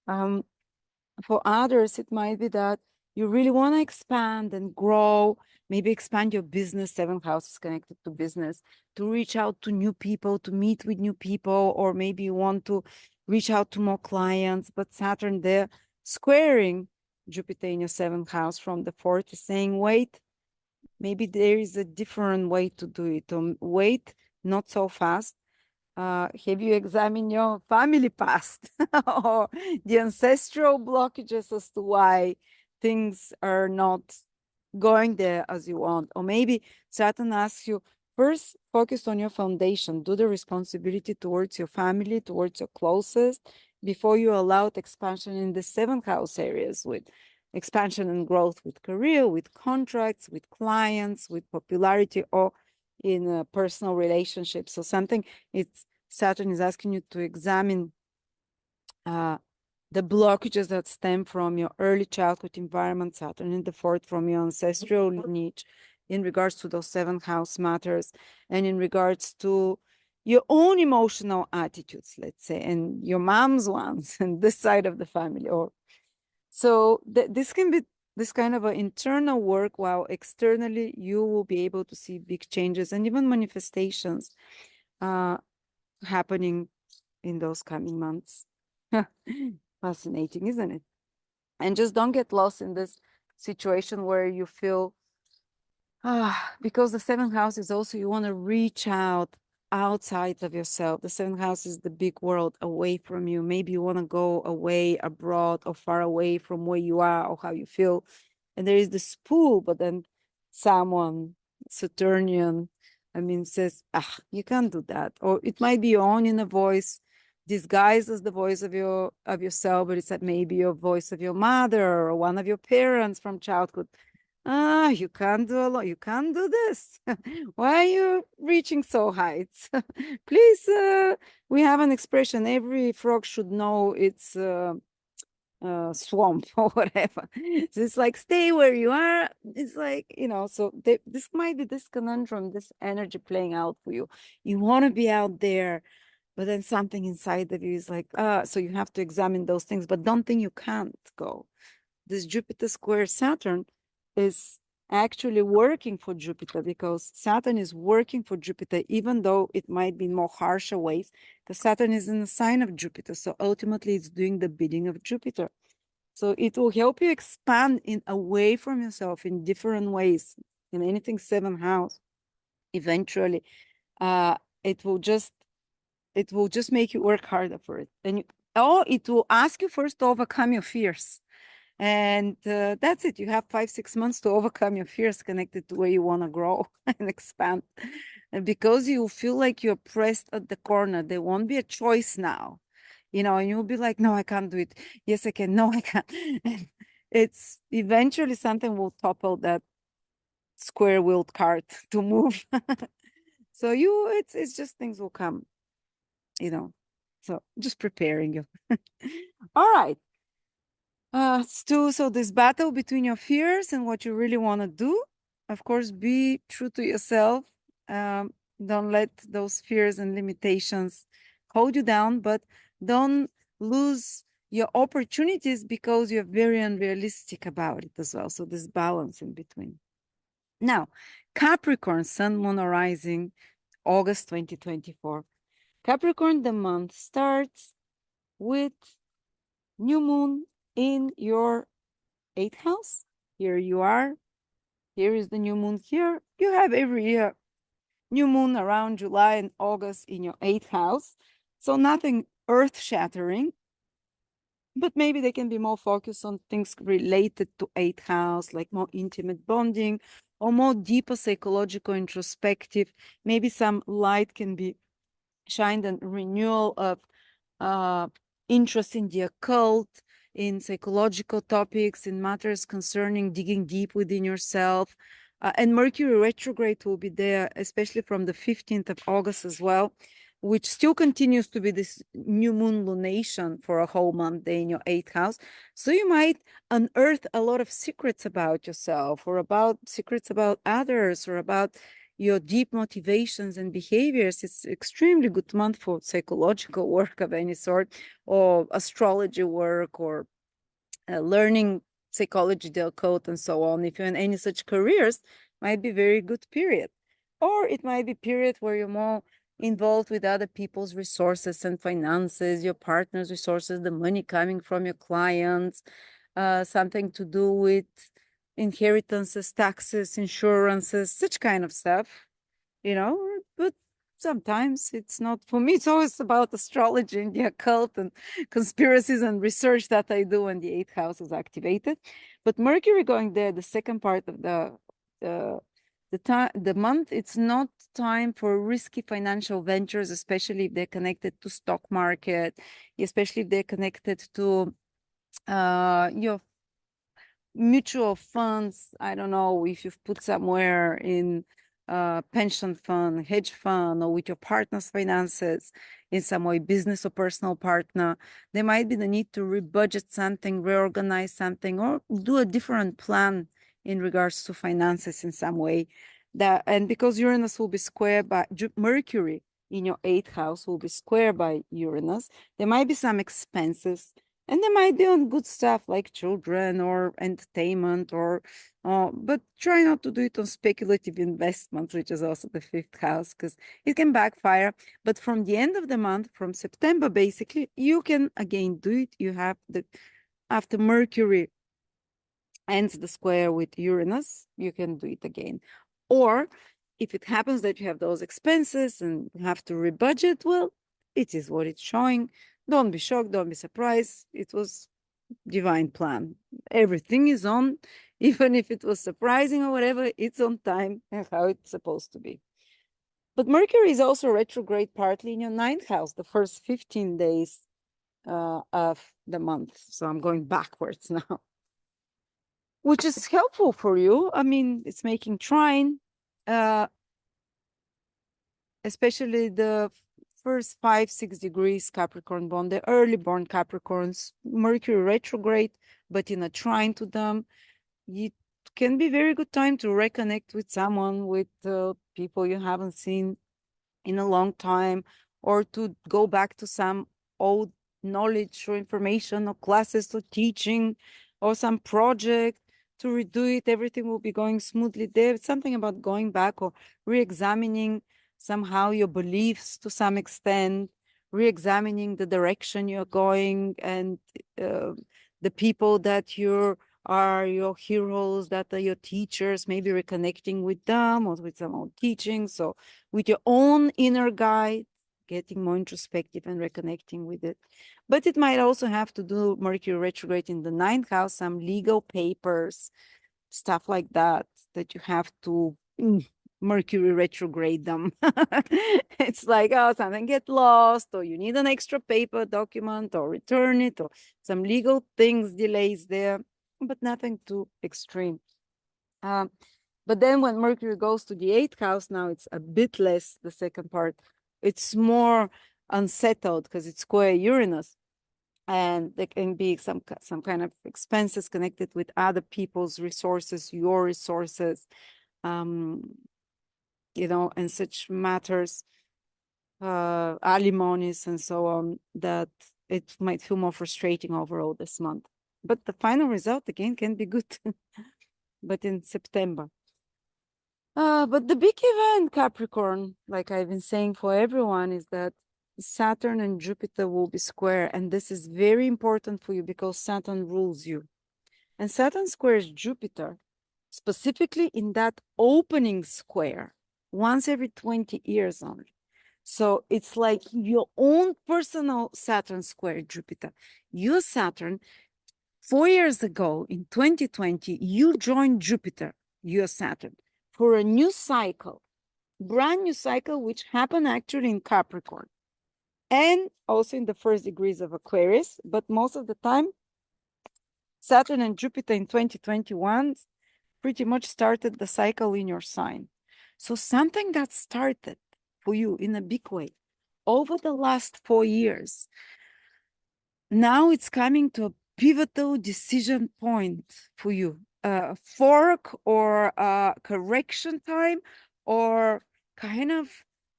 For others, it might be that you really want to expand and grow, maybe expand your business. Seventh house is connected to business, to reach out to new people, to meet with new people, or maybe you want to reach out to more clients. But Saturn there squaring Jupiter in your seventh house from the fourth is saying, wait, maybe there is a different way to do it. Wait, not so fast. Have you examined your family past or the ancestral blockages as to why things are not going there as you want? Or maybe Saturn asks you, first focus on your foundation, do the responsibility towards your family, towards your closest, before you allow expansion in the seventh house areas, with expansion and growth with career, with contracts, with clients, with popularity, or in a personal relationship. So something, it's Saturn is asking you to examine the blockages that stem from your early childhood environment, Saturn in the fourth, from your ancestral lineage, in regards to those seventh house matters, and in regards to your own emotional attitudes, let's say, and your mom's ones, and this side of the family. Or so this can be this kind of an internal work, while externally you will be able to see big changes and even manifestations happening in those coming months. Fascinating, isn't it? And just don't get lost in this situation where you feel, because the seventh house is also, you want to reach out outside of yourself. The seventh house is the big world away from you. Maybe you want to go away, abroad, or far away from where you are or how you feel. And there is this pull, but then someone, Saturnian, says, you can't do that. Or it might be your own inner voice disguised as the voice of yourself, but it's that maybe your voice of your mother or one of your parents from childhood. You can't do a lot. You can't do this. Why are you reaching so heights? Please, we have an expression. Every frog should know its swamp or whatever. So it's like, stay where you are. It's like, so this might be this conundrum, this energy playing out for you. You want to be out there, but then something inside of you is like, so you have to examine those things, but don't think you can't go. This Jupiter square Saturn is actually working for Jupiter, because Saturn is working for Jupiter, even though it might be in more harsher ways, because Saturn is in the sign of Jupiter. So ultimately it's doing the bidding of Jupiter. So it will help you expand away from yourself in different ways, in anything seventh house. Eventually, it will just make you work harder for it. And it will ask you first to overcome your fears. And that's it. You have 5-6 months to overcome your fears connected to where you want to grow and expand. And because you feel like you're pressed at the corner, there won't be a choice now, and you'll be like, no, I can't do it. Yes, I can. No, I can't. And it's eventually something will topple that square-wheeled cart to move. So it's just things will come, so just preparing you. All right. So this battle between your fears and what you really want to do, of course, be true to yourself. Don't let those fears and limitations hold you down, but don't lose your opportunities because you're very unrealistic about it as well. So this balance in between. Now, Capricorn, Sun, Moon, Rising, August 2024. Capricorn, the month starts with new moon in your 8th house. Here you are. Here is the new moon here. You have every year new moon around July and August in your 8th house. So nothing earth-shattering. but maybe they can be more focused on things related to eighth house, like more intimate bonding or more deeper psychological introspective. Maybe some light can be shined and renewal of uh, interest in the occult, in psychological topics, in matters concerning digging deep within yourself. And Mercury retrograde will be there, especially from the 15th of August as well, which still continues to be this new moon lunation for a whole month day in your eighth house. So you might unearth a lot of secrets about yourself, or about secrets about others, or about your deep motivations and behaviors. It's extremely good month for psychological work of any sort, or astrology work, or learning psychology, the occult, and so on. If you're in any such careers, might be very good period. Or it might be period where you're more involved with other people's resources and finances, your partner's resources, the money coming from your clients, something to do with inheritances, taxes, insurances, such kind of stuff, you know. But sometimes it's not for me. It's always about astrology and the occult and conspiracies and research that I do when the eighth house is activated. But Mercury going there, the second part of the time, the month, it's not time for risky financial ventures, especially if they're connected to stock market, especially if they're connected to your mutual funds. I don't know if you've put somewhere in pension fund, hedge fund, or with your partner's finances in some way, business or personal partner. There might be the need to rebudget something, reorganize something, or do a different plan in regards to finances in some way. And because Uranus will be square by Mercury in your eighth house will be square by Uranus, there might be some expenses, and they might be on good stuff like children or entertainment, or but try not to do it on speculative investments, which is also the fifth house, because it can backfire. But from the end of the month, from September, basically, you can again do it. You have after Mercury ends the square with Uranus, you can do it again. Or if it happens that you have those expenses and have to rebudget, well, it is what it's showing. Don't be shocked, don't be surprised. It was divine plan. Everything is on, even if it was surprising or whatever, it's on time and how it's supposed to be. But Mercury is also retrograde partly in your ninth house, the first 15 days of the month. So I'm going backwards now, which is helpful for you. I mean, it's making trine, especially the first 5-6 degrees Capricorn bond, the early born Capricorns, Mercury retrograde, but in a trine to them. It can be very good time to reconnect with someone, with people you haven't seen in a long time, or to go back to some old knowledge or information or classes or teaching or some project to redo it. Everything will be going smoothly. There's something about going back or re-examining somehow your beliefs to some extent, re-examining the direction you're going, and the people that are your heroes, that are your teachers, maybe reconnecting with them or with some old teachings. So with your own inner guide, getting more introspective and reconnecting with it. But it might also have to do Mercury retrograde in the ninth house, some legal papers, stuff like that, that you have to Mercury retrograde them. It's like, oh, something get lost, or you need an extra paper document, or return it, or some legal things, delays there, but nothing too extreme. But then when Mercury goes to the eighth house, now it's a bit less, the second part. It's more unsettled because it's square Uranus. And there can be some kind of expenses connected with other people's resources, your resources, you know, and such matters, alimonies and so on, that it might feel more frustrating overall this month. But the final result again can be good, but in September. But the big event, Capricorn, like I've been saying for everyone, is that Saturn and Jupiter will be square. And this is very important for you because Saturn rules you. And Saturn squares Jupiter, specifically in that opening square, once every 20 years only. So it's like your own personal Saturn square Jupiter. Your Saturn, 4 years ago in 2020, you joined Jupiter, your Saturn, for a new cycle, brand new cycle, which happened actually in Capricorn and also in the first degrees of Aquarius. But most of the time, Saturn and Jupiter in 2021 pretty much started the cycle in your sign. So something that started for you in a big way over the last 4 years, now it's coming to a pivotal decision point for you. Fork or correction time, or kind of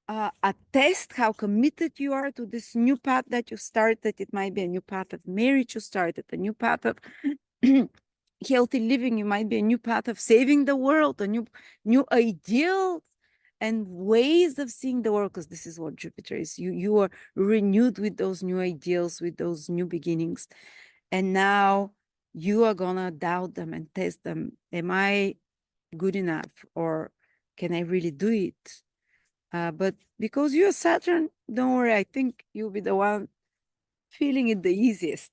a test how committed you are to this new path that you started. It might be a new path of marriage you started, a new path of healthy living. You might be a new path of saving the world, a new ideal and ways of seeing the world, because this is what Jupiter is. You are renewed with those new ideals, with those new beginnings, and now you are gonna doubt them and test them. Am I good enough, or can I really do it? But because you're Saturn, don't worry, I think you'll be the one feeling it the easiest.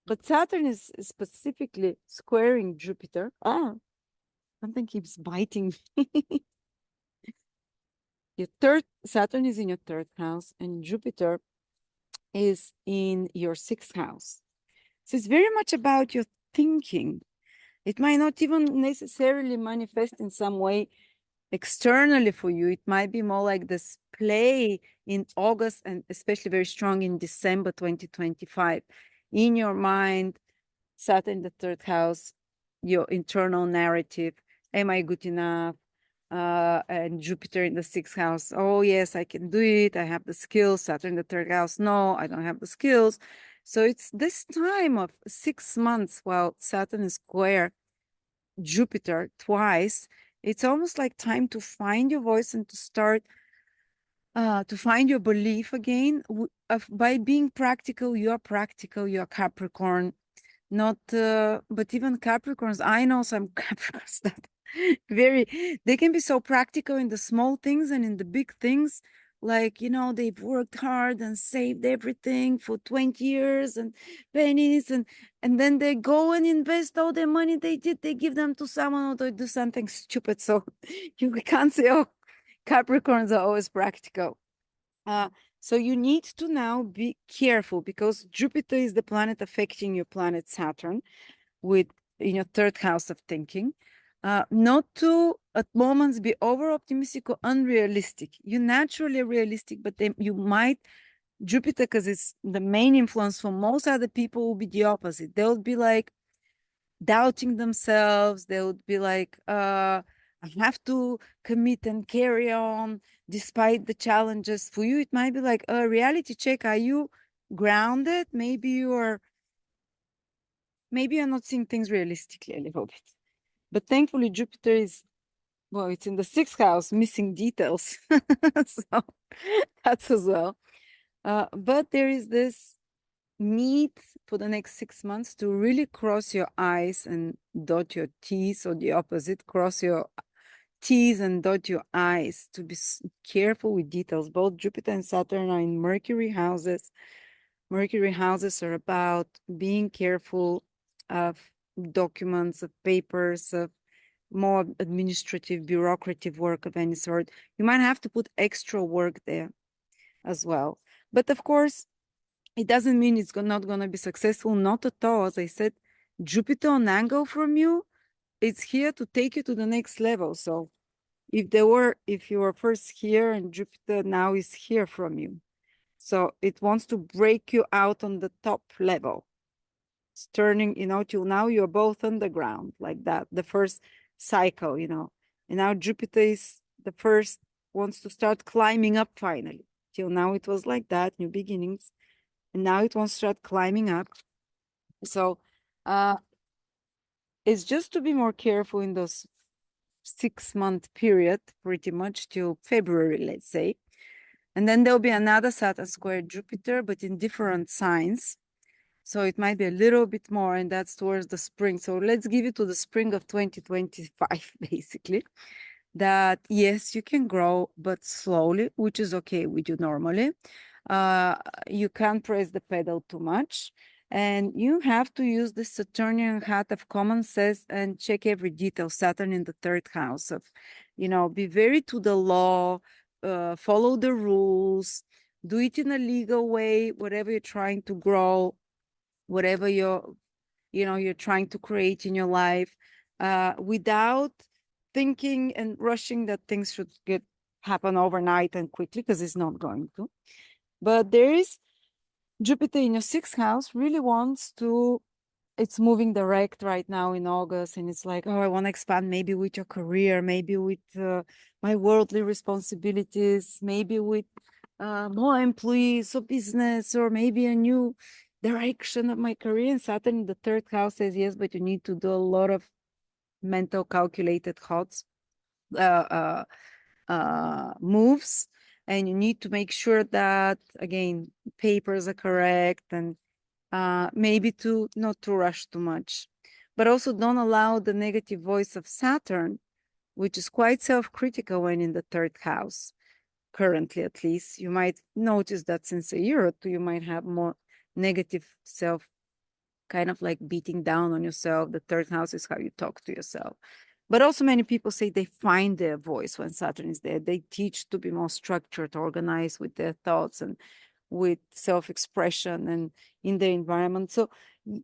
But Saturn is specifically squaring Jupiter. Something keeps biting me. Saturn is in your third house, and Jupiter is in your sixth house. So it's very much about your thinking. It might not even necessarily manifest in some way externally for you. It might be more like this play in August, and especially very strong in December 2025. In your mind, Saturn in the third house, your internal narrative. Am I good enough? And Jupiter in the sixth house. Oh, yes, I can do it. I have the skills. Saturn in the third house. No, I don't have the skills. So it's this time of 6 months while Saturn is square Jupiter twice. It's almost like time to find your voice and to start to find your belief again. By being practical, you are practical. You are Capricorn. Not, but even Capricorns, I know some Capricorns that they can be so practical in the small things and in the big things. Like, they've worked hard and saved everything for 20 years and pennies, and then they go and invest all their money they give them to someone, or they do something stupid. So you can't say, oh, Capricorns are always practical. So you need to now be careful, because Jupiter is the planet affecting your planet Saturn in your third house of thinking. Not to at moments be over optimistic or unrealistic. You're naturally realistic, but then you might, Jupiter, because it's the main influence for most other people, will be the opposite. They'll be like doubting themselves. They would be like, I have to commit and carry on despite the challenges. For you, it might be like a reality check. Are you grounded? Maybe you're not seeing things realistically a little bit. But thankfully, Jupiter is, well, it's in the sixth house, missing details. So that's as well. But there is this need for the next 6 months to really cross your I's and dot your T's, or the opposite, cross your T's and dot your I's, to be careful with details. Both Jupiter and Saturn are in Mercury houses. Mercury houses are about being careful of documents, of papers, of more administrative, bureaucratic work of any sort. You might have to put extra work there as well. But of course, it doesn't mean it's not going to be successful. Not at all. As I said, Jupiter on angle from you, it's here to take you to the next level. So if you were first here and Jupiter now is here from you, so it wants to break you out on the top level. It's turning, till now you're both on the ground like that, the first cycle, and now Jupiter is the first, wants to start climbing up finally. Till now it was like that, new beginnings, and now it wants to start climbing up. So it's just to be more careful in those 6-month period, pretty much till February, let's say. And then there'll be another Saturn square Jupiter, but in different signs. So it might be a little bit more, and that's towards the spring. So let's give it to the spring of 2025, basically. that yes, you can grow, but slowly, which is okay with you normally. You can't press the pedal too much. And you have to use the Saturnian hat of common sense and check every detail. Saturn in the third house of, be very to the law, follow the rules, do it in a legal way, whatever you're trying to grow, whatever you're trying to create in your life, without thinking and rushing that things should happen overnight and quickly, because it's not going to. But there is Jupiter in your sixth house really wants to, it's moving direct right now in August, and it's like, oh, I want to expand maybe with your career, maybe with my worldly responsibilities, maybe with more employees or business, or maybe a new direction of my career. And Saturn in the third house says yes, but you need to do a lot of mental calculated thoughts, moves, and you need to make sure that, again, papers are correct, and maybe to not to rush too much, but also don't allow the negative voice of Saturn, which is quite self-critical when in the third house. Currently, at least, you might notice that since a year or two, you might have more negative self, kind of like beating down on yourself. The third house is how you talk to yourself. But also many people say they find their voice when Saturn is there. They teach to be more structured, organized with their thoughts and with self-expression and in the environment. So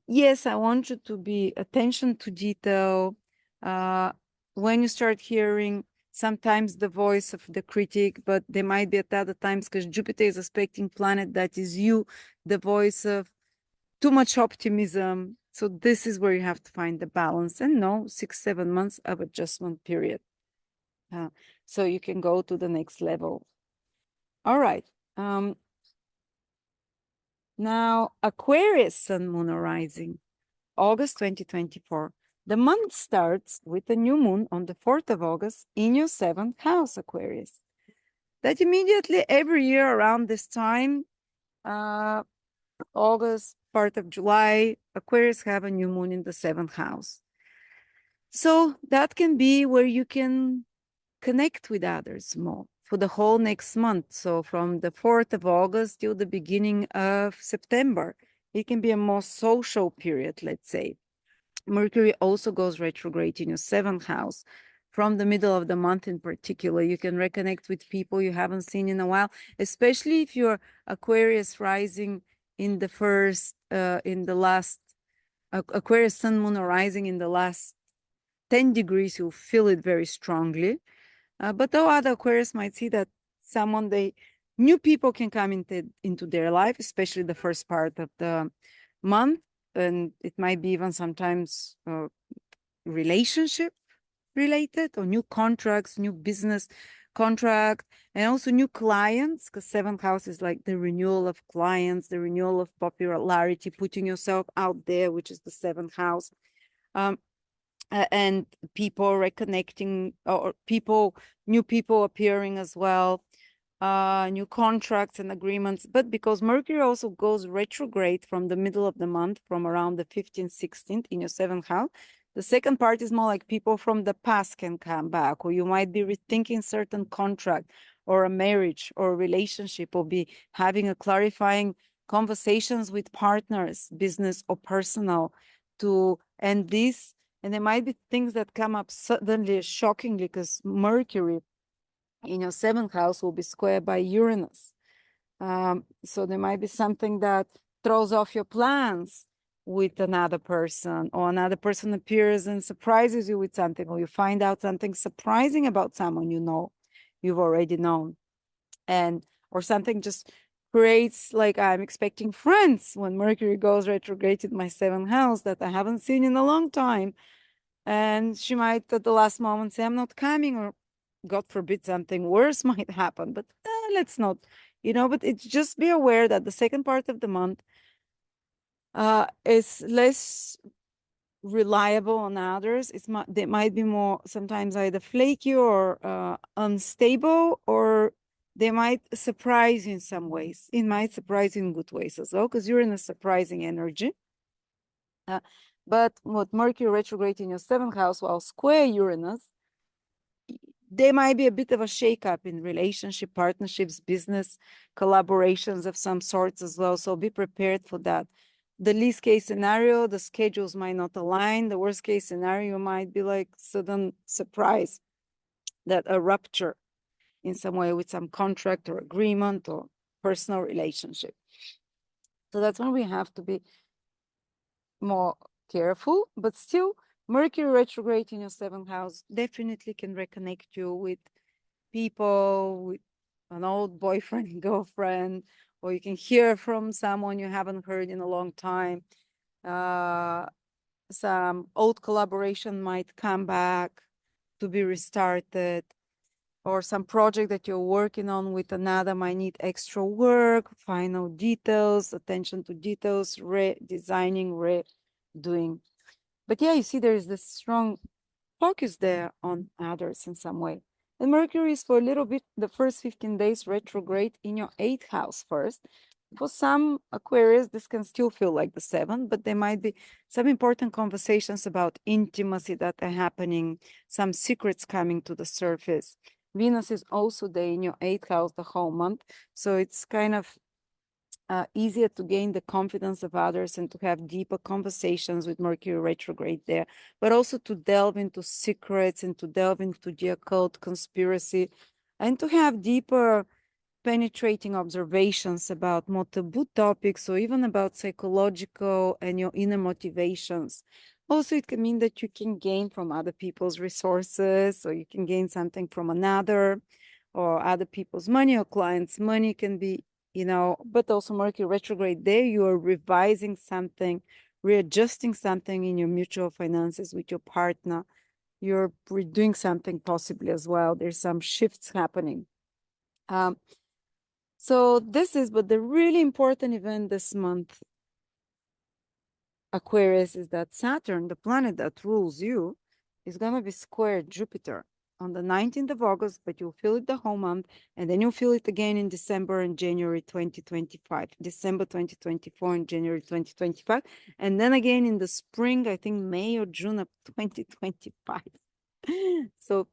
yes, I want you to be attention to detail. When you start hearing sometimes the voice of the critic, but there might be at other times, because Jupiter is aspecting planet that is you, the voice of too much optimism. So this is where you have to find the balance, and no 6-7 months of adjustment period. So you can go to the next level. All right. Now, Aquarius Sun, Moon, or Rising, August 2024. The month starts with a new moon on the 4th of August in your 7th house, Aquarius. That immediately every year around this time, August, part of July, Aquarius have a new moon in the 7th house. So that can be where you can connect with others more for the whole next month. So from the 4th of August till the beginning of September, it can be a more social period, let's say. Mercury also goes retrograde in your 7th house. From the middle of the month in particular, you can reconnect with people you haven't seen in a while, especially if you're Aquarius rising in the last, Aquarius Sun, Moon, or Rising in the last 10 degrees, you'll feel it very strongly. But though other Aquarius might see that new people can come into their life, especially the first part of the month. And it might be even sometimes relationship related, or new contracts, new business contract, and also new clients, because 7th house is like the renewal of clients, the renewal of popularity, putting yourself out there, which is the 7th house. And people reconnecting, or new people appearing as well, new contracts and agreements. But because Mercury also goes retrograde from the middle of the month, from around the 15th, 16th in your 7th house, the second part is more like people from the past can come back, or you might be rethinking certain contract or a marriage or a relationship, or be having a clarifying conversations with partners, business or personal, to end this. And there might be things that come up suddenly, shockingly, because Mercury in your 7th house will be squared by Uranus. So there might be something that throws off your plans with another person, or another person appears and surprises you with something, or you find out something surprising about someone you've already known. Or something just creates, like, I'm expecting friends when Mercury goes retrograde in my 7th house that I haven't seen in a long time. And she might at the last moment say, I'm not coming, or God forbid something worse might happen, but let's not, but it's just be aware that the second part of the month is less reliable on others. They might be more sometimes either flaky or unstable, or they might surprise you in some ways. It might surprise you in good ways as well, because you're in a surprising energy. But what Mercury retrograde in your 7th house while square Uranus, there might be a bit of a shakeup in relationship, partnerships, business, collaborations of some sorts as well. So be prepared for that. The least case scenario, the schedules might not align. The worst case scenario might be like sudden surprise, that a rupture in some way with some contract or agreement or personal relationship. So that's when we have to be more careful, but still Mercury retrograde in your seventh house definitely can reconnect you with people, with an old boyfriend, girlfriend, or you can hear from someone you haven't heard in a long time. Some old collaboration might come back to be restarted, or some project that you're working on with another might need extra work, final details, attention to details, redesigning, redoing. But yeah, you see, there is this strong focus there on others in some way. And Mercury is for a little bit, the first 15 days retrograde in your 8th house first. For some Aquarius, this can still feel like the 7th, but there might be some important conversations about intimacy that are happening, some secrets coming to the surface. Venus is also there in your 8th house the whole month. So it's kind of easier to gain the confidence of others and to have deeper conversations with Mercury retrograde there, but also to delve into secrets and to delve into the occult, conspiracy, and to have deeper penetrating observations about more taboo topics, or even about psychological and your inner motivations. Also, it can mean that you can gain from other people's resources, or you can gain something from another, or other people's money, or clients' money can be, but also Mercury retrograde there, you are revising something, readjusting something in your mutual finances with your partner. You're redoing something possibly as well. There's some shifts happening. So this is, but the really important event this month, Aquarius, is that Saturn, the planet that rules you, is going to be square Jupiter on the 19th of August, but you'll feel it the whole month, and then you'll feel it again in December and January 2025, December 2024 and January 2025, and then again in the spring, I think May or June of 2025. So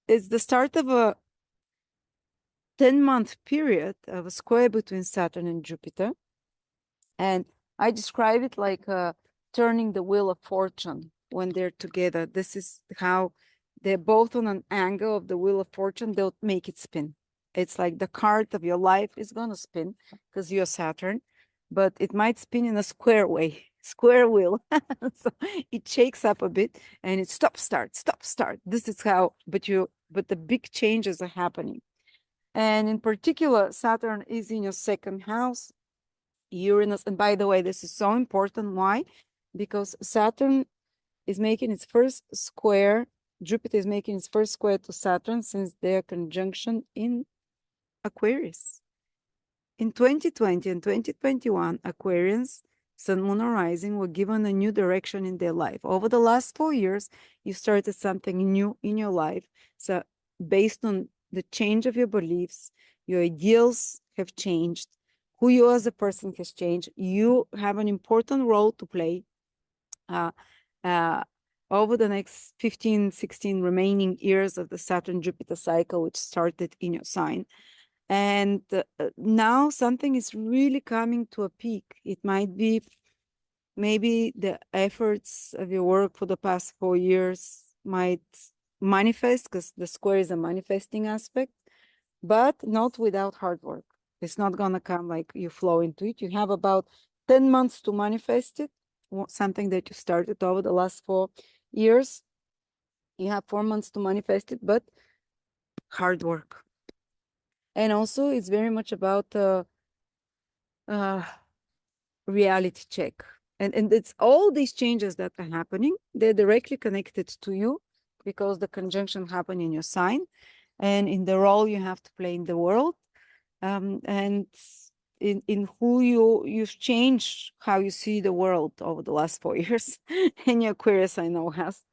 it's the start of a 10-month period of a square between Saturn and Jupiter. And I describe it like turning the wheel of fortune when they're together. This is how they're both on an angle of the wheel of fortune. They'll make it spin. It's like the cart of your life is going to spin because you're Saturn, but it might spin in a square way, square wheel. So it shakes up a bit and it stop, start. This is how, but the big changes are happening. And in particular, Saturn is in your 2nd house, Uranus. And by the way, this is so important. Why? Because Saturn is making its first square. Jupiter is making its first square to Saturn since their conjunction in Aquarius. In 2020 and 2021, Aquarians, Sun, Moon, or Rising were given a new direction in their life. Over the last 4 years, you started something new in your life. So based on the change of your beliefs, your ideals have changed. Who you as a person has changed. You have an important role to play over the next 15, 16 remaining years of the Saturn-Jupiter cycle, which started in your sign. And now something is really coming to a peak. It might be maybe the efforts of your work for the past 4 years might manifest, because the square is a manifesting aspect, but not without hard work. It's not going to come like you flow into it. You have about 10 months to manifest it, something that you started over the last 4 years. You have 4 months to manifest it, but hard work. And also, it's very much about reality check. And it's all these changes that are happening. They're directly connected to you because the conjunction happened in your sign and in the role you have to play in the world. And in who you've changed how you see the world over the last 4 years. And your Aquarius, I know, has,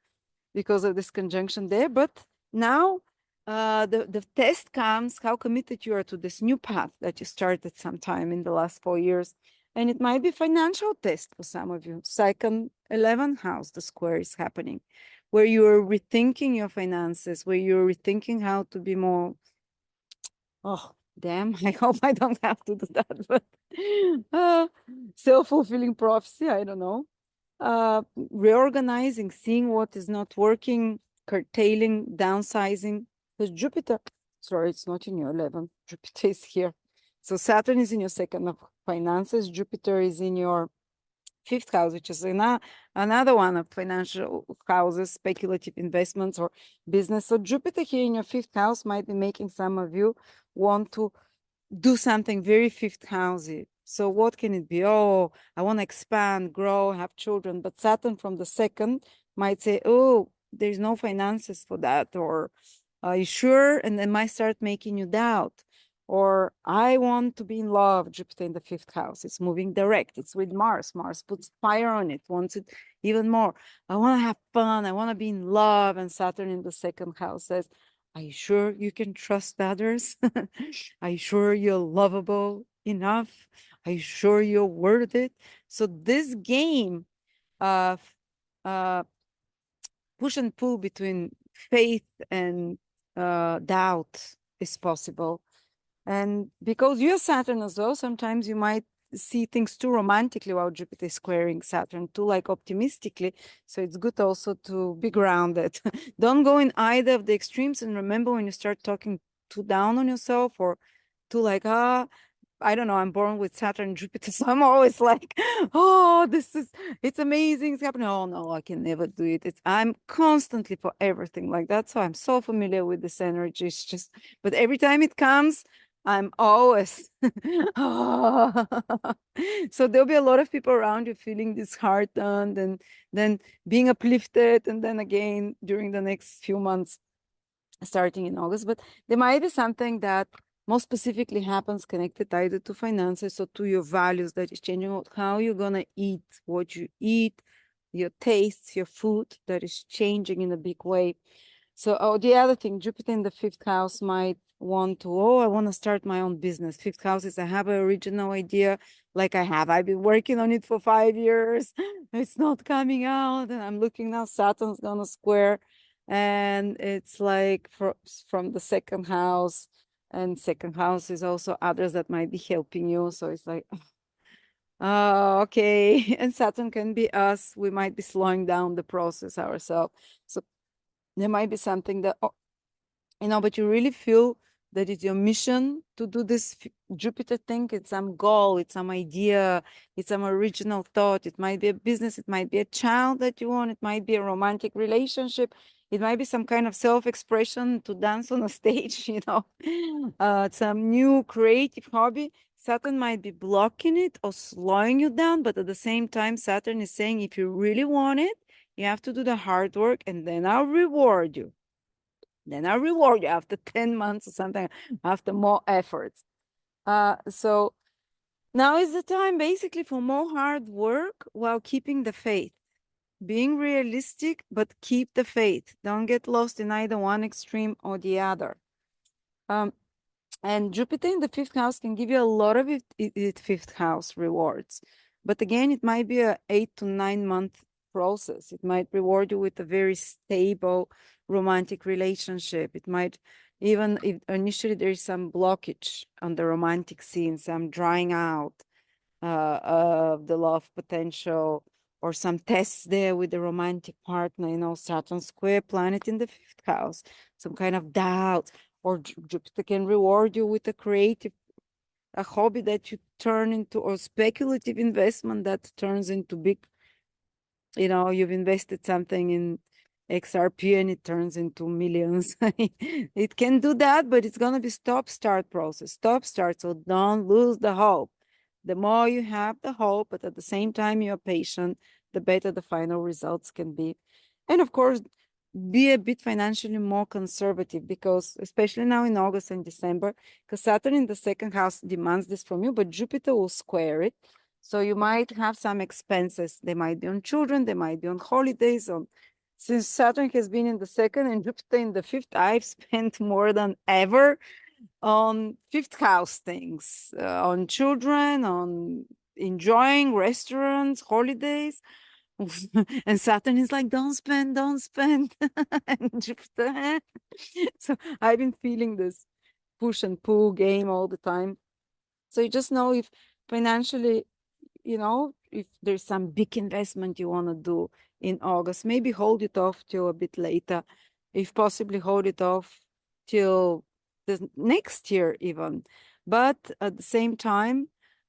because of this conjunction there. But now the test comes how committed you are to this new path that you started sometime in the last 4 years. And it might be financial test for some of you. Second, 11th house, the square is happening, where you're rethinking your finances, where you're rethinking how to be more, oh, damn, I hope I don't have to do that, but self-fulfilling prophecy, I don't know. Reorganizing, seeing what is not working, curtailing, downsizing. Because Jupiter, sorry, it's not in your 11th. Jupiter is here. So Saturn is in your second of finances. Jupiter is in your fifth house, which is another one of financial houses, speculative investments or business. So Jupiter here in your fifth house might be making some of you want to do something very fifth housey. So what can it be? Oh, I want to expand, grow, have children. But Saturn from the second might say, oh, there's no finances for that. Or are you sure? And then might start making you doubt. Or I want to be in love, Jupiter in the fifth house. It's moving direct. It's with Mars. Mars puts fire on it, wants it even more. I want to have fun. I want to be in love. And Saturn in the second house says, are you sure you can trust others? Are you sure you're lovable enough? Are you sure you're worth it? So this game of push and pull between faith and doubt is possible. And because you're Saturn as well, sometimes you might see things too romantically while Jupiter is squaring Saturn, too like optimistically. So it's good also to be grounded. Don't go in either of the extremes. And remember, when you start talking too down on yourself or too like, I don't know, I'm born with Saturn and Jupiter, so I'm always like, oh, it's amazing, it's happening. Oh no, I can never do it. I'm constantly for everything like that. So I'm so familiar with this energy. It's just, but every time it comes, I'm always, oh. So there'll be a lot of people around you feeling disheartened and then being uplifted. And then again, during the next few months, starting in August, but there might be something that most specifically happens connected either to finances or to your values that is changing how you're gonna eat, what you eat, your tastes, your food that is changing in a big way. So, oh, the other thing, Jupiter in the fifth house might want to, oh, I want to start my own business. Fifth house is I have an original idea, like I've been working on it for 5 years. It's not coming out, and I'm looking now, Saturn's gonna square, and it's like from the second house, and second house is also others that might be helping you. So it's like, oh, okay. And Saturn can be us. We might be slowing down the process ourselves. So there might be something that, but you really feel that it's your mission to do this Jupiter thing. It's some goal, it's some idea, it's some original thought. It might be a business, it might be a child that you want, it might be a romantic relationship, it might be some kind of self-expression to dance on a stage, some new creative hobby. Saturn might be blocking it or slowing you down, but at the same time, Saturn is saying if you really want it, you have to do the hard work and then I'll reward you. Then I'll reward you after 10 months or something, after more efforts. So now is the time basically for more hard work while keeping the faith. Being realistic, but keep the faith. Don't get lost in either one extreme or the other. And Jupiter in the fifth house can give you a lot of fifth house rewards. But again, it might be a 8 to 9 month process. It might reward you with a very stable romantic relationship. It might, even if initially there is some blockage on the romantic scene, some drying out of the love potential, or some tests there with the romantic partner, Saturn Square planet in the fifth house, some kind of doubt, or Jupiter can reward you with a hobby that you turn into, or speculative investment that turns into big, you've invested something in XRP and it turns into millions. It can do that, but it's going to be stop-start process, stop-start. So don't lose the hope. The more you have the hope, but at the same time you're patient, the better the final results can be. And of course, be a bit financially more conservative, because especially now in August and December, because Saturn in the second house demands this from you, but Jupiter will square it. So you might have some expenses. They might be on children, they might be on holidays. Since Saturn has been in the second and Jupiter in the fifth, I've spent more than ever on fifth house things, on children, on enjoying restaurants, holidays. And Saturn is like, don't spend, don't spend. And Jupiter. So I've been feeling this push and pull game all the time. So you just know if financially, if there's some big investment you want to do in August, maybe hold it off till a bit later. If possibly hold it off till the next year even. But at the same time,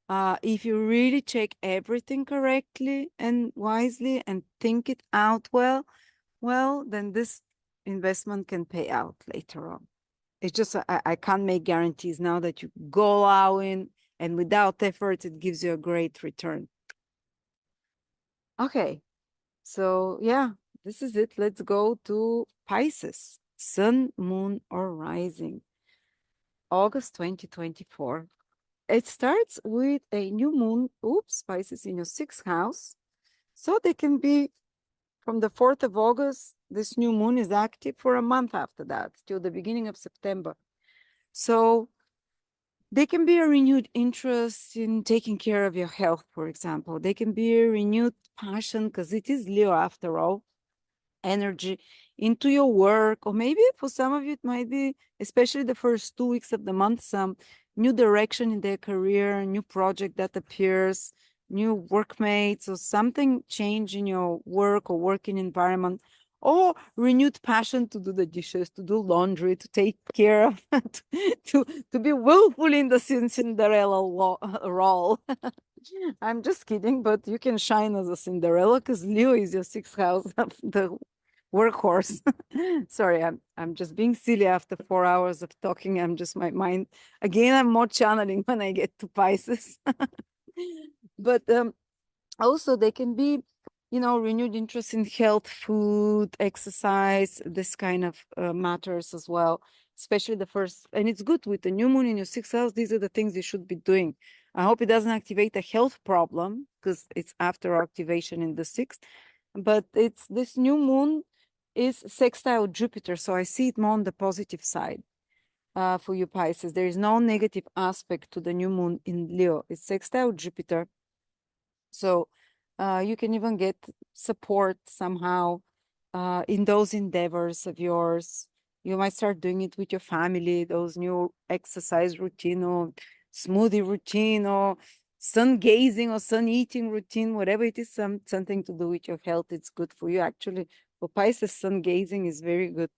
if you really check everything correctly and wisely and think it out well, then this investment can pay out later on. It's just I can't make guarantees now that you go all in and without effort, it gives you a great return. Okay, so yeah, this is it. Let's go to Pisces, Sun, Moon, or Rising, August 2024. It starts with a new moon, Pisces in your sixth house. So they can be from the 4th of August, this new moon is active for a month after that, till the beginning of September. So they can be a renewed interest in taking care of your health, for example. They can be a renewed passion, because it is Leo after all, energy into your work, or maybe for some of you, it might be, especially the first 2 weeks of the month, some new direction in their career, new project that appears, new workmates, or something change in your work or working environment, or renewed passion to do the dishes, to do laundry, to take care of, to be willful in the Cinderella role. I'm just kidding, but you can shine as a Cinderella because Leo is your sixth house of the workhorse. Sorry, I'm just being silly after 4 hours of talking. I'm just my mind again. I'm more channeling when I get to Pisces. But also they can be, renewed interest in health, food, exercise, this kind of matters as well. Especially the first, and it's good with the new moon in your sixth house. These are the things you should be doing. I hope it doesn't activate a health problem because it's after activation in the sixth. But it's this new moon is sextile Jupiter, so I see it more on the positive side for you Pisces. There is no negative aspect to the new moon in Leo. It's sextile Jupiter, so you can even get support somehow in those endeavors of yours. You might start doing it with your family, those new exercise routine or smoothie routine or sun gazing or sun eating routine, whatever it is, something to do with your health. It's good for you. Actually, for Pisces, sun gazing is very good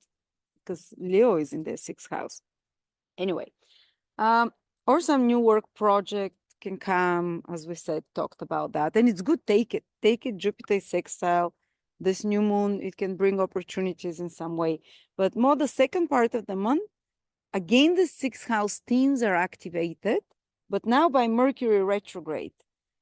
because Leo is in the sixth house. Anyway, or some new work project can come, as we said, talked about that. And it's good, take it. Jupiter is sextile. This new moon, it can bring opportunities in some way. But more the second part of the month, again, the sixth house themes are activated, but now by Mercury retrograde.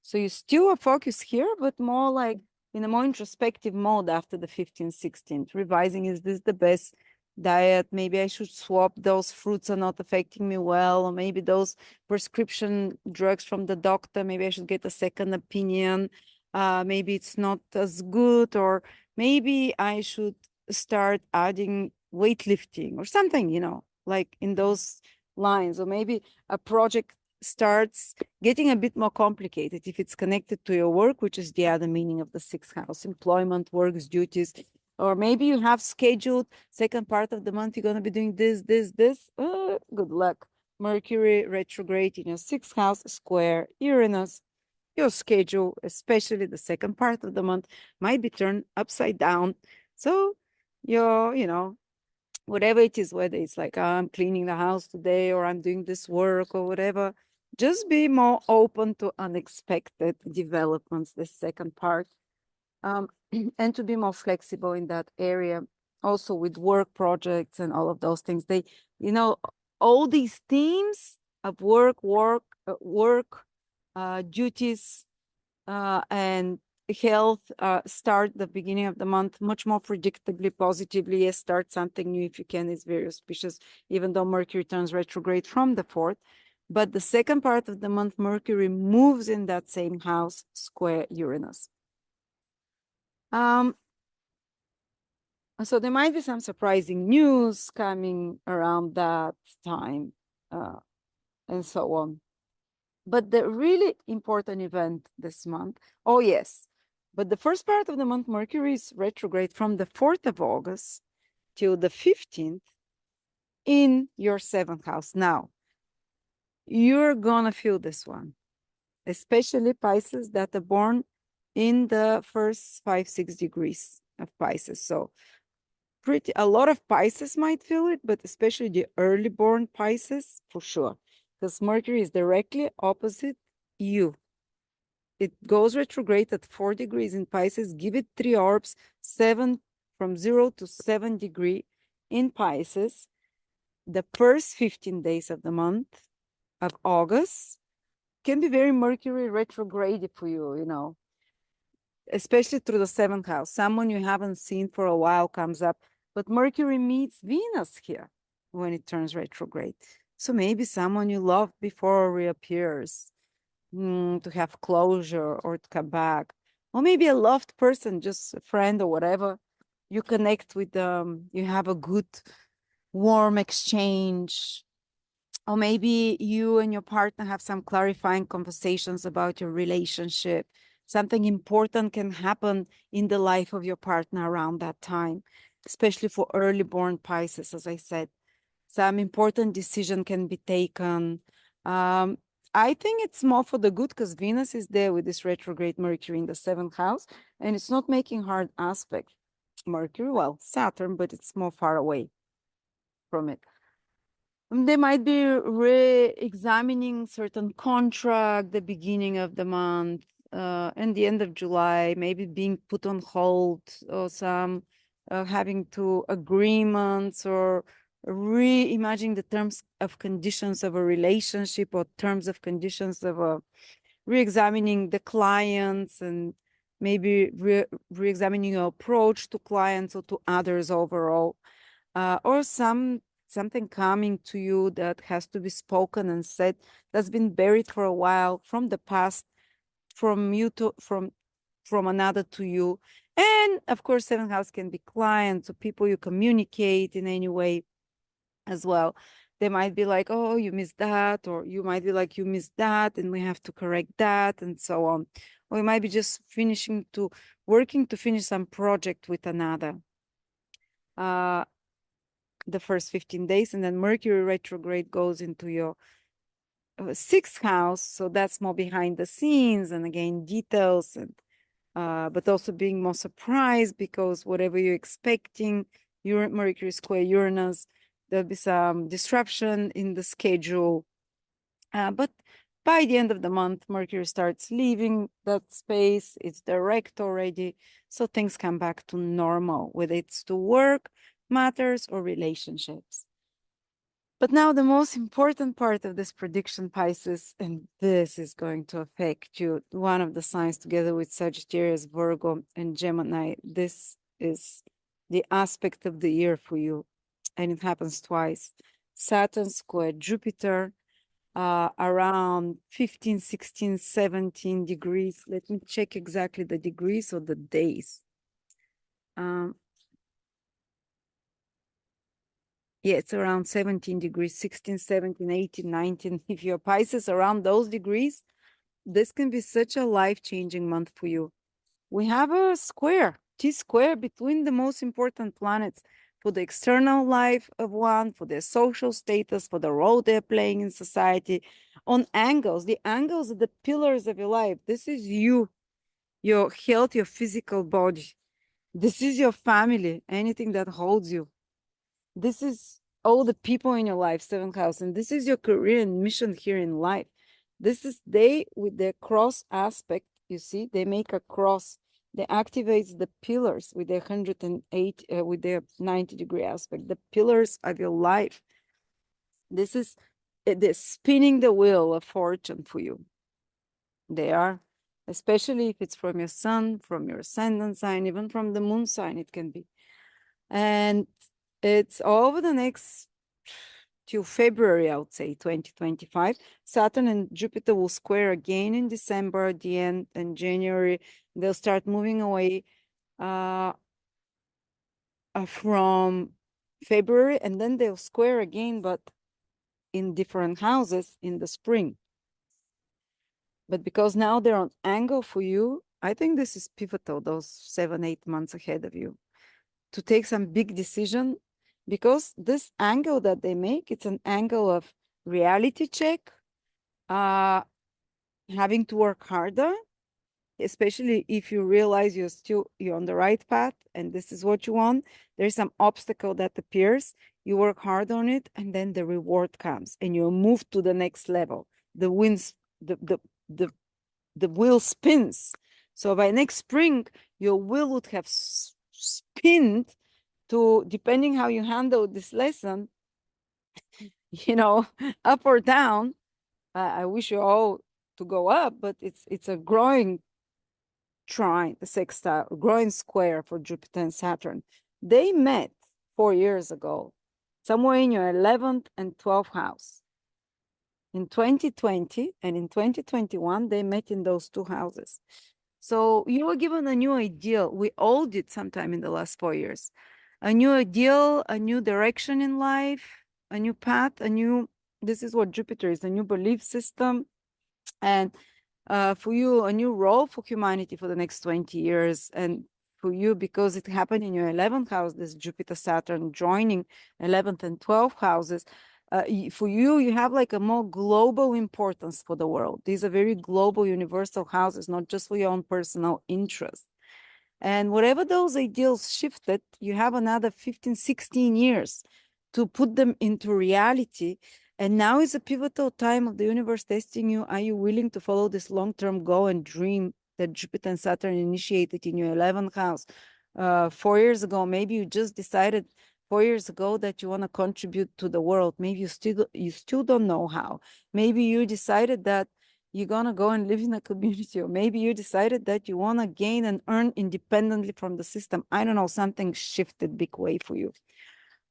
So you still are focused here, but more like in a more introspective mode after the 15th, 16th, revising, is this the best diet? Maybe I should swap, those fruits are not affecting me well, or maybe those prescription drugs from the doctor, maybe I should get a second opinion. Maybe it's not as good, or maybe I should start adding weightlifting or something, like in those lines. Or maybe a project starts getting a bit more complicated if it's connected to your work, which is the other meaning of the sixth house, employment, works, duties. Or maybe you have scheduled second part of the month, you're going to be doing this. Good luck. Mercury retrograde in your sixth house, square Uranus. Your schedule, especially the second part of the month, might be turned upside down. So whatever it is, whether it's like I'm cleaning the house today or I'm doing this work or whatever, just be more open to unexpected developments, the second part, and to be more flexible in that area. Also with work projects and all of those things, they, all these themes of work, duties, and health start the beginning of the month much more predictably, positively. Yes, start something new if you can. It's very auspicious, even though Mercury turns retrograde from the 4th. But the second part of the month, Mercury moves in that same house, square Uranus. So there might be some surprising news coming around that time, and so on. But the really important event this month, oh yes, but the first part of the month, Mercury is retrograde from the 4th of August till the 15th in your 7th house. Now, you're gonna feel this one, especially Pisces that are born in the first 5-6 degrees of Pisces. So a lot of Pisces might feel it, but especially the early born Pisces for sure, because Mercury is directly opposite you. It goes retrograde at 4 degrees in Pisces. Give it 3 orbs, 7 from 0 to 7 degree in Pisces. The first 15 days of the month of August can be very Mercury retrograde for you, you know, especially through the 7th house. Someone you haven't seen for a while comes up, but Mercury meets Venus here when it turns retrograde. So maybe someone you loved before reappears to have closure or to come back. Or maybe a loved person, just a friend or whatever. You connect with them, you have a good, warm exchange. Or maybe you and your partner have some clarifying conversations about your relationship. Something important can happen in the life of your partner around that time, especially for early born Pisces, as I said. Some important decision can be taken. Um, I think it's more for the good because Venus is there with this retrograde Mercury in the 7th house, and it's not making hard aspect. Mercury, well, Saturn, but it's more far away from it. They might be re-examining certain contract the beginning of the month and the end of July, maybe being put on hold or some having to agreements or reimagining the terms of conditions of a relationship or terms of conditions of a re-examining the clients and maybe re-examining your approach to clients or to others overall or something coming to you that has to be spoken and said that's been buried for a while from the past, from you to from another to you. And of course, 7th house can be clients or people you communicate in any way as well. They might be like, oh, you missed that, or you might be like, you missed that, and we have to correct that, and so on. Or you might be just working to finish some project with another. The first 15 days, and then Mercury retrograde goes into your 6th house. So that's more behind the scenes and again, details, and but also being more surprised because whatever you're expecting, Mercury square Uranus, there'll be some disruption in the schedule. But by the end of the month, Mercury starts leaving that space. It's direct already. So things come back to normal, whether it's to work, matters, or relationships. But now the most important part of this prediction, Pisces, and this is going to affect you, one of the signs together with Sagittarius, Virgo, and Gemini. This is the aspect of the year for you, and it happens twice. Saturn square Jupiter, around 15, 16, 17 degrees. Let me check exactly the degrees or the days. Yeah, it's around 17 degrees, 16, 17, 18, 19. If you're Pisces around those degrees, this can be such a life-changing month for you. We have a square, T-square between the most important planets for the external life of one, for their social status, for the role they're playing in society, on angles. The angles are the pillars of your life. This is you, your health, your physical body. This is your family, anything that holds you. This is all the people in your life, 7th house, and this is your career and mission here in life. This is they with their cross aspect, you see, they make a cross. They activates the pillars with their 108, with their 90-degree aspect, the pillars of your life. This is they're spinning the wheel of fortune for you. They are, especially if it's from your sun, from your ascendant sign, even from the moon sign, it can be. And it's over the next till February, I would say, 2025. Saturn and Jupiter will square again in December, at the end, and January. They'll start moving away from February, and then they'll square again, but in different houses in the spring. But because now they're on angle for you, I think this is pivotal, those 7-8 months ahead of you, to take some big decision, because this angle that they make, it's an angle of reality check, having to work harder, especially if you realize you're on the right path and this is what you want. There's some obstacle that appears, you work hard on it, and then the reward comes and you move to the next level. The winds, the wheel spins. So by next spring, your wheel would have spinned to, depending how you handle this lesson, up or down. I wish you all to go up, but it's a growing trine, the sextile, growing square for Jupiter and Saturn. They met 4 years ago, somewhere in your 11th and 12th house. In 2020 and in 2021, they met in those two houses. So you were given a new ideal. We all did sometime in the last 4 years. A new ideal, a new direction in life, a new path, this is what Jupiter is, a new belief system. And for you, a new role for humanity for the next 20 years. And for you, because it happened in your 11th house, this Jupiter Saturn joining 11th and 12th houses, for you, you have like a more global importance for the world. These are very global, universal houses, not just for your own personal interest. And whatever those ideals shifted, you have another 15, 16 years to put them into reality. And now is a pivotal time of the universe testing you. Are you willing to follow this long-term goal and dream that Jupiter and Saturn initiated in your 11th house 4 years ago? Maybe you just decided 4 years ago that you want to contribute to the world. Maybe you still don't know how. Maybe you decided that you're going to go and live in a community, or maybe you decided that you want to gain and earn independently from the system. I don't know, something shifted big way for you.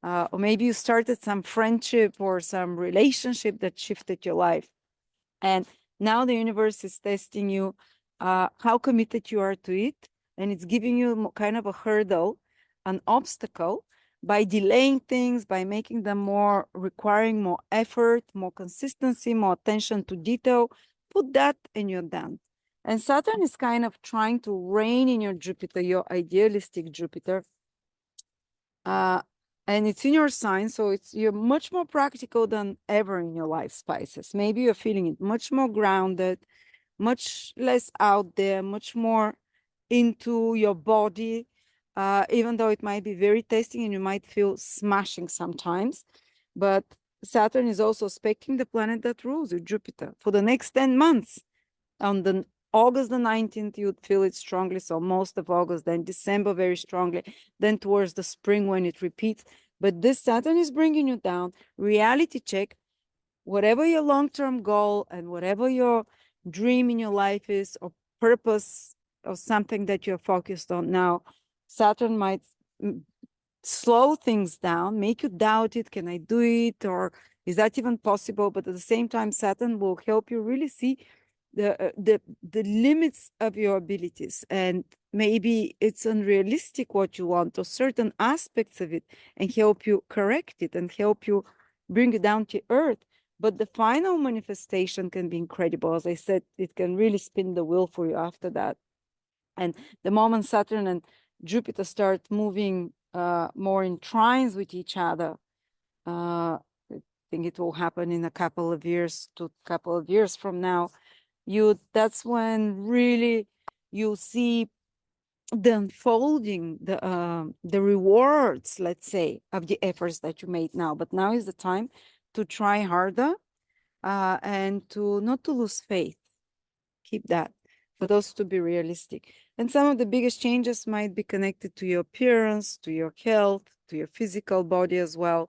Or maybe you started some friendship or some relationship that shifted your life. And now the universe is testing you, how committed you are to it. And it's giving you kind of a hurdle, an obstacle, by delaying things, by making them more, requiring more effort, more consistency, more attention to detail. Put that and you're done. And Saturn is kind of trying to reign in your Jupiter, your idealistic Jupiter. And it's in your sign, so you're much more practical than ever in your life, Pisces. Maybe you're feeling it much more grounded, much less out there, much more into your body, even though it might be very testing and you might feel smashing sometimes. But Saturn is also aspecting the planet that rules you, Jupiter, for the next 10 months. On the August the 19th, you'd feel it strongly. So most of August, then December very strongly, then towards the spring when it repeats. But this Saturn is bringing you down. Reality check, whatever your long-term goal and whatever your dream in your life is, or purpose, or something that you're focused on now, Saturn might slow things down, make you doubt it. Can I do it? Or is that even possible? But at the same time, Saturn will help you really see the limits of your abilities, and maybe it's unrealistic what you want, or certain aspects of it, and help you correct it and help you bring it down to earth. But the final manifestation can be incredible. As I said, it can really spin the wheel for you after that. And the moment Saturn and Jupiter start moving more in trines with each other, I think it will happen in a couple of years from now. That's when really you see the unfolding, the rewards, let's say, of the efforts that you made now. But now is the time to try harder, and to not to lose faith. Keep that, but also to be realistic. And some of the biggest changes might be connected to your appearance, to your health, to your physical body as well,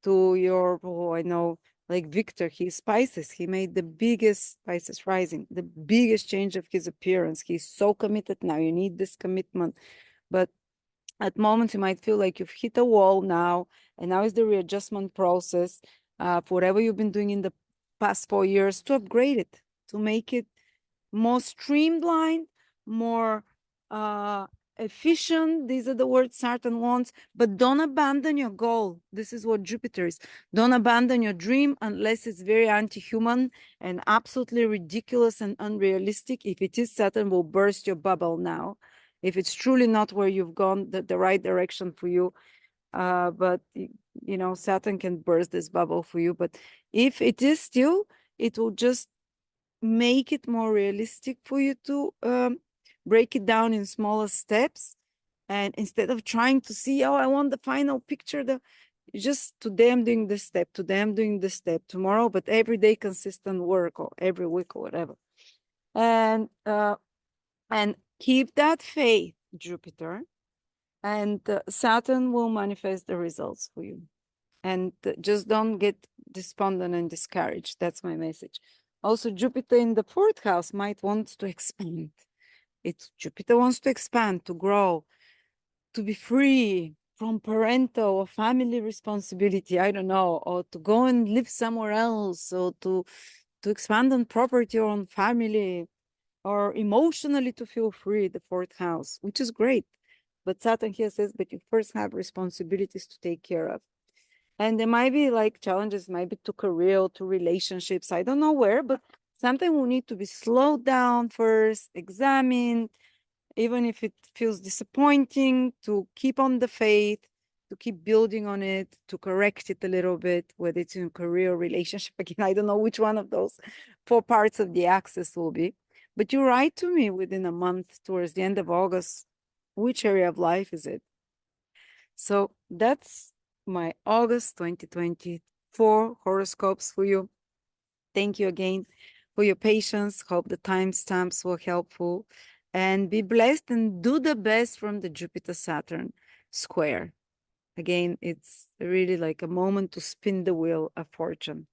to your, I know, like Victor, he's Pisces. He made the biggest, Pisces rising, the biggest change of his appearance. He's so committed now. You need this commitment. But at moments, you might feel like you've hit a wall now, and now is the readjustment process for whatever you've been doing in the past 4 years, to upgrade it, to make it more streamlined, more efficient. These are the words Saturn wants, but don't abandon your goal. This is what Jupiter is. Don't abandon your dream unless it's very anti-human and absolutely ridiculous and unrealistic. If it is, Saturn will burst your bubble now. If it's truly not where you've gone, the right direction for you, but you know, Saturn can burst this bubble for you. But if it is still, it will just make it more realistic for you to break it down in smaller steps. And instead of trying to see, oh, I want the final picture, just today I'm doing this step, today I'm doing this step, tomorrow, but every day consistent work, or every week, or whatever. And keep that faith, Jupiter, and Saturn will manifest the results for you. And just don't get despondent and discouraged. That's my message. Also, Jupiter in the fourth house might want to expand. Jupiter wants to expand, to grow, to be free from parental or family responsibility, I don't know, or to go and live somewhere else, or to expand on property or on family, or emotionally to feel free, the fourth house, which is great. But Saturn here says, but you first have responsibilities to take care of. And there might be like challenges, maybe to career, to relationships. I don't know where, but something will need to be slowed down first, examined, even if it feels disappointing, to keep on the faith, to keep building on it, to correct it a little bit, whether it's in career or relationship. Again, I don't know which one of those 4 parts of the axis will be. But you write to me within a month, towards the end of August, which area of life is it? So that's my August 2024 horoscopes for you. Thank you again for your patience. Hope the timestamps were helpful. And be blessed and do the best from the Jupiter-Saturn square. Again, it's really like a moment to spin the wheel of fortune.